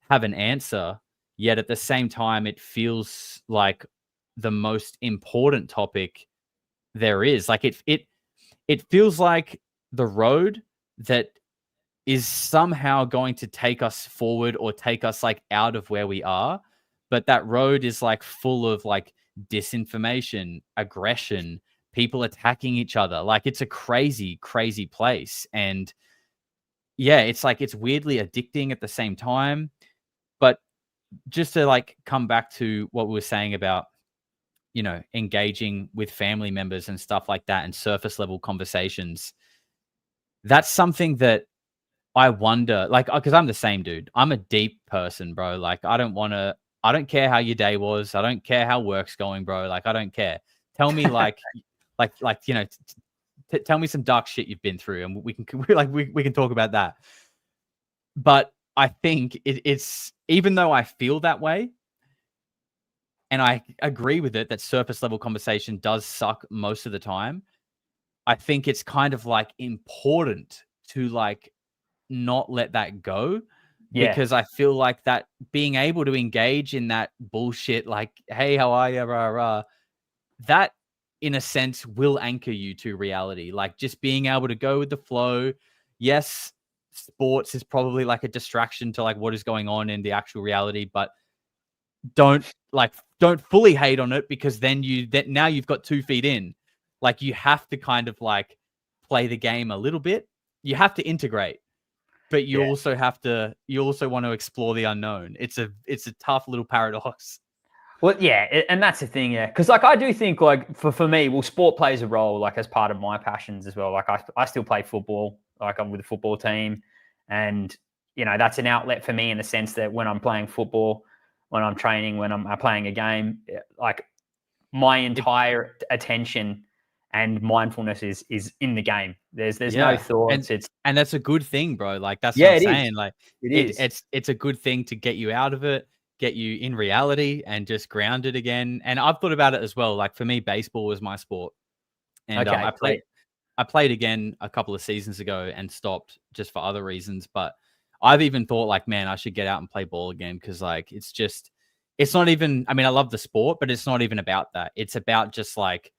an answer, yet at the same time, it feels like the most important topic there is. Like, it feels like the road that is somehow going to take us forward or take us like out of where we are. But that road is like full of like disinformation, aggression, people attacking each other. Like, it's a crazy, crazy place. And yeah, it's like, it's weirdly addicting at the same time. But just to like come back to what we were saying about, engaging with family members and stuff like that, and surface level conversations, that's something that I wonder, like, because I'm the same dude. I'm a deep person, bro. Like, I don't want to I don't care how your day was. I don't care how work's going, bro. Like, I don't care. Tell me like tell me some dark shit you've been through, and we can talk about that. But I think it's, even though I feel that way, and I agree with it that surface level conversation does suck most of the time, I think it's kind of like important to like not let that go. Yeah. Because I feel like that being able to engage in that bullshit, like, hey, how are you, rah, rah, that in a sense will anchor you to reality. Like, just being able to go with the flow. Yes, sports is probably like a distraction to like what is going on in the actual reality, but don't fully hate on it, because then now you've got 2 feet in. Like, you have to kind of like play the game a little bit. You have to integrate, but you also want to explore the unknown. It's a tough little paradox. Well, yeah, and that's the thing, yeah. Because like I do think like for me, well, sport plays a role like as part of my passions as well. Like I still play football. Like I'm with a football team, and that's an outlet for me in the sense that when I'm playing football, when I'm training, when I'm playing a game, like my entire attention and mindfulness is in the game. There's no thoughts. And that's a good thing, bro. Like, that's Yeah, what I'm it is. saying. Like, It is. It's a good thing to get you out of it, get you in reality, and just grounded again. And I've thought about it as well. Like, for me, baseball was my sport, and Okay, I played again a couple of seasons ago and stopped just for other reasons. But I've even thought like, man, I should get out and play ball again, because like it's not even. I mean, I love the sport, but it's not even about that. It's about just like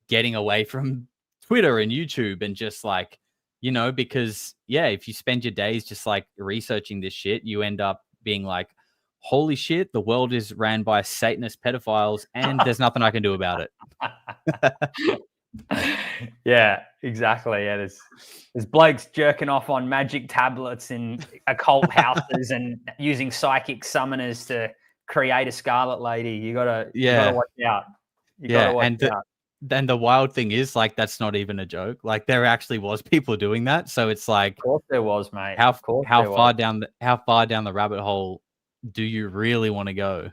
getting away from Twitter and YouTube, and just like, because if you spend your days just like researching this shit, you end up being like, holy shit, the world is ran by Satanist pedophiles, and there's nothing I can do about it. Yeah, exactly. Yeah, there's blokes jerking off on magic tablets in occult houses and using psychic summoners to create a Scarlet Lady. You gotta watch out. You gotta watch out. Then the wild thing is, like, that's not even a joke. Like, there actually was people doing that. So it's like, of course there was, mate. How far down the rabbit hole do you really want to go?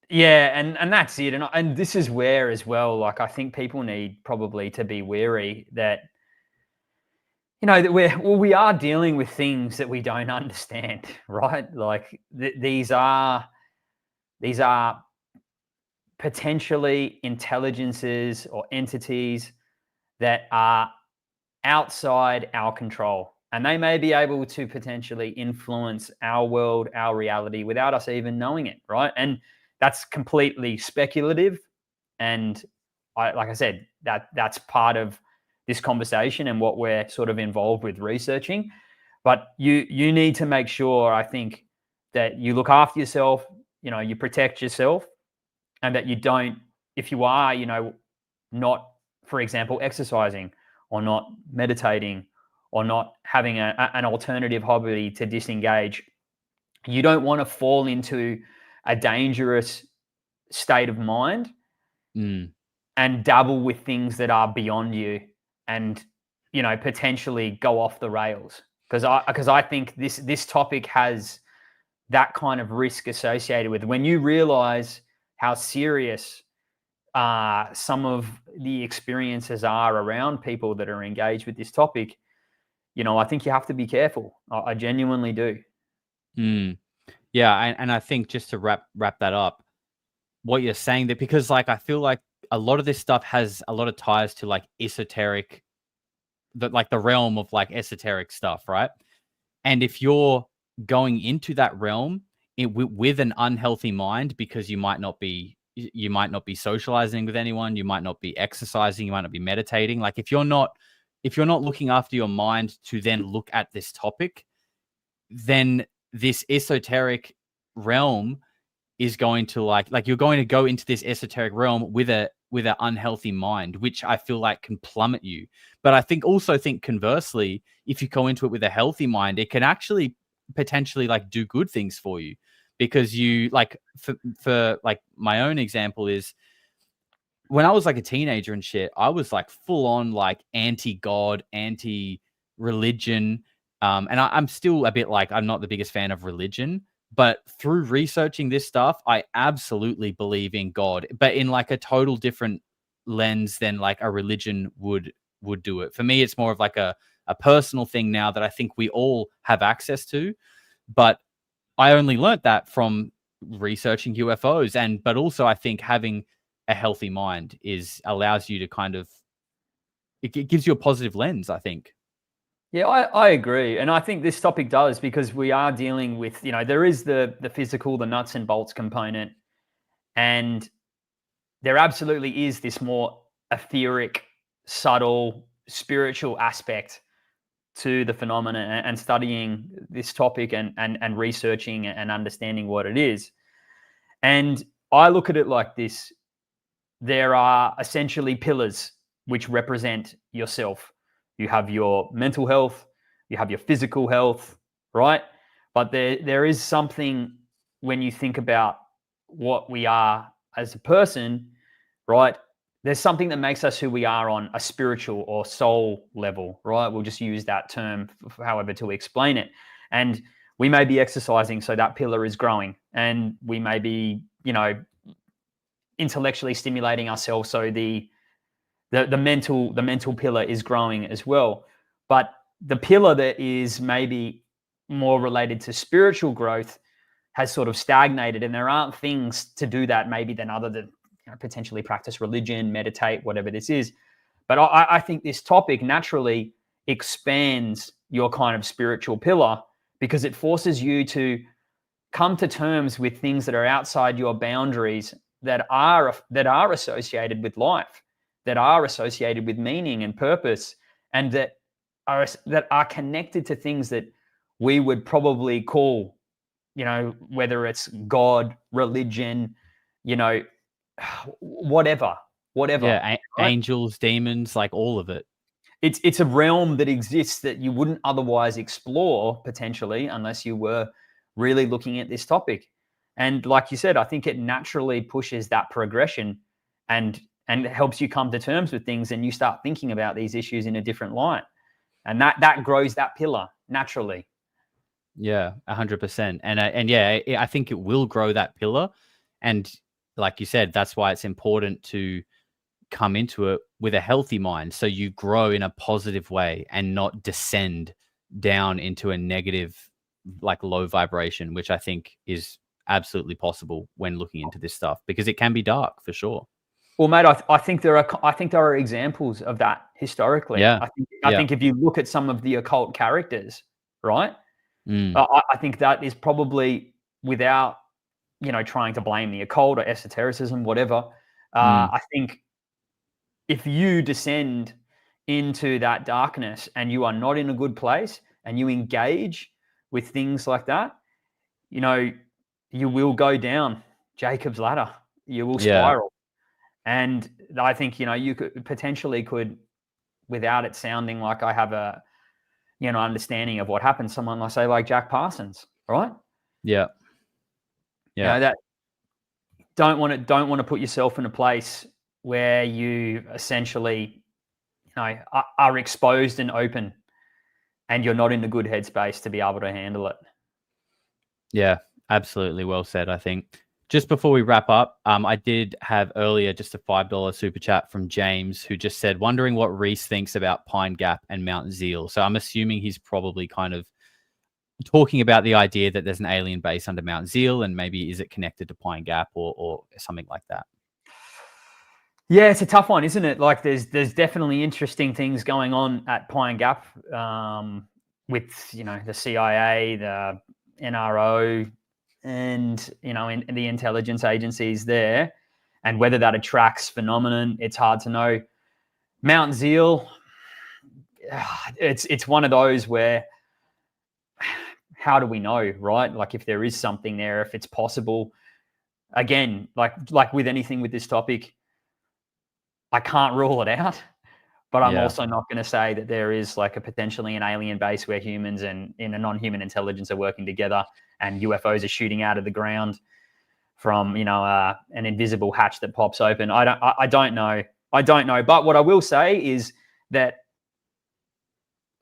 Yeah, and that's it. And this is where as well, like I think people need probably to be wary that that we are dealing with things that we don't understand, right? Like these are potentially intelligences or entities that are outside our control, and they may be able to potentially influence our world, our reality, without us even knowing it, right? And that's completely speculative, and like I said, that's part of this conversation and what we're sort of involved with researching. But you need to make sure, I think, that you look after yourself, you protect yourself, and that you don't, if you are, not, for example, exercising or not meditating or not having an alternative hobby to disengage, you don't want to fall into a dangerous state of mind and dabble with things that are beyond you and, potentially go off the rails. Because I think this topic has that kind of risk associated with it. When you realize how serious some of the experiences are around people that are engaged with this topic, I think you have to be careful. I genuinely do. Yeah, and I think just to wrap that up, what you're saying, that because like I feel like a lot of this stuff has a lot of ties to like esoteric, the realm of like esoteric stuff, right? And if you're going into that realm with an unhealthy mind, because you might not be socializing with anyone, you might not be exercising, you might not be meditating. Like if you're not looking after your mind to then look at this topic, then this esoteric realm is going to like you're going to go into this esoteric realm with an unhealthy mind, which I feel like can plummet you. But I think conversely, if you go into it with a healthy mind, it can actually potentially like do good things for you, because you like for like my own example is when I was like a teenager and shit, I was like full on like anti-God, anti-religion. And I'm still a bit like, I'm not the biggest fan of religion, But through researching this stuff, I absolutely believe in God, but in like a total different lens than like a religion would do it. For me, it's more of like a personal thing now that I think we all have access to. But I only learnt that from researching UFOs, but also I think having a healthy mind allows you to kind of, it gives you a positive lens, I think. Yeah, I agree. And I think this topic does, because we are dealing with, there is the physical, the nuts and bolts component. And there absolutely is this more etheric, subtle, spiritual aspect to the phenomenon, and studying this topic and researching and understanding what it is. And I look at it like this. There are essentially pillars which represent yourself. You have your mental health, you have your physical health, right? But there is something, when you think about what we are as a person, right? There's something that makes us who we are on a spiritual or soul level, right? We'll just use that term, however, to explain it. And we may be exercising, so that pillar is growing, and we may be, intellectually stimulating ourselves, so the mental pillar is growing as well. But the pillar that is maybe more related to spiritual growth has sort of stagnated, and there aren't things to do that maybe than other than potentially practice religion, meditate, whatever this is. But I think this topic naturally expands your kind of spiritual pillar, because it forces you to come to terms with things that are outside your boundaries, that are associated with life, that are associated with meaning and purpose, and that are connected to things that we would probably call, whether it's God, religion, whatever. Yeah, right? angels, demons, like all of it. It's a realm that exists that you wouldn't otherwise explore, potentially, unless you were really looking at this topic. And like you said, I think it naturally pushes that progression, and helps you come to terms with things, and you start thinking about these issues in a different light. And that grows that pillar naturally. Yeah, 100%. And yeah, I think it will grow that pillar. And like you said, that's why it's important to come into it with a healthy mind, so you grow in a positive way and not descend down into a negative, like low vibration, which I think is absolutely possible when looking into this stuff, because it can be dark for sure. Well, mate, I think there are examples of that historically. Yeah. I think if you look at some of the occult characters, right? I think that is probably, without trying to blame the occult or esotericism, whatever. I think if you descend into that darkness and you are not in a good place, and you engage with things like that, you will go down Jacob's ladder. You will spiral. And I think, you could, without it sounding like I have a, understanding of what happened, someone like Jack Parsons, right? Yeah. Yeah. That don't want to put yourself in a place where you essentially, are exposed and open, and you're not in a good headspace to be able to handle it. Yeah, absolutely. Well said, I think. Just before we wrap up, I did have earlier just a $5 super chat from James, who just said, wondering what Rhys thinks about Pine Gap and Mount Zeal. So I'm assuming he's probably kind of talking about the idea that there's an alien base under Mount Zeal, and maybe is it connected to Pine Gap or something like that? Yeah, it's a tough one, isn't it? Like there's definitely interesting things going on at Pine Gap, with, the CIA, the NRO, and, in the intelligence agencies there, and whether that attracts phenomenon, it's hard to know. Mount Zeal, it's one of those where, how do we know, right? Like if there is something there, if it's possible. Again, like with anything with this topic, I can't rule it out, but I'm also not going to say that there is like a potentially an alien base where humans and a non-human intelligence are working together, and UFOs are shooting out of the ground from, an invisible hatch that pops open. I don't know. But what I will say is that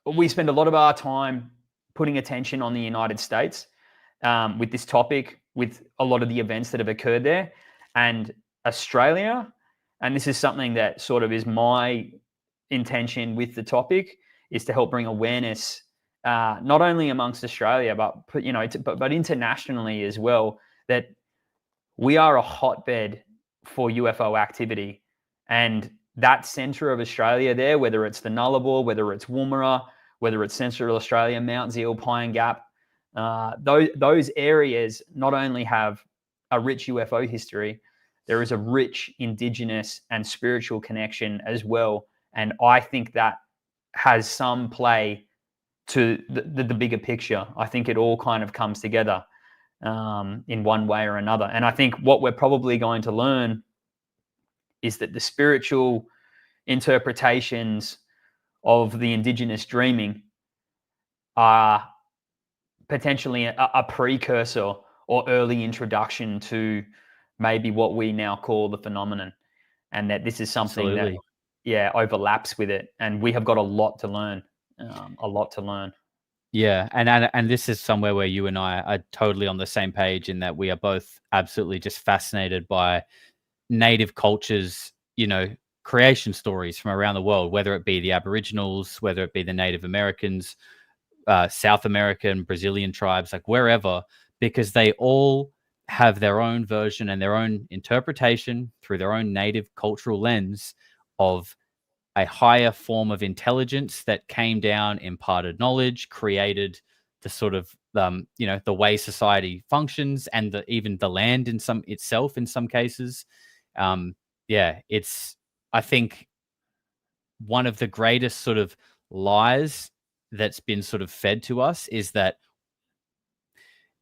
we spend a lot of our time putting attention on the United States, with this topic, with a lot of the events that have occurred there. And Australia, and this is something that sort of is my intention with the topic, is to help bring awareness, not only amongst Australia, but internationally as well, that we are a hotbed for UFO activity. And that center of Australia there, whether it's the Nullarbor, whether it's Woomera, whether it's Central Australia, Mount Zeal, Pine Gap, those areas not only have a rich UFO history, there is a rich Indigenous and spiritual connection as well. And I think that has some play to the bigger picture. I think it all kind of comes together in one way or another. And I think what we're probably going to learn is that the spiritual interpretations of the Indigenous dreaming are potentially a precursor or early introduction to maybe what we now call the phenomenon, and that this is something Absolutely. that overlaps with it, and we have got a lot to learn. Yeah, and this is somewhere where you and I are totally on the same page, in that we are both absolutely just fascinated by native cultures, creation stories from around the world, whether it be the Aboriginals, whether it be the Native Americans, South American, Brazilian tribes, like wherever, because they all have their own version and their own interpretation through their own native cultural lens of a higher form of intelligence that came down, imparted knowledge, created the sort of the way society functions, and even the land in some cases. It's, I think, one of the greatest sort of lies that's been sort of fed to us is that,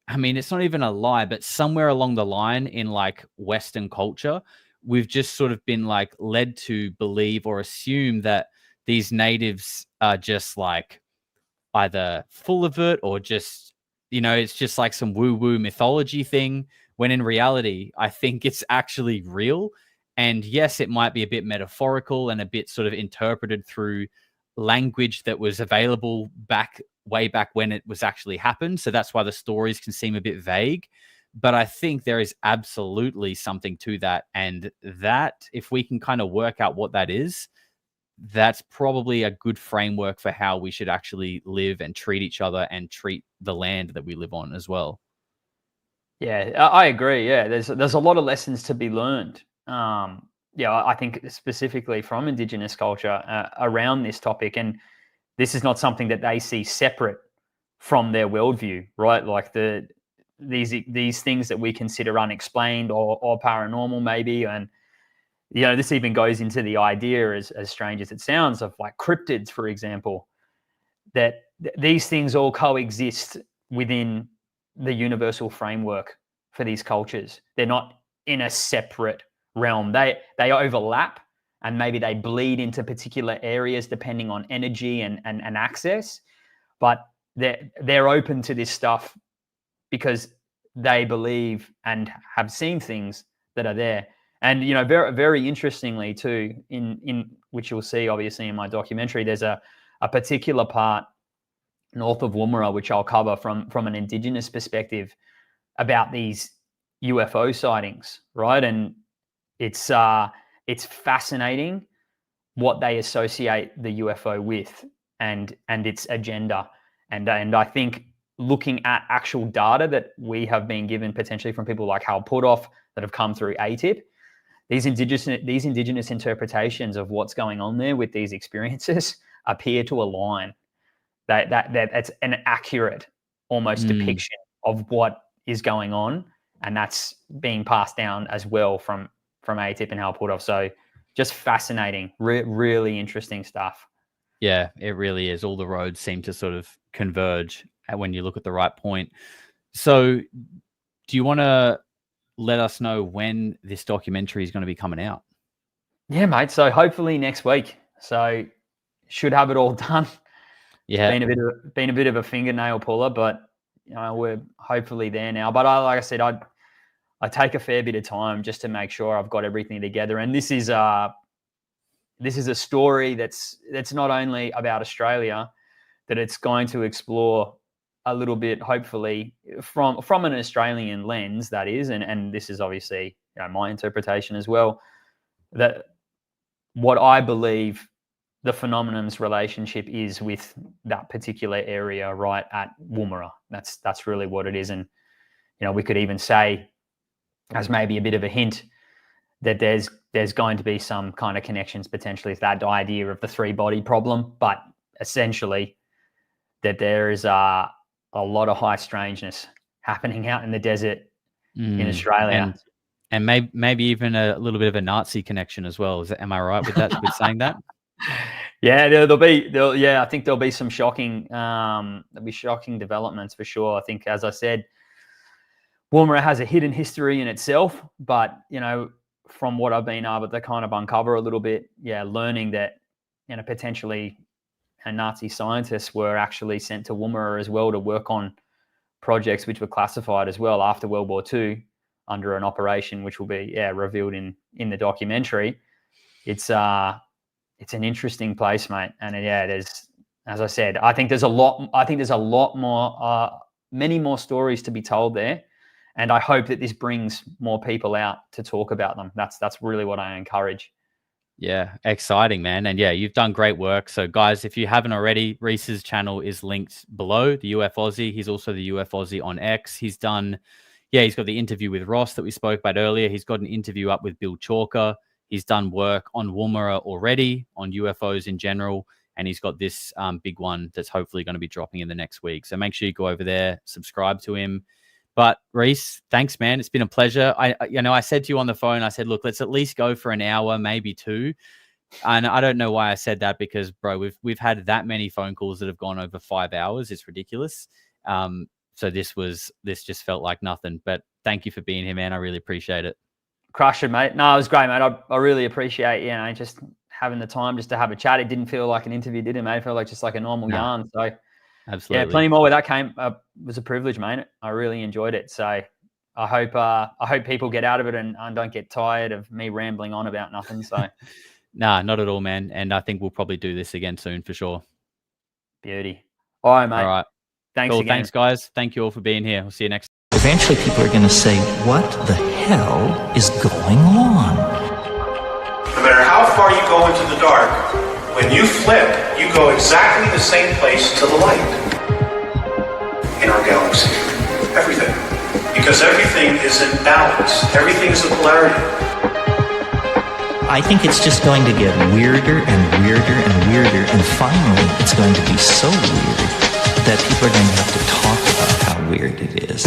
I mean, it's not even a lie, but somewhere along the line in like Western culture, we've just sort of been like led to believe or assume that these natives are just like either full of it or just, it's just like some woo-woo mythology thing, when in reality, I think it's actually real. And yes, it might be a bit metaphorical and a bit sort of interpreted through language that was available way back when it was actually happened. So that's why the stories can seem a bit vague. But I think there is absolutely something to that. And that, if we can kind of work out what that is, that's probably a good framework for how we should actually live and treat each other and treat the land that we live on as well. Yeah, I agree. Yeah, there's a lot of lessons to be learned. I think specifically from Indigenous culture around this topic, and this is not something that they see separate from their worldview, right? Like these things that we consider unexplained or paranormal, maybe, and this even goes into the idea, as strange as it sounds, of like cryptids, for example, that these things all coexist within the universal framework for these cultures. They're not in a separate realm. They overlap, and maybe they bleed into particular areas depending on energy and access, but they're open to this stuff because they believe and have seen things that are there. And very, very interestingly too, in which you'll see obviously in my documentary, there's a particular part north of Woomera, which I'll cover from an Indigenous perspective, about these UFO sightings, right? And it's fascinating what they associate the UFO with and its agenda. And I think looking at actual data that we have been given potentially from people like Hal Puthoff that have come through ATIP, these indigenous interpretations of what's going on there with these experiences appear to align. That's an accurate almost depiction of what is going on, and that's being passed down as well from ATIP and Hal Puthoff. So just fascinating, really interesting stuff. Yeah, it really is. All the roads seem to sort of converge when you look at the right point. So do you want to let us know when this documentary is going to be coming out? Yeah, mate. So hopefully next week. So should have it all done. Yeah, been a bit of a fingernail puller, but we're hopefully there now. But like I said, I take a fair bit of time just to make sure I've got everything together. And this is a story that's not only about Australia, that it's going to explore a little bit, hopefully, from an Australian lens, that is, and this is obviously my interpretation as well, that what I believe the phenomenon's relationship is with that particular area right at Woomera. That's really what it is. And, we could even say, as maybe a bit of a hint, that there's going to be some kind of connections potentially with that idea of the three-body problem, but essentially that there is a lot of high strangeness happening out in the desert in Australia. And maybe even a little bit of a Nazi connection as well. Am I right with that? With saying that? Yeah, I think there'll be some shocking developments for sure. I think, as I said, Woomera has a hidden history in itself, but from what I've been able to kind of uncover a little bit, learning that potentially Nazi scientists were actually sent to Woomera as well to work on projects which were classified as well after World War II under an operation which will be revealed in the documentary. It's an interesting place, mate, and there's, as I said, I think there's a lot more, many more stories to be told there. And I hope that this brings more people out to talk about them. That's really what I encourage. Yeah, exciting, man. And you've done great work. So guys, if you haven't already, Rhys's channel is linked below, the UF Aussie. He's also the UF Aussie on X. He's got the interview with Ross that we spoke about earlier. He's got an interview up with Bill Chalker. He's done work on Woomera already, on UFOs in general. And he's got this big one that's hopefully going to be dropping in the next week. So make sure you go over there, subscribe to him. But Rhys, thanks, man. It's been a pleasure. I said to you on the phone, I said, look, let's at least go for an hour, maybe two. And I don't know why I said that because, bro, we've had that many phone calls that have gone over 5 hours. It's ridiculous. So this just felt like nothing. But thank you for being here, man. I really appreciate it. Crush it, mate. No, it was great, mate. I really appreciate just having the time just to have a chat. It didn't feel like an interview, did it, mate? It felt like just like a normal yarn. So. Absolutely. Yeah, plenty more where that came. It was a privilege, mate. I really enjoyed it. So I hope people get out of it and don't get tired of me rambling on about nothing. So nah, not at all, man. And I think we'll probably do this again soon for sure. Beauty. All right, mate. All right. Thanks cool. again. Thanks, guys. Thank you all for being here. We'll see you next time. Eventually people are going to say, what the hell is going on? No matter how far you go into the dark, when you flip, you go exactly the same place to the light in our galaxy. Everything. Because everything is in balance. Everything is a polarity. I think it's just going to get weirder and weirder and weirder, and finally it's going to be so weird that people are going to have to talk about how weird it is.